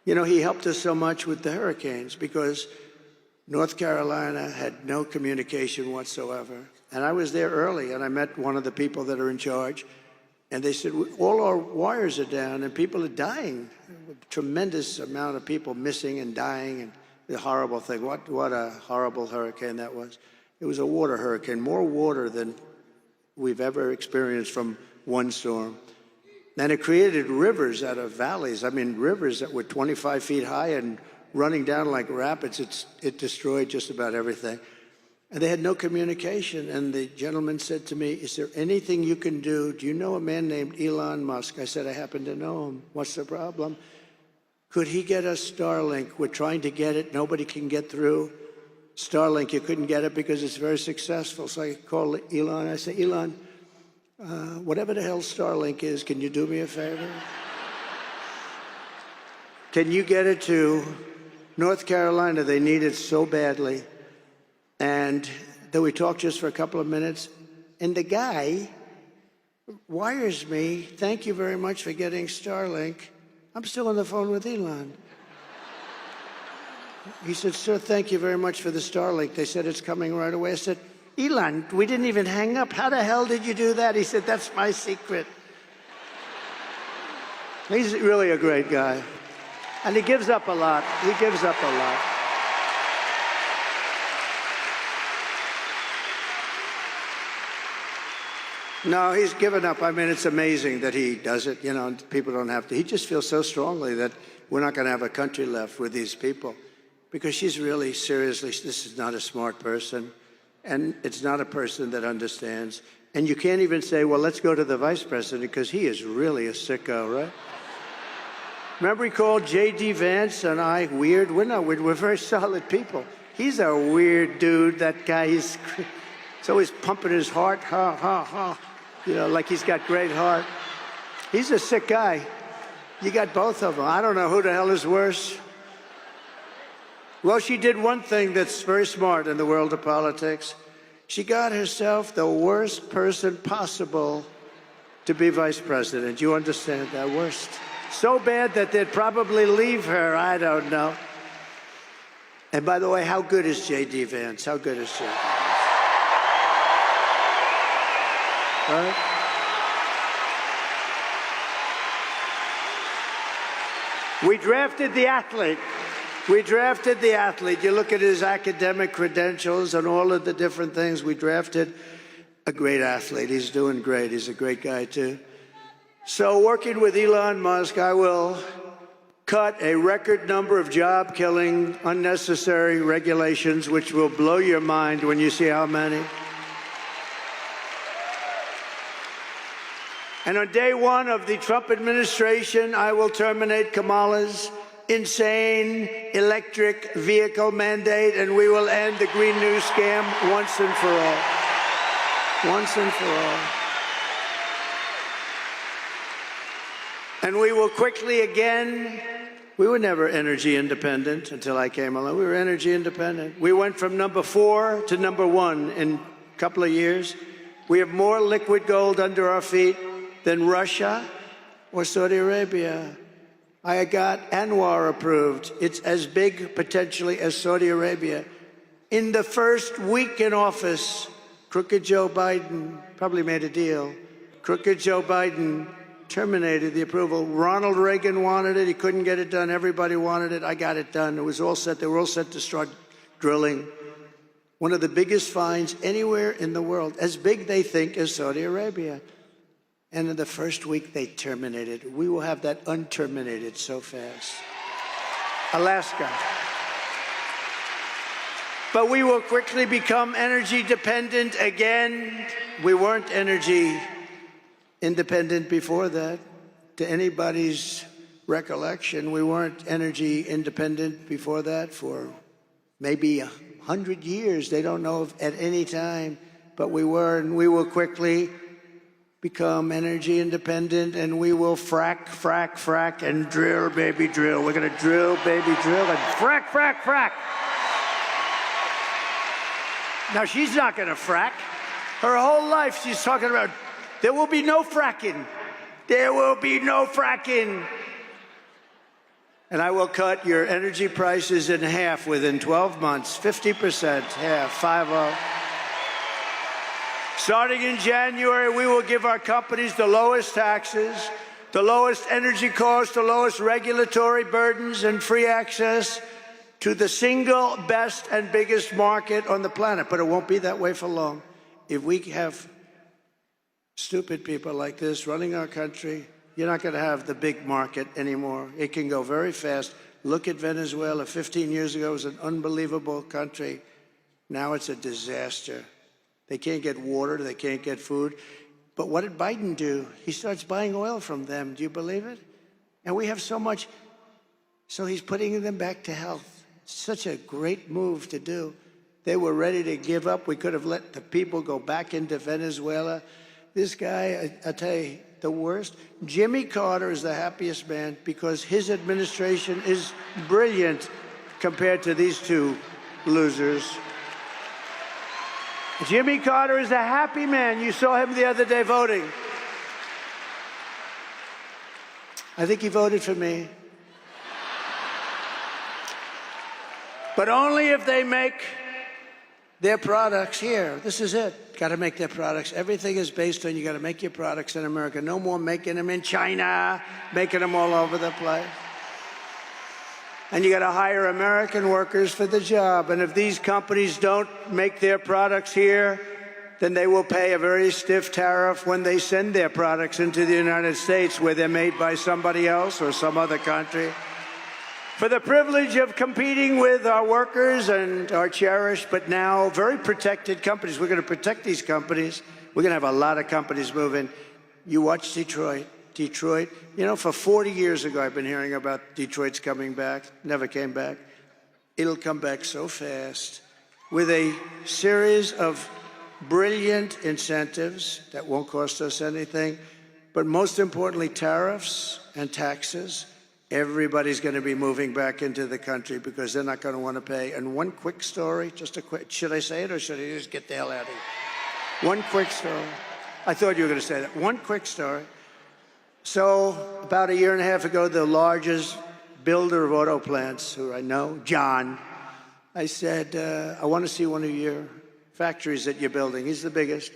You know, he helped us so much with the hurricanes because North Carolina had no communication whatsoever. And I was there early, and I met one of the people that are in charge. And they said, all our wires are down, and people are dying. A tremendous amount of people missing and dying, and the horrible thing. What a horrible hurricane that was. It was a water hurricane, more water than we've ever experienced from one storm. And it created rivers out of valleys. I mean, rivers that were 25 feet high and running down like rapids. It destroyed just about everything. And they had no communication. And the gentleman said to me, is there anything you can do? Do you know a man named Elon Musk? I said, I happen to know him. What's the problem? Could he get us Starlink? We're trying to get it. Nobody can get through. Starlink, you couldn't get it because it's very successful. So I called Elon. I said, Elon, whatever the hell Starlink is, can you do me a favor? Can you get it to North Carolina? They need it so badly. And then we talked just for a couple of minutes. And the guy wires me, thank you very much for getting Starlink. I'm still on the phone with Elon. He said, sir, thank you very much for the Starlink. They said it's coming right away. I said, Elon, we didn't even hang up. How the hell did you do that? He said, that's my secret. He's really a great guy. And he gives up a lot. He gives up a lot. No, he's given up. I mean, it's amazing that he does it. You know, people don't have to. He just feels so strongly that we're not going to have a country left with these people. Because she's really, seriously, this is not a smart person. And it's not a person that understands. And you can't even say, well, let's go to the vice president, because he is really a sicko, right? Remember he called J.D. Vance and I weird? We're not weird. We're very solid people. He's a weird dude, that guy. He's always pumping his heart, ha, ha, ha. You know, like he's got great heart. He's a sick guy. You got both of them. I don't know who the hell is worse. Well, she did one thing that's very smart in the world of politics. She got herself the worst person possible to be vice president. You understand that? Worst. So bad that they'd probably leave her. I don't know. And by the way, how good is J.D. Vance? How good is she? Right? We drafted the athlete. We drafted the athlete. You look at his academic credentials and all of the different things. We drafted a great athlete. He's doing great. He's a great guy, too. So working with Elon Musk, I will cut a record number of job-killing, unnecessary regulations, which will blow your mind when you see how many. And on day one of the Trump administration, I will terminate Kamala's insane electric vehicle mandate, and we will end the Green New scam once and for all. Once and for all. And we will quickly again, we were never energy independent until I came along. We were energy independent. We went from number 4 to number 1 in a couple of years. We have more liquid gold under our feet than Russia or Saudi Arabia. I got Anwar approved. It's as big, potentially, as Saudi Arabia. In the first week in office, crooked Joe Biden probably made a deal. Crooked Joe Biden terminated the approval. Ronald Reagan wanted it. He couldn't get it done. Everybody wanted it. I got it done. It was all set. They were all set to start drilling. One of the biggest finds anywhere in the world, as big, they think, as Saudi Arabia. And in the first week, they terminated it. We will have that unterminated so fast. Alaska. But we will quickly become energy dependent again. We weren't energy independent before that. To anybody's recollection, we weren't energy independent before that for maybe 100 years. They don't know if at any time, but we were, and we will quickly become energy independent, and we will frack, frack, frack, and drill, baby, drill. We're gonna drill, baby, drill, and frack, frack, frack. Now, she's not gonna frack. Her whole life, she's talking about, there will be no fracking. There will be no fracking. And I will cut your energy prices in half within 12 months, 50%, half, 50. Starting in January, we will give our companies the lowest taxes, the lowest energy costs, the lowest regulatory burdens, and free access to the single best and biggest market on the planet. But it won't be that way for long. If we have stupid people like this running our country, you're not going to have the big market anymore. It can go very fast. Look at Venezuela. 15 years ago, it was an unbelievable country. Now it's a disaster. They can't get water. They can't get food. But what did Biden do? He starts buying oil from them. Do you believe it? And we have so much. So he's putting them back to health. Such a great move to do. They were ready to give up. We could have let the people go back into Venezuela. This guy, I tell you, the worst. Jimmy Carter is the happiest man because his administration is brilliant compared to these two losers. Jimmy Carter is a happy man. You saw him the other day voting. I think he voted for me. But only if they make their products here. This is it. Got to make their products. Everything is based on you got to make your products in America. No more making them in China, making them all over the place. And you got to hire American workers for the job. And if these companies don't make their products here, then they will pay a very stiff tariff when they send their products into the United States, where they're made by somebody else or some other country. For the privilege of competing with our workers and our cherished, but now very protected companies. We're going to protect these companies. We're going to have a lot of companies moving. You watch Detroit. Detroit, you know, for 40 years ago, I've been hearing about Detroit's coming back. Never came back. It'll come back so fast with a series of brilliant incentives that won't cost us anything, but most importantly, tariffs and taxes. Everybody's going to be moving back into the country because they're not going to want to pay. And one quick story, just a quick, should I say it or should I just get the hell out of here? One quick story. I thought you were going to say that. One quick story. So about a year and a half ago, the largest builder of auto plants, who I know, John, I said, I want to see one of your factories that you're building. He's the biggest.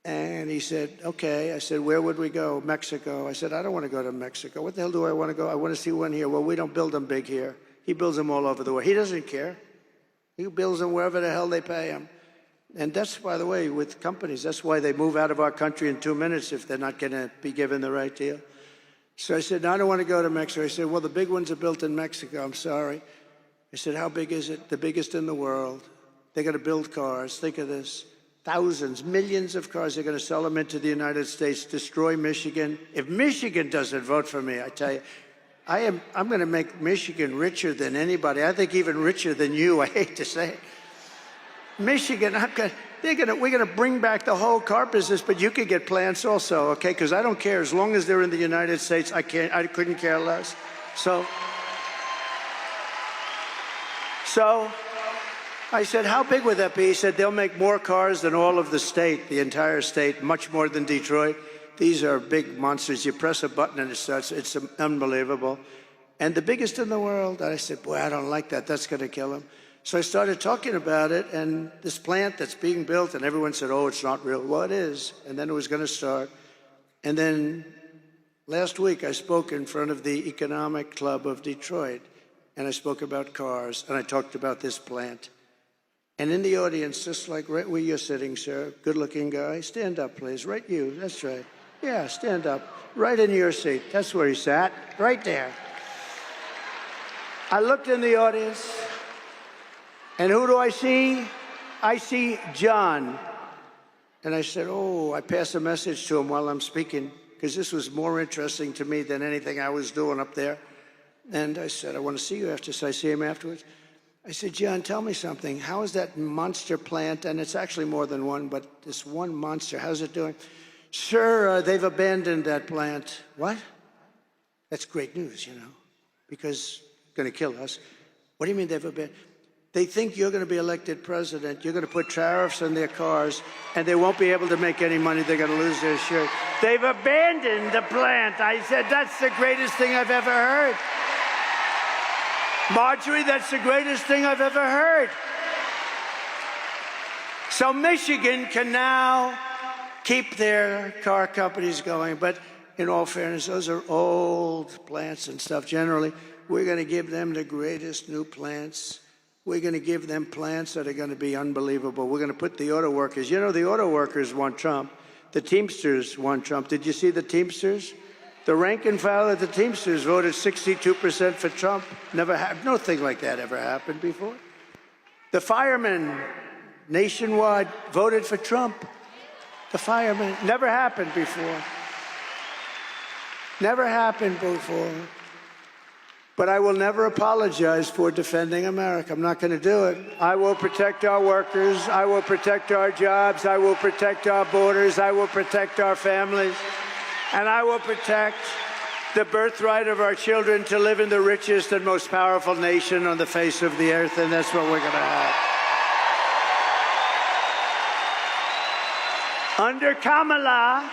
And he said, okay. I said, where would we go? Mexico. I said, I don't want to go to Mexico. What the hell do I want to go? I want to see one here. Well, we don't build them big here. He builds them all over the world. He doesn't care. He builds them wherever the hell they pay him. And that's, by the way, with companies, that's why they move out of our country in 2 minutes if they're not going to be given the right deal. So I said, no, I don't want to go to Mexico. I said, well, the big ones are built in Mexico. I'm sorry. I said, how big is it? The biggest in the world. They're going to build cars. Think of this. Thousands, millions of cars. They're going to sell them into the United States, destroy Michigan. If Michigan doesn't vote for me, I tell you, I'm going to make Michigan richer than anybody. I think even richer than you. I hate to say it. Michigan, we're going to bring back the whole car business, but you could get plants also, okay? Because I don't care. As long as they're in the United States, I couldn't care less. So I said, how big would that be? He said, they'll make more cars than all of the state, the entire state, much more than Detroit. These are big monsters. You press a button and it starts. It's unbelievable. And the biggest in the world. And I said, boy, I don't like that. That's going to kill him. So I started talking about it, and this plant that's being built, and everyone said, oh, it's not real. Well, it is. And then it was going to start. And then last week I spoke in front of the Economic Club of Detroit, and I spoke about cars, and I talked about this plant. And in the audience, just like right where you're sitting, sir, good-looking guy, stand up, please. Right you, that's right. Yeah, stand up. Right in your seat. That's where he sat. Right there. I looked in the audience, and who do I see? I see John. And I said, oh, I passed a message to him while I'm speaking, because this was more interesting to me than anything I was doing up there. And I said, I want to see you after. So I see him afterwards. I said, John, tell me something. How is that monster plant, and it's actually more than one, but this one monster, how's it doing? Sir, they've abandoned that plant. What? That's great news, you know, because it's going to kill us. What do you mean they've abandoned? They think you're going to be elected president. You're going to put tariffs on their cars, and they won't be able to make any money. They're going to lose their shirt. They've abandoned the plant. I said, that's the greatest thing I've ever heard. Marjorie, that's the greatest thing I've ever heard. So Michigan can now keep their car companies going. But in all fairness, those are old plants and stuff. Generally, we're going to give them the greatest new plants. We're going to give them plants that are going to be unbelievable. We're going to put the auto workers. You know, the auto workers want Trump. The Teamsters want Trump. Did you see the Teamsters? The rank and file of the Teamsters voted 62% for Trump. Never happened. Nothing like that ever happened before. The firemen nationwide voted for Trump. The firemen. Never happened before. Never happened before. But I will never apologize for defending America. I'm not going to do it. I will protect our workers. I will protect our jobs. I will protect our borders. I will protect our families. And I will protect the birthright of our children to live in the richest and most powerful nation on the face of the earth. And that's what we're going to have. Under Kamala,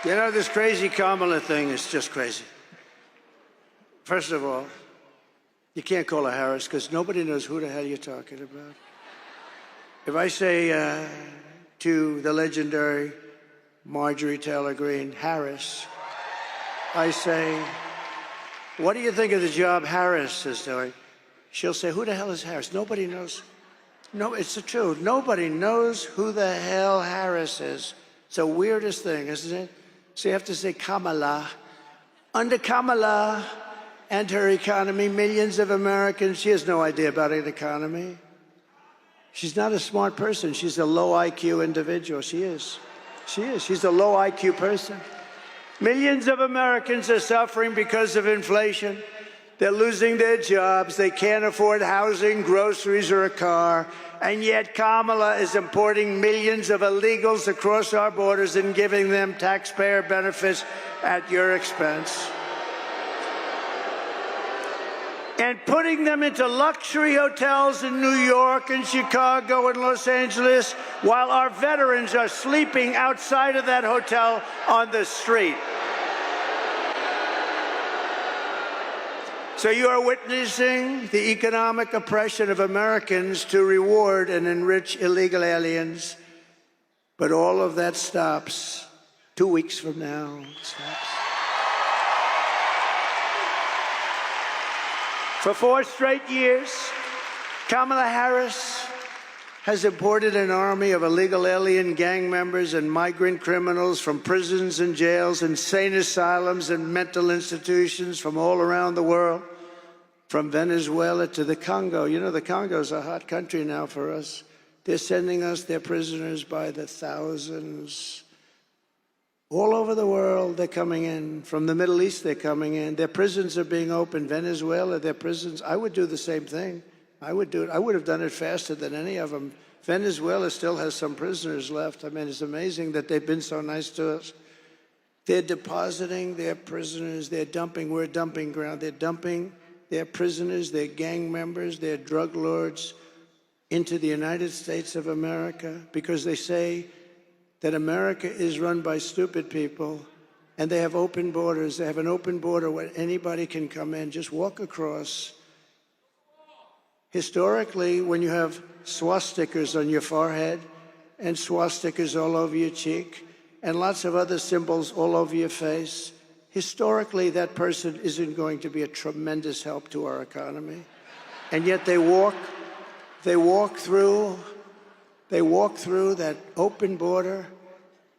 you know, this crazy Kamala thing is just crazy. First of all, you can't call her Harris because nobody knows who the hell you're talking about. If I say to the legendary Marjorie Taylor Greene, Harris, I say, what do you think of the job Harris is doing? She'll say, who the hell is Harris? Nobody knows. No, it's the truth. Nobody knows who the hell Harris is. It's the weirdest thing, isn't it? So you have to say Kamala. Under Kamala and her economy, millions of Americans, she has no idea about an economy. She's not a smart person. She's a low IQ individual. She is. She is. She's a low IQ person. Millions of Americans are suffering because of inflation. They're losing their jobs. They can't afford housing, groceries, or a car. And yet Kamala is importing millions of illegals across our borders and giving them taxpayer benefits at your expense. And putting them into luxury hotels in New York and Chicago and Los Angeles while our veterans are sleeping outside of that hotel on the street. So you are witnessing the economic oppression of Americans to reward and enrich illegal aliens. But all of that stops 2 weeks from now. It stops. For 4 straight years, Kamala Harris has imported an army of illegal alien gang members and migrant criminals from prisons and jails, insane asylums and mental institutions from all around the world, from Venezuela to the Congo. You know, the Congo is a hot country now for us. They're sending us their prisoners by the thousands. All over the world, they're coming in. From the Middle East, they're coming in. Their prisons are being opened. Venezuela, their prisons. I would do the same thing. I would do it. I would have done it faster than any of them. Venezuela still has some prisoners left. I mean, it's amazing that they've been so nice to us. They're depositing their prisoners. They're dumping. We're a dumping ground. They're dumping their prisoners, their gang members, their drug lords into the United States of America because they say that America is run by stupid people, and they have open borders. They have an open border where anybody can come in, just walk across. Historically, when you have swastikas on your forehead and swastikas all over your cheek and lots of other symbols all over your face, historically, that person isn't going to be a tremendous help to our economy. And yet they walk through They walk through that open border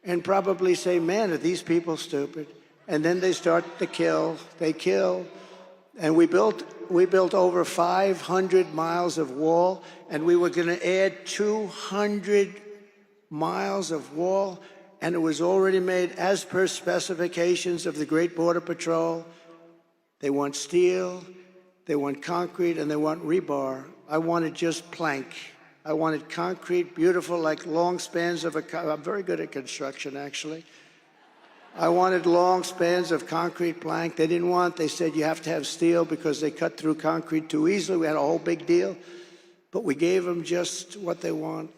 and probably say, man, are these people stupid? And then they start to kill. They kill. And we built over 500 miles of wall, and we were going to add 200 miles of wall, and it was already made as per specifications of the Great Border Patrol. They want steel, they want concrete, and they want rebar. I wanted just plank. I wanted concrete, beautiful, like long spans of I'm very good at construction, actually. I wanted long spans of concrete plank. They didn't want, they said you have to have steel because they cut through concrete too easily. We had a whole big deal. But we gave them just what they want.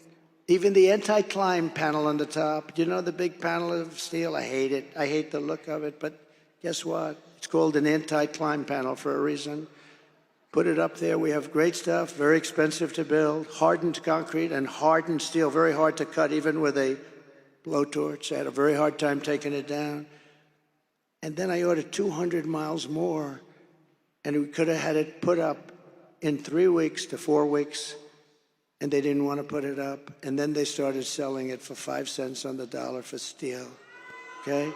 Even the anti-climb panel on the top. You know the big panel of steel? I hate it. I hate the look of it. But guess what? It's called an anti-climb panel for a reason. Put it up there. We have great stuff, very expensive to build, hardened concrete and hardened steel, very hard to cut, even with a blowtorch. I had a very hard time taking it down. And then I ordered 200 miles more, and we could have had it put up in 3 weeks to 4 weeks, and they didn't want to put it up. And then they started selling it for 5 cents on the dollar for steel, okay?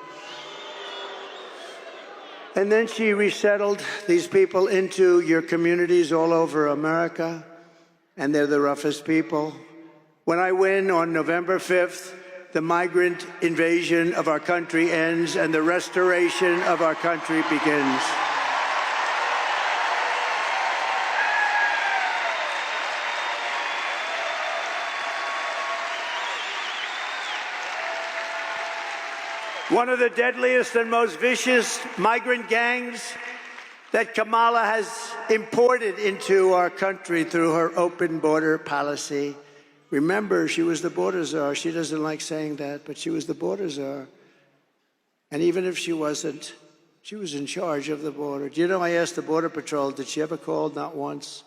And then she resettled these people into your communities all over America, and they're the roughest people. When I win on November 5th, the migrant invasion of our country ends and the restoration of our country begins. One of the deadliest and most vicious migrant gangs that Kamala has imported into our country through her open border policy. Remember, she was the border czar. She doesn't like saying that, but she was the border czar. And even if she wasn't, she was in charge of the border. Do you know, I asked the Border Patrol, did she ever call? Not once.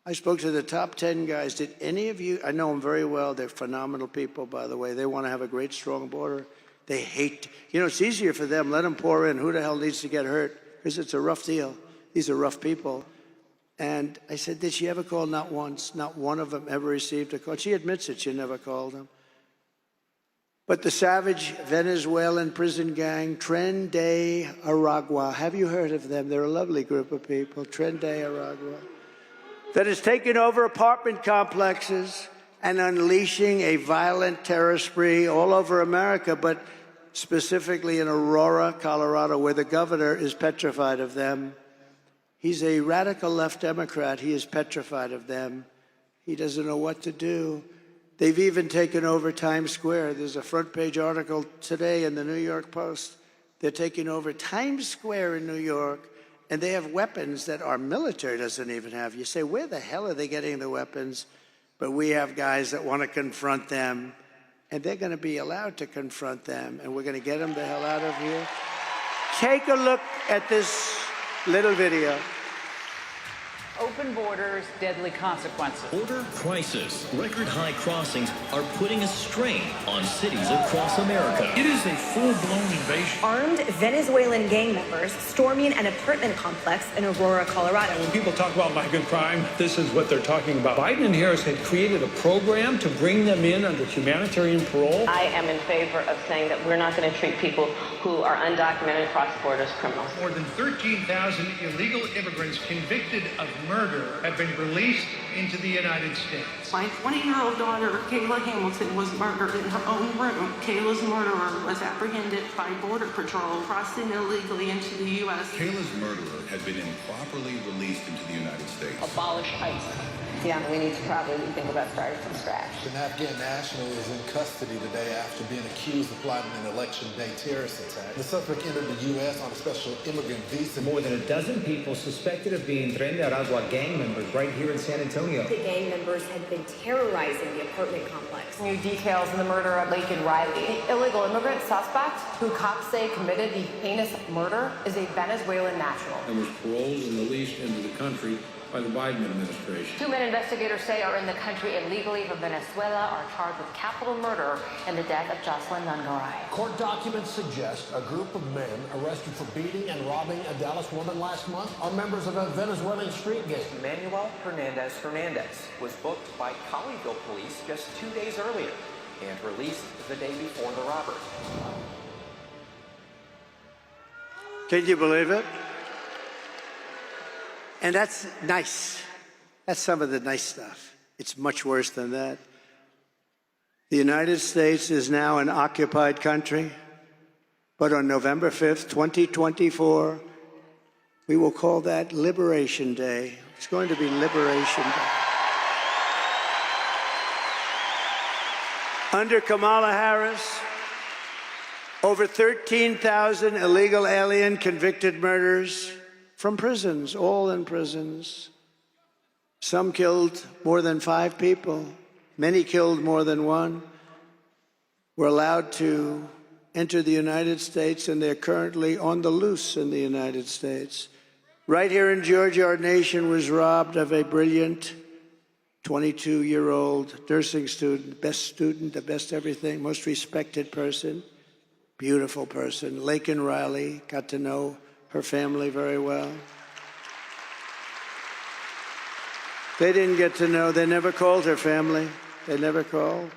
I spoke to the top 10 guys. Did any of you, I know them very well. They're phenomenal people, by the way. They want to have a great, strong border. They hate, you know, it's easier for them. Let them pour in. Who the hell needs to get hurt? Because it's a rough deal. These are rough people. And I said, did she ever call? Not once. Not one of them ever received a call. She admits it. She never called them. But the savage Venezuelan prison gang, Tren de Aragua, have you heard of them? They're a lovely group of people, Tren de Aragua, that has taken over apartment complexes and unleashing a violent terror spree all over America, but specifically in Aurora, Colorado, where the governor is petrified of them. He's a radical left Democrat. He is petrified of them. He doesn't know what to do. They've even taken over Times Square. There's a front page article today in the New York Post. They're taking over Times Square in New York, and they have weapons that our military doesn't even have. You say, where the hell are they getting the weapons? But we have guys that want to confront them, and they're going to be allowed to confront them, and we're going to get them the hell out of here. Take a look at this little video. Open borders, deadly consequences. Border crisis. Record high crossings are putting a strain on cities across America. It is a full-blown invasion. Armed Venezuelan gang members storming an apartment complex in Aurora, Colorado. When people talk about migrant crime, this is what they're talking about. Biden and Harris had created a program to bring them in under humanitarian parole. I am in favor of saying that we're not going to treat people who are undocumented across the border as criminals. More than 13,000 illegal immigrants convicted of murder have been released into the United States. My 20-year-old daughter, Kayla Hamilton, was murdered in her own room. Kayla's murderer was apprehended by Border Patrol crossing illegally into the U.S. Kayla's murderer had been improperly released into the United States. Abolish ICE. Yeah, we need to probably think about starting from scratch. An Afghan national is in custody today after being accused of plotting an election day terrorist attack. The suspect entered the U.S. on a special immigrant visa. More than a dozen people suspected of being Tren de Aragua gang members right here in San Antonio. The gang members had been terrorizing the apartment complex. New details in the murder at Lake and Riley. The illegal immigrant suspect, who cops say committed the heinous murder, is a Venezuelan national. And was paroled and released into the country by the Biden administration. 2 men investigators say are in the country illegally from Venezuela are charged with capital murder in the death of Jocelyn Nungaray. Court documents suggest a group of men arrested for beating and robbing a Dallas woman last month are members of a Venezuelan street gang. Manuel Hernandez was booked by Colleyville police just 2 days earlier and released the day before the robbery. Can you believe it? And that's nice. That's some of the nice stuff. It's much worse than that. The United States is now an occupied country, but on November 5th, 2024, we will call that Liberation Day. It's going to be Liberation Day. Under Kamala Harris, over 13,000 illegal alien convicted murders from prisons, all in prisons. Some killed more than 5 people. Many killed more than 1. Were allowed to enter the United States, and they're currently on the loose in the United States. Right here in Georgia, our nation was robbed of a brilliant 22-year-old nursing student, the best everything, most respected person, beautiful person. Laken Riley, got to know her family very well. They didn't get to know, they never called her family. They never called.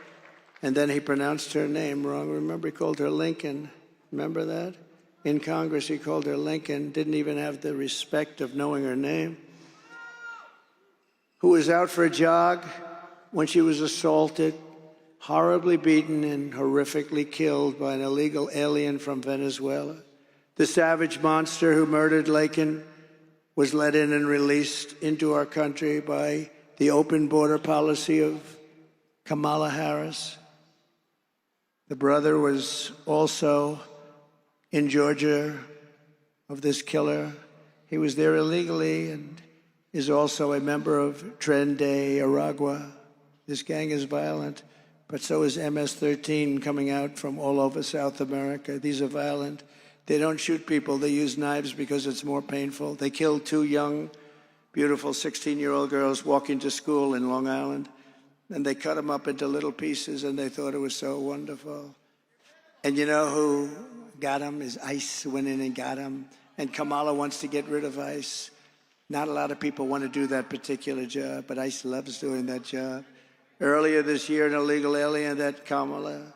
And then he pronounced her name wrong. Remember, he called her Lincoln. Remember that? In Congress, he called her Lincoln, didn't even have the respect of knowing her name. Who was out for a jog when she was assaulted, horribly beaten and horrifically killed by an illegal alien from Venezuela. The savage monster who murdered Laken was let in and released into our country by the open border policy of Kamala Harris. The brother was also in Georgia of this killer. He was there illegally and is also a member of Tren de Aragua. This gang is violent, but so is MS-13 coming out from all over South America. These are violent. They don't shoot people. They use knives because it's more painful. They killed 2 young, beautiful 16-year-old girls walking to school in Long Island, and they cut them up into little pieces, and they thought it was so wonderful. And you know who got them? Is ICE went in and got them, and Kamala wants to get rid of ICE. Not a lot of people want to do that particular job, but ICE loves doing that job. Earlier this year, an illegal alien that Kamala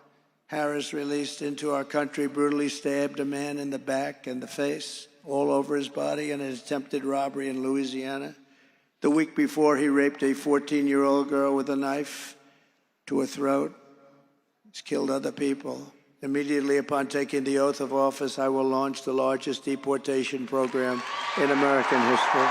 Harris released into our country brutally stabbed a man in the back and the face, all over his body, in an attempted robbery in Louisiana. The week before, he raped a 14-year-old girl with a knife to her throat. He's killed other people. Immediately upon taking the oath of office, I will launch the largest deportation program in American history.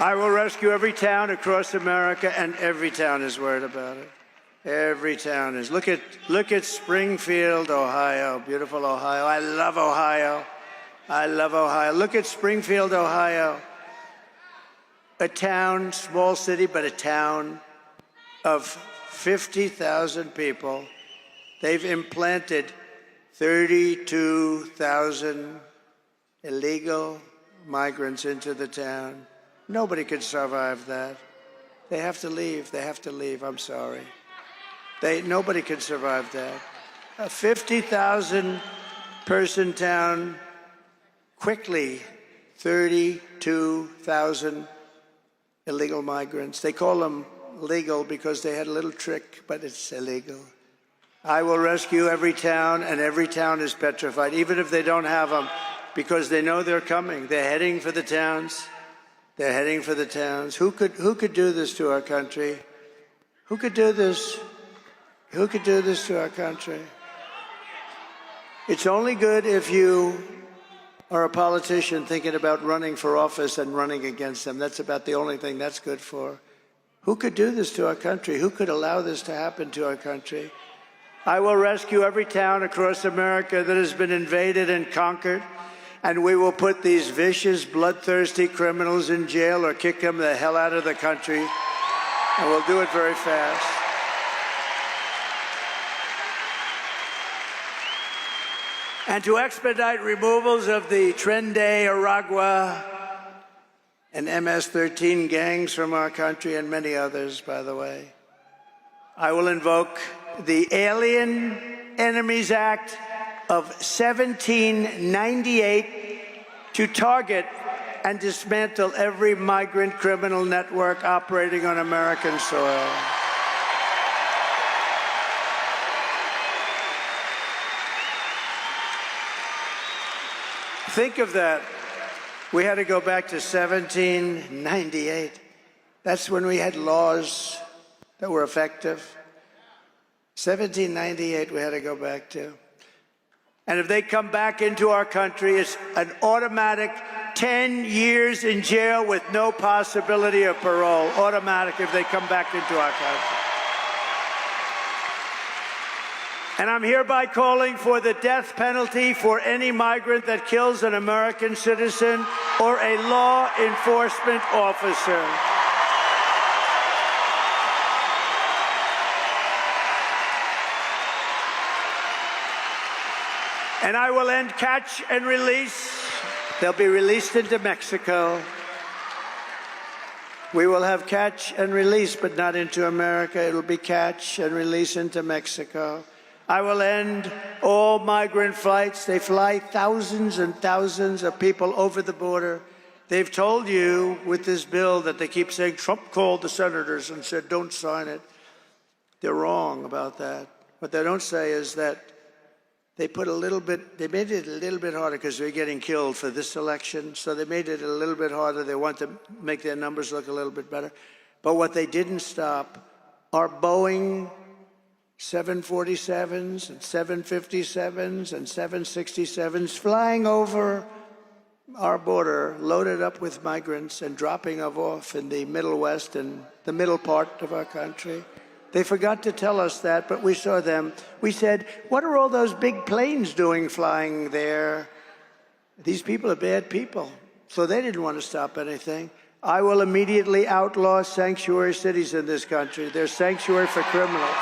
I will rescue every town across America, and every town is worried about it. Every town is. Look at Springfield, Ohio, beautiful Ohio. I love Ohio. I love Ohio. Look at Springfield, Ohio. A town, small city, but a town of 50,000 people. They've implanted 32,000 illegal migrants into the town. Nobody could survive that. They have to leave. They have to leave. I'm sorry. Nobody could survive that. A 50,000 person town, quickly 32,000 illegal migrants. They call them legal because they had a little trick, but it's illegal. I will rescue every town, and every town is petrified, even if they don't have them, because they know they're coming. They're heading for the towns. They're heading for the towns. Who could do this to our country? Who could do this? Who could do this to our country? It's only good if you are a politician thinking about running for office and running against them. That's about the only thing that's good for. Who could do this to our country? Who could allow this to happen to our country? I will rescue every town across America that has been invaded and conquered. and we will put these vicious, bloodthirsty criminals in jail or kick them the hell out of the country, and we'll do it very fast. And to expedite removals of the Tren de Aragua and MS-13 gangs from our country, and many others, by the way, I will invoke the Alien Enemies Act of 1798 to target and dismantle every migrant criminal network operating on American soil. Think of that. We had to go back to 1798. That's when we had laws that were effective. 1798 we had to go back to. And if they come back into our country, it's an automatic 10 years in jail with no possibility of parole. Automatic if they come back into our country. And I'm hereby calling for the death penalty for any migrant that kills an American citizen or a law enforcement officer. And I will end catch and release. They'll be released into Mexico. We will have catch and release, but not into America. It'll be catch and release into Mexico. I will end all migrant flights. They fly thousands and thousands of people over the border. They've told you with this bill that they keep saying Trump called the senators and said, don't sign it. They're wrong about that. What they don't say is that they made it a little bit harder because they're getting killed for this election. So they made it a little bit harder. They want to make their numbers look a little bit better. But what they didn't stop are Boeing 747s and 757s and 767s flying over our border, loaded up with migrants and dropping them off in the Middle West and the middle part of our country. They forgot to tell us that, but we saw them. We said, what are all those big planes doing flying there? These people are bad people, so they didn't want to stop anything. I will immediately outlaw sanctuary cities in this country. They're sanctuary for criminals.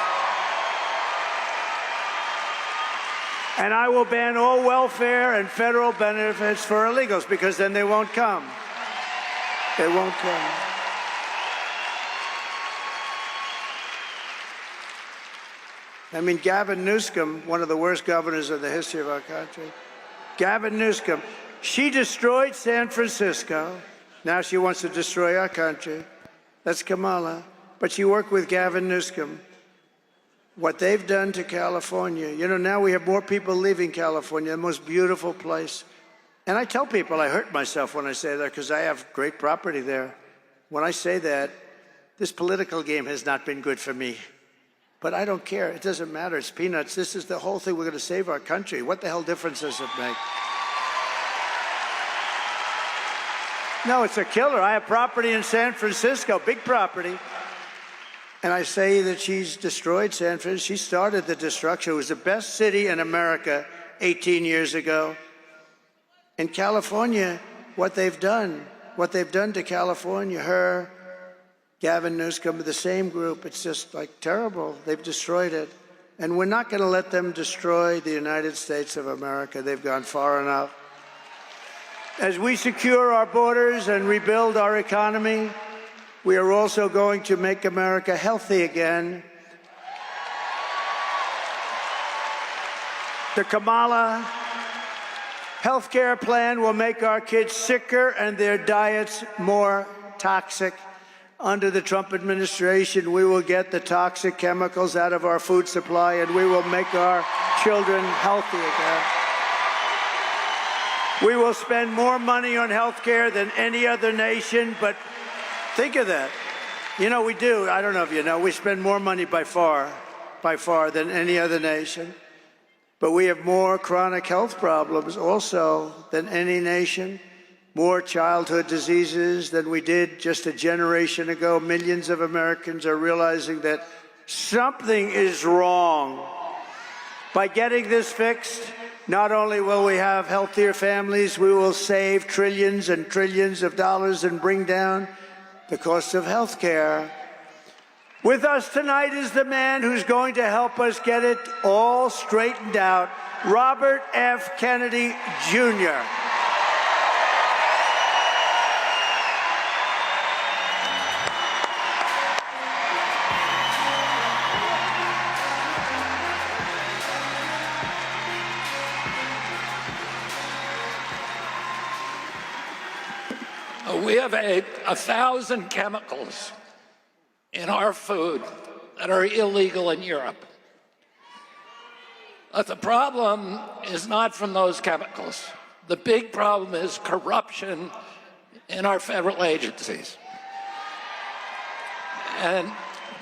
And I will ban all welfare and federal benefits for illegals, because then they won't come. They won't come. I mean, Gavin Newsom, one of the worst governors in the history of our country. Gavin Newsom, she destroyed San Francisco. Now she wants to destroy our country. That's Kamala. But she worked with Gavin Newsom. What they've done to California, you know, now we have more people leaving California, the most beautiful place. And I tell people I hurt myself when I say that because I have great property there. When I say that, this political game has not been good for me. But I don't care. It doesn't matter. It's peanuts. This is the whole thing. We're going to save our country. What the hell difference does it make? No, it's a killer. I have property in San Francisco, big property. And I say that she's destroyed San Francisco. She started the destruction. It was the best city in America 18 years ago. In California, what they've done to California, her, Gavin Newsom, the same group, it's just like terrible. They've destroyed it. And we're not going to let them destroy the United States of America. They've gone far enough. As we secure our borders and rebuild our economy, we are also going to make America healthy again. The Kamala healthcare plan will make our kids sicker and their diets more toxic. Under the Trump administration, we will get the toxic chemicals out of our food supply, and we will make our children healthy again. We will spend more money on healthcare than any other nation, but think of that. You know, we do. I don't know if you know. We spend more money by far than any other nation. But we have more chronic health problems also than any nation. More childhood diseases than we did just a generation ago. Millions of Americans are realizing that something is wrong. By getting this fixed, not only will we have healthier families, we will save trillions and trillions of dollars and bring down the cost of health care. With us tonight is the man who's going to help us get it all straightened out, Robert F. Kennedy, Jr. We have 1,000 chemicals in our food that are illegal in Europe. But the problem is not from those chemicals. The big problem is corruption in our federal agencies. And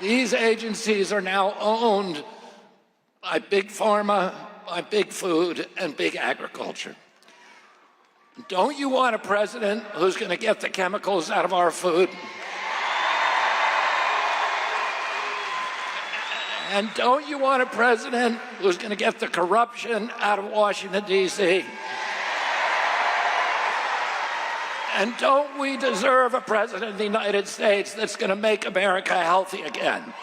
these agencies are now owned by big pharma, by big food, and big agriculture. Don't you want a president who's going to get the chemicals out of our food? And don't you want a president who's going to get the corruption out of Washington, D.C.? And don't we deserve a president of the United States that's going to make America healthy again?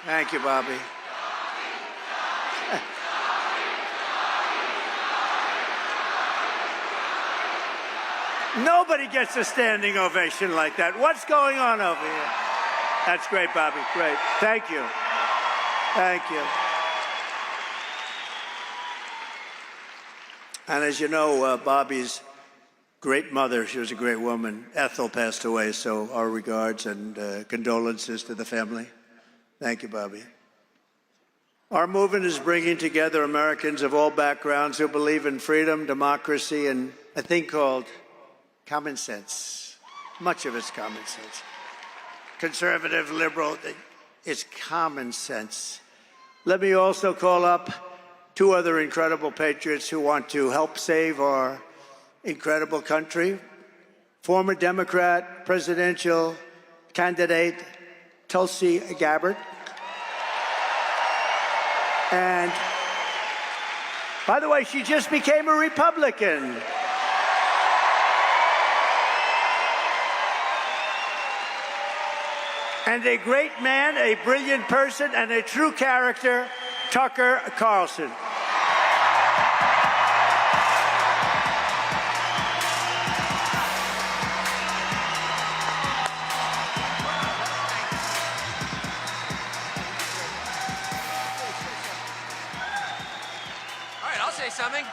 Thank you, Bobby. Nobody gets a standing ovation like that. What's going on over here? That's great, Bobby. Great. Thank you. Thank you. And as you know, Bobby's great mother, she was a great woman, Ethel, passed away, so our regards and condolences to the family. Thank you, Bobby. Our movement is bringing together Americans of all backgrounds who believe in freedom, democracy, and a thing called common sense. Much of it's common sense. Conservative, liberal, it's common sense. Let me also call up two other incredible patriots who want to help save our incredible country. Former Democrat presidential candidate Tulsi Gabbard. And, by the way, she just became a Republican. And a great man, a brilliant person, and a true character, Tucker Carlson. Something?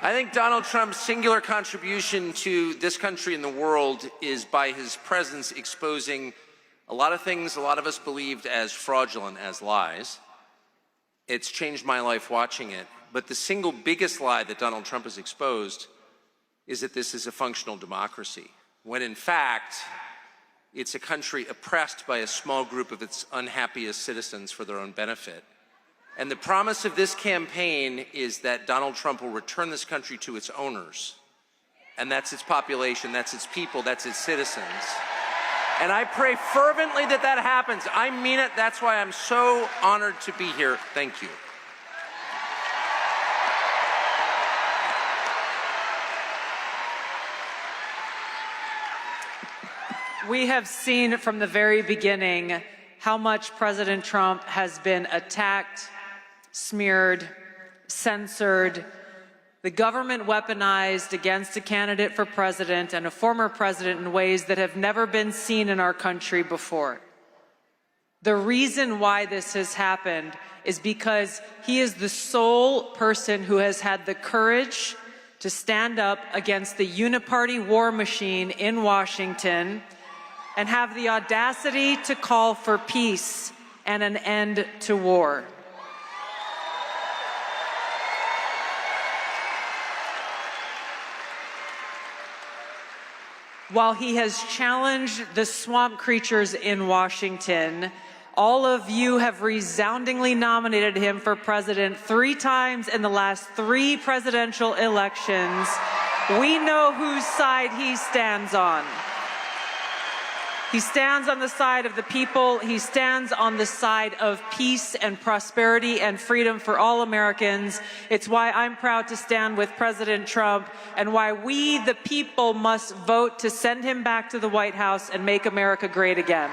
I think Donald Trump's singular contribution to this country and the world is by his presence exposing a lot of things a lot of us believed as fraudulent, as lies. It's changed my life watching it. But the single biggest lie that Donald Trump has exposed is that this is a functional democracy, when in fact, it's a country oppressed by a small group of its unhappiest citizens for their own benefit. And the promise of this campaign is that Donald Trump will return this country to its owners. And that's its population, that's its people, that's its citizens. And I pray fervently that that happens. I mean it. That's why I'm so honored to be here. Thank you. We have seen from the very beginning how much President Trump has been attacked, smeared, censored, the government weaponized against a candidate for president and a former president in ways that have never been seen in our country before. The reason why this has happened is because he is the sole person who has had the courage to stand up against the uniparty war machine in Washington and have the audacity to call for peace and an end to war. while he has challenged the swamp creatures in Washington, all of you have resoundingly nominated him for president 3 times in the last 3 presidential elections. We know whose side he stands on. He stands on the side of the people. He stands on the side of peace and prosperity and freedom for all Americans. It's why I'm proud to stand with President Trump and why we, the people, must vote to send him back to the White House and make America great again.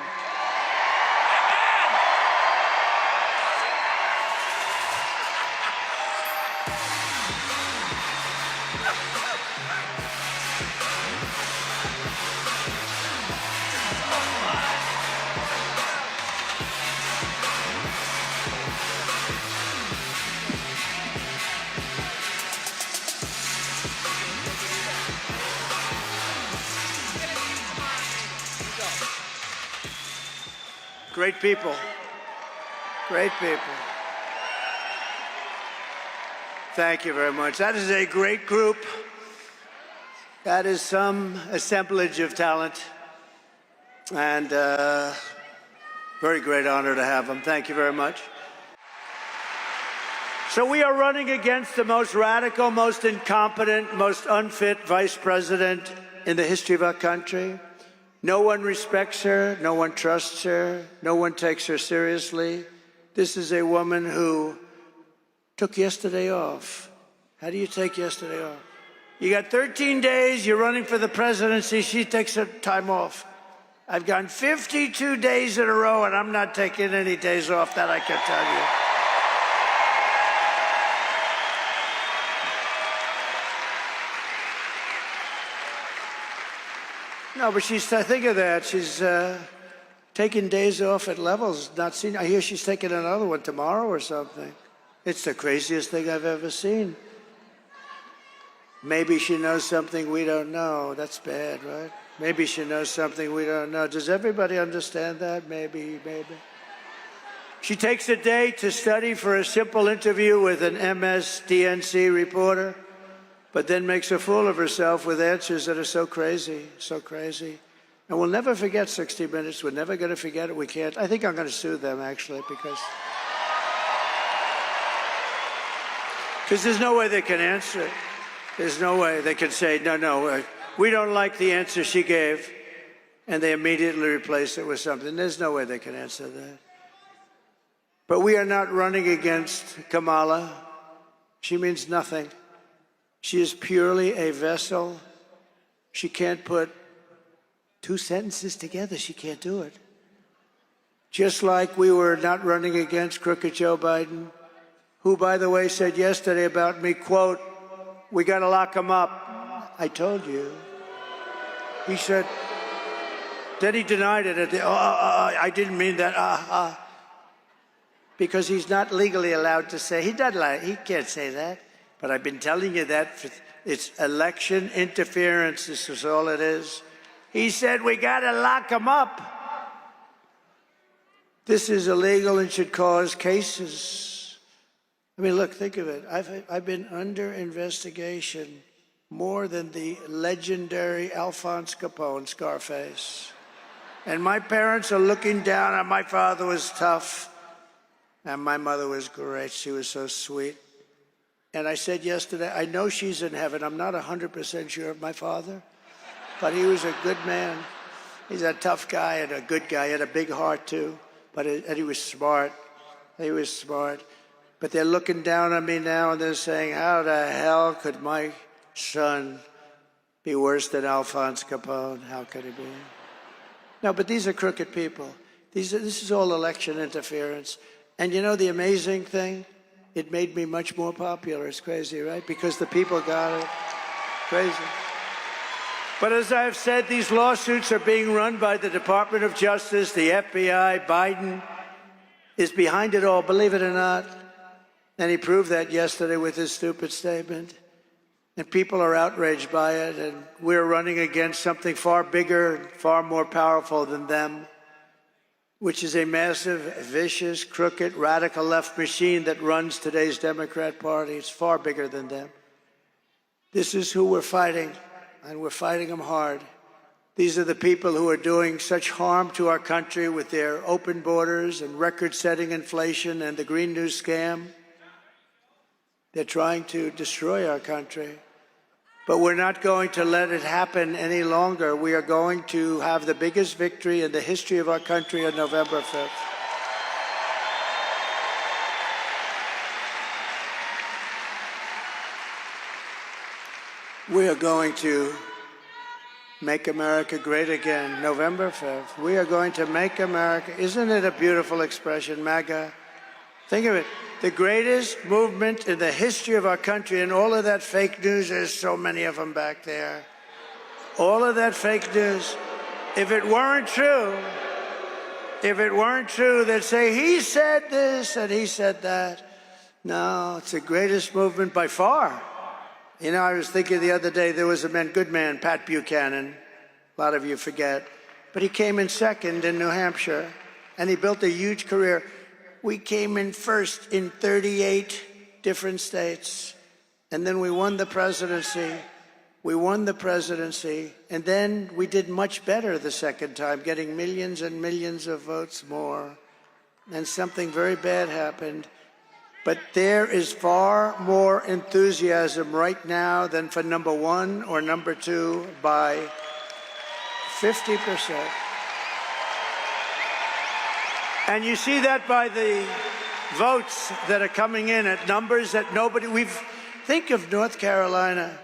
Great people. Great people. Thank you very much. That is a great group. That is some assemblage of talent. And very great honor to have them. Thank you very much. So we are running against the most radical, most incompetent, most unfit vice president in the history of our country. No one respects her. No one trusts her. No one takes her seriously. This is a woman who took yesterday off. How do you take yesterday off? You got 13 days. You're running for the presidency. She takes her time off. I've gone 52 days in a row, and I'm not taking any days off, that I can tell you. No, but she's, think of that. She's taking days off at levels not seen. I hear she's taking another one tomorrow or something. It's the craziest thing I've ever seen. Maybe she knows something we don't know. That's bad, right? Maybe she knows something we don't know. Does everybody understand that? Maybe. She takes a day to study for a simple interview with an MSDNC reporter, but then makes a fool of herself with answers that are so crazy. And we'll never forget 60 Minutes. We're never going to forget it. We can't. I think I'm going to sue them, actually, because there's no way they can answer it. There's no way they can say, no, we don't like the answer she gave, and they immediately replace it with something. There's no way they can answer that. But we are not running against Kamala. She means nothing. She is purely a vessel. She can't put 2 sentences together. She can't do it. Just like we were not running against crooked Joe Biden, who, by the way, said yesterday about me, quote, "We got to lock him up." I told you. He said, then he denied it. I didn't mean that. Because he's not legally allowed to say. He can't say that. But I've been telling you that it's election interference. This is all it is. He said, we got to lock him up. This is illegal and should cause cases. I mean, look, think of it. I've been under investigation more than the legendary Alphonse Capone, Scarface. And my parents are looking down, and my father was tough, and my mother was great. She was so sweet. And I said yesterday, I know she's in heaven. I'm not 100% sure of my father, but he was a good man. He's a tough guy and a good guy. He had a big heart, too, and he was smart. He was smart. But they're looking down on me now, and they're saying, how the hell could my son be worse than Alphonse Capone? How could he be? No, but these are crooked people. This is all election interference. And you know the amazing thing? It made me much more popular. It's crazy, right? Because the people got it. Crazy. But as I've said, these lawsuits are being run by the Department of Justice, the FBI. Biden is behind it all, believe it or not. And he proved that yesterday with his stupid statement. And people are outraged by it. And we're running against something far bigger, far more powerful than them, which is a massive, vicious, crooked, radical left machine that runs today's Democrat Party. It's far bigger than them. This is who we're fighting, and we're fighting them hard. These are the people who are doing such harm to our country with their open borders and record-setting inflation and the Green New scam. They're trying to destroy our country. But we're not going to let it happen any longer. We are going to have the biggest victory in the history of our country on November 5th. We are going to make America great again, November 5th. We are going to make America. Isn't it a beautiful expression, MAGA? Think of it. The greatest movement in the history of our country, and all of that fake news, there's so many of them back there. All of that fake news. If it weren't true, they'd say, he said this and he said that. No, it's the greatest movement by far. You know, I was thinking the other day, there was a good man, Pat Buchanan. A lot of you forget. But he came in second in New Hampshire, and he built a huge career. We came in first in 38 different states. And then we won the presidency. And then we did much better the second time, getting millions and millions of votes more. And something very bad happened. But there is far more enthusiasm right now than for number one or number two by 50%. And you see that by the votes that are coming in at numbers that think of North Carolina.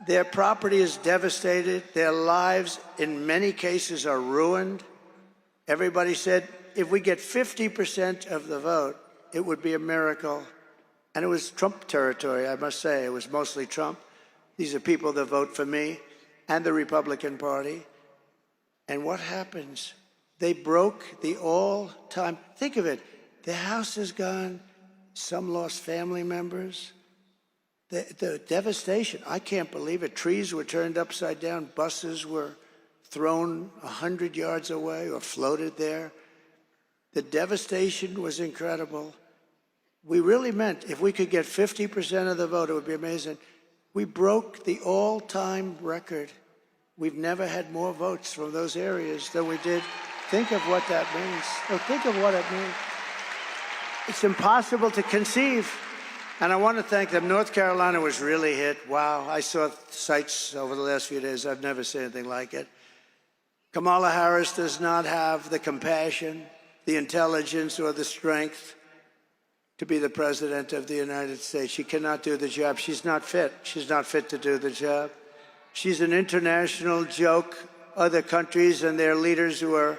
Their property is devastated. Their lives, in many cases, are ruined. Everybody said, if we get 50% of the vote, it would be a miracle. And it was Trump territory, I must say. It was mostly Trump. These are people that vote for me and the Republican Party. And what happens? They broke the all-time, think of it, the house is gone, some lost family members. The devastation, I can't believe it. Trees were turned upside down, buses were thrown 100 yards away or floated there. The devastation was incredible. We really meant if we could get 50% of the vote, it would be amazing. We broke the all-time record. We've never had more votes from those areas than we did. Think of what that means. Think of what it means. It's impossible to conceive. And I want to thank them. North Carolina was really hit. Wow, I saw sites over the last few days. I've never seen anything like it. Kamala Harris does not have the compassion, the intelligence, or the strength to be the president of the United States. She cannot do the job. She's not fit. She's not fit to do the job. She's an international joke. Other countries and their leaders who are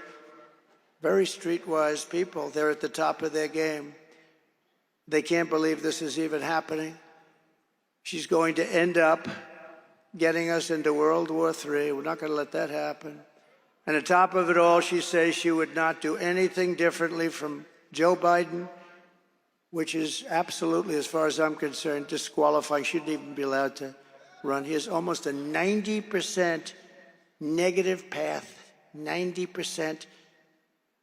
very streetwise people, they're at the top of their game. They can't believe this is even happening. She's going to end up getting us into World War III. We're not going to let that happen. And on top of it all, she says she would not do anything differently from Joe Biden, which is absolutely, as far as I'm concerned, disqualifying. Shouldn't even be allowed to run. He has almost a 90% negative path, 90%.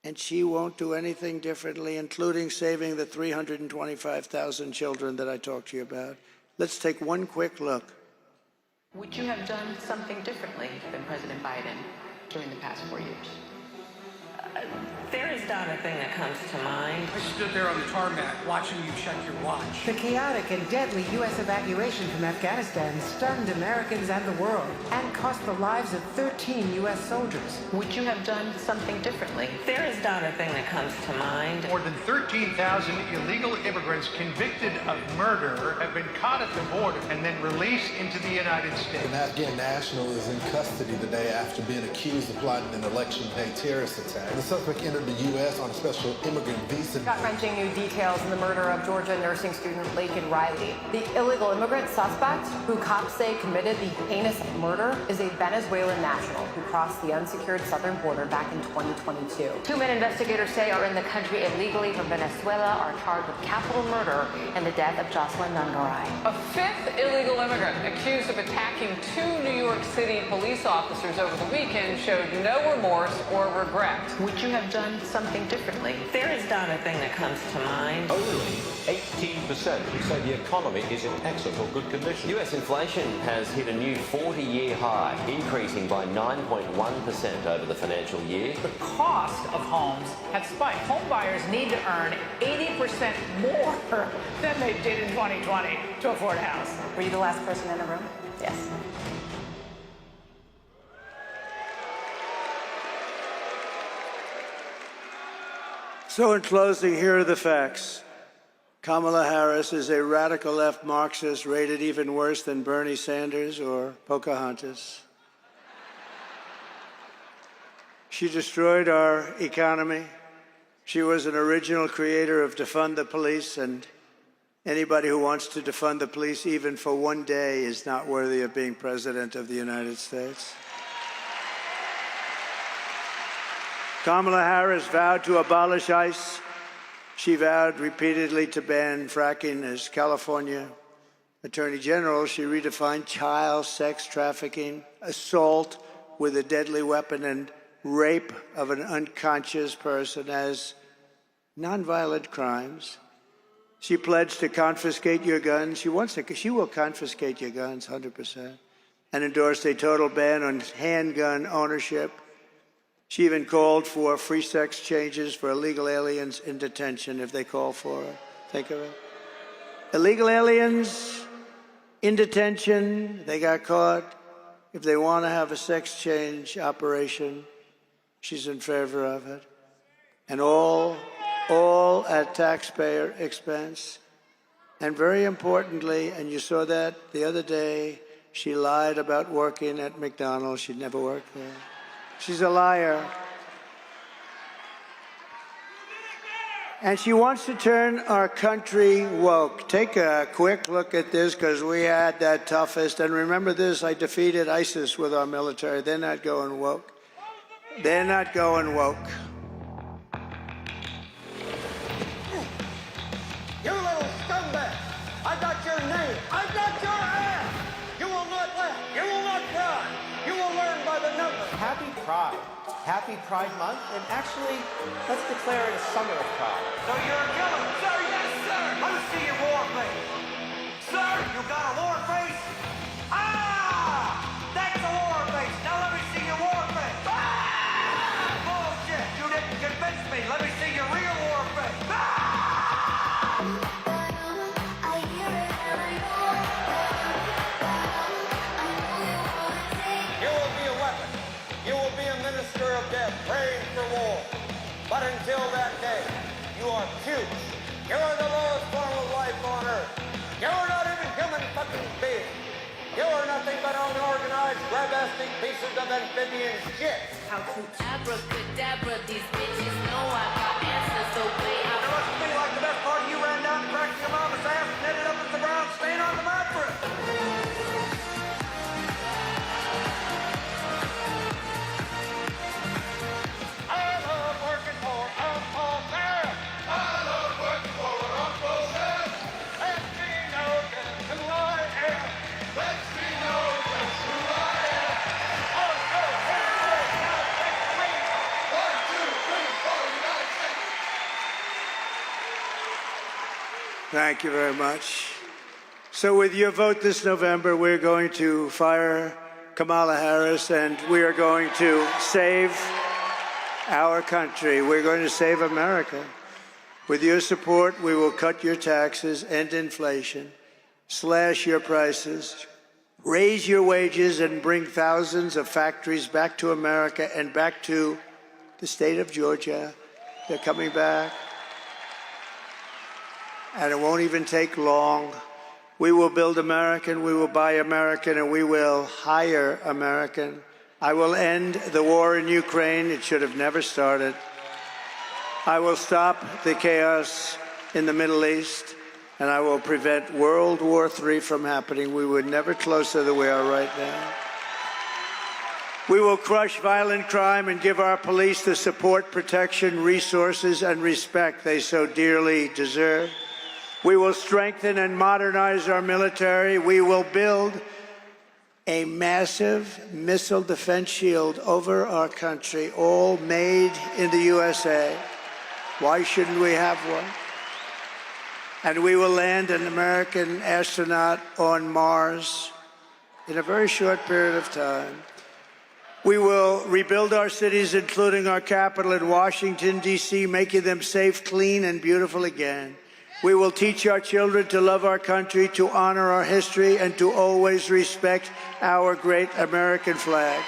And she won't do anything differently, including saving the 325,000 children that I talked to you about. Let's take one quick look. Would you have done something differently than President Biden during the past 4 years? There is not a thing that comes to mind. I stood there on the tarmac watching you check your watch. The chaotic and deadly U.S. evacuation from Afghanistan stunned Americans and the world and cost the lives of 13 U.S. soldiers. Would you have done something differently? There is not a thing that comes to mind. More than 13,000 illegal immigrants convicted of murder have been caught at the border and then released into the United States. An Afghan national is in custody the day after being accused of plotting an election day terrorist attack. The suspect entered the U.S. on a special immigrant visa. Gut-wrenching new details in the murder of Georgia nursing student Laken Riley. The illegal immigrant suspect, who cops say committed the heinous murder, is a Venezuelan national who crossed the unsecured southern border back in 2022. Two men investigators say are in the country illegally from Venezuela are charged with capital murder and the death of Jocelyn Nungaray. A fifth illegal immigrant accused of attacking two New York City police officers over the weekend showed no remorse or regret. Would Would you have done something differently? There is not a thing that comes to mind. Only 18% say the economy is in excellent or good condition. US inflation has hit a new 40-year high, increasing by 9.1% over the financial year. The cost of homes have spiked. Home buyers need to earn 80% more than they did in 2020 to afford a house. Were you the last person in the room? Yes. So in closing, here are the facts. Kamala Harris is a radical left Marxist rated even worse than Bernie Sanders or Pocahontas. She destroyed our economy. She was an original creator of defund the police, and anybody who wants to defund the police even for one day is not worthy of being President of the United States. Kamala Harris vowed to abolish ICE. She vowed repeatedly to ban fracking. As California Attorney General, she redefined child sex trafficking, assault with a deadly weapon, and rape of an unconscious person as nonviolent crimes. She pledged to confiscate your guns. She will confiscate your guns 100%, and endorsed a total ban on handgun ownership. She even called for free sex changes for illegal aliens in detention if they call for it. Think of it. Illegal aliens in detention, they got caught. If they want to have a sex change operation, she's in favor of it. And all at taxpayer expense. And very importantly, and you saw that the other day, she lied about working at McDonald's. She'd never worked there. She's a liar. And she wants to turn our country woke. Take a quick look at this, because we had that toughest. And remember this, I defeated ISIS with our military. They're not going woke. They're not going woke. You little scumbag! I got your name. I got your ass! You will not laugh. You will not cry. You will learn by the numbers. Happy Pride. Happy Pride Month, and actually, let's declare it a summer of pride. So you're a killer? Sir, yes, sir! Let me see your war face. Sir, you got a war face? Ah! That's a war face. Now let me see your war face. Ah! Bullshit! You didn't convince me. Let me see your real war face. Ah! You will be a weapon. You will be a minister of death, praying for war. But until that day, you are cute. You are the lowest form of life on earth. You are not even human fucking beings. You are nothing but unorganized, grabastic pieces of amphibian shit. How to abracadabra, these bitches know I got answers, so wait. Now must be like the best part of you ran down and cracked your mama's ass and ended up with the brown stain on the mattress. Thank you very much. So with your vote this November, we're going to fire Kamala Harris, and we are going to save our country. We're going to save America. With your support, we will cut your taxes, end inflation, slash your prices, raise your wages, and bring thousands of factories back to America and back to the state of Georgia. They're coming back. And it won't even take long. We will build American, we will buy American, and we will hire American. I will end the war in Ukraine. It should have never started. I will stop the chaos in the Middle East, and I will prevent World War III from happening. We were never closer than we are right now. We will crush violent crime and give our police the support, protection, resources, and respect they so dearly deserve. We will strengthen and modernize our military. We will build a massive missile defense shield over our country, all made in the USA. Why shouldn't we have one? And we will land an American astronaut on Mars in a very short period of time. We will rebuild our cities, including our capital in Washington, D.C., making them safe, clean, and beautiful again. We will teach our children to love our country, to honor our history, and to always respect our great American flag.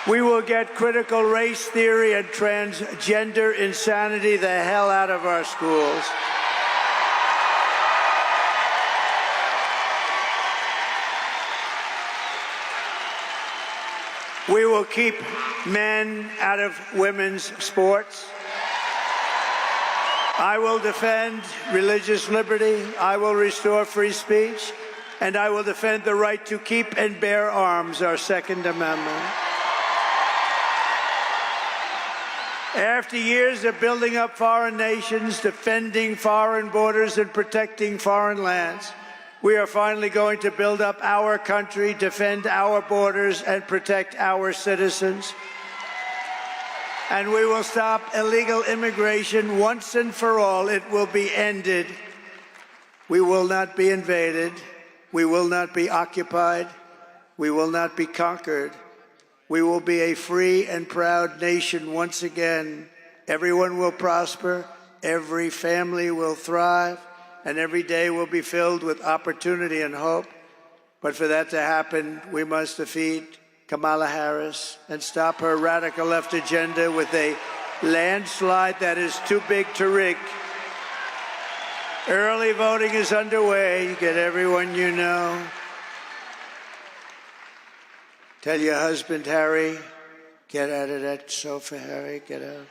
We will get critical race theory and transgender insanity the hell out of our schools. We will keep men out of women's sports. I will defend religious liberty. I will restore free speech. And I will defend the right to keep and bear arms, our Second Amendment. After years of building up foreign nations, defending foreign borders, and protecting foreign lands, we are finally going to build up our country, defend our borders, and protect our citizens. And we will stop illegal immigration once and for all. It will be ended. We will not be invaded. We will not be occupied. We will not be conquered. We will be a free and proud nation once again. Everyone will prosper. Every family will thrive. And every day will be filled with opportunity and hope. But for that to happen, we must defeat Kamala Harris and stop her radical left agenda with a landslide that is too big to rig. Early voting is underway. Get everyone you know. Tell your husband, Harry, get out of that sofa, Harry, get out.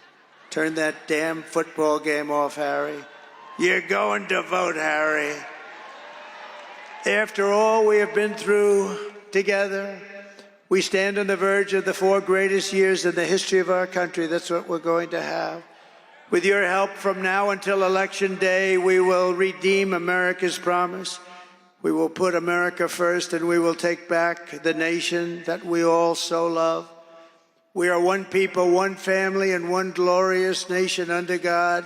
Turn that damn football game off, Harry. You're going to vote, Harry. After all we have been through together, we stand on the verge of the 4 greatest years in the history of our country. That's what we're going to have. With your help from now until Election Day, we will redeem America's promise. We will put America first, and we will take back the nation that we all so love. We are one people, one family, and one glorious nation under God.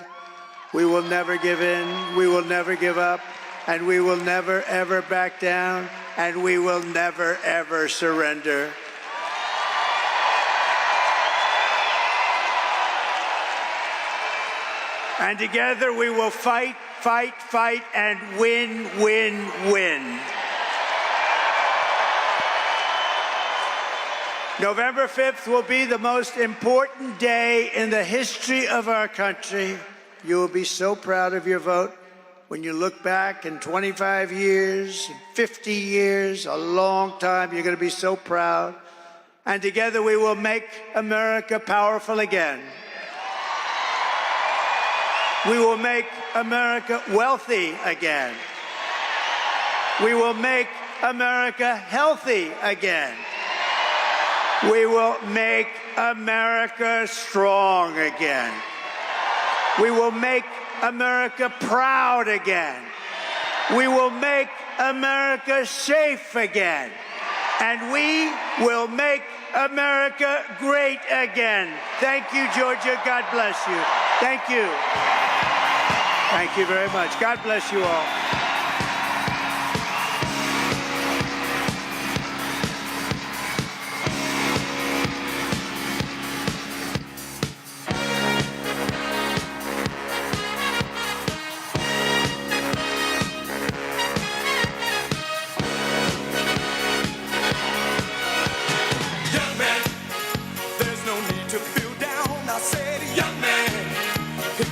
We will never give in, we will never give up, and we will never, ever back down, and we will never, ever surrender. And together we will fight, fight, fight, and win, win, win. November 5th will be the most important day in the history of our country. You will be so proud of your vote when you look back in 25 years, 50 years, a long time. You're going to be so proud. And together we will make America powerful again. We will make America wealthy again. We will make America healthy again. We will make America strong again. We will make America proud again. We will make America safe again. And we will make America great again. Thank you, Georgia. God bless you. Thank you. Thank you very much. God bless you all.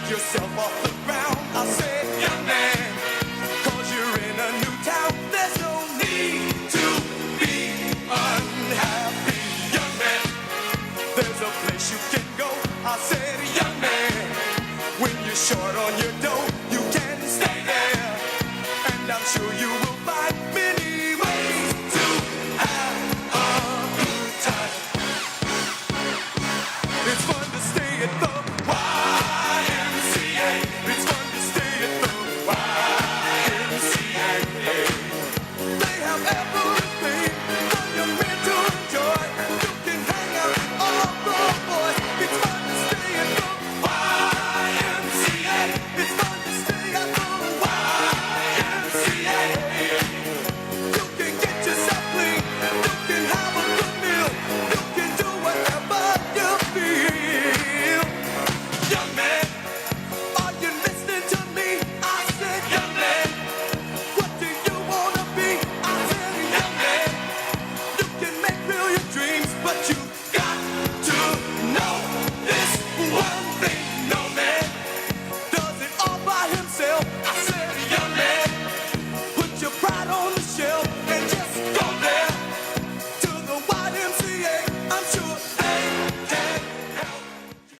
Yourself off the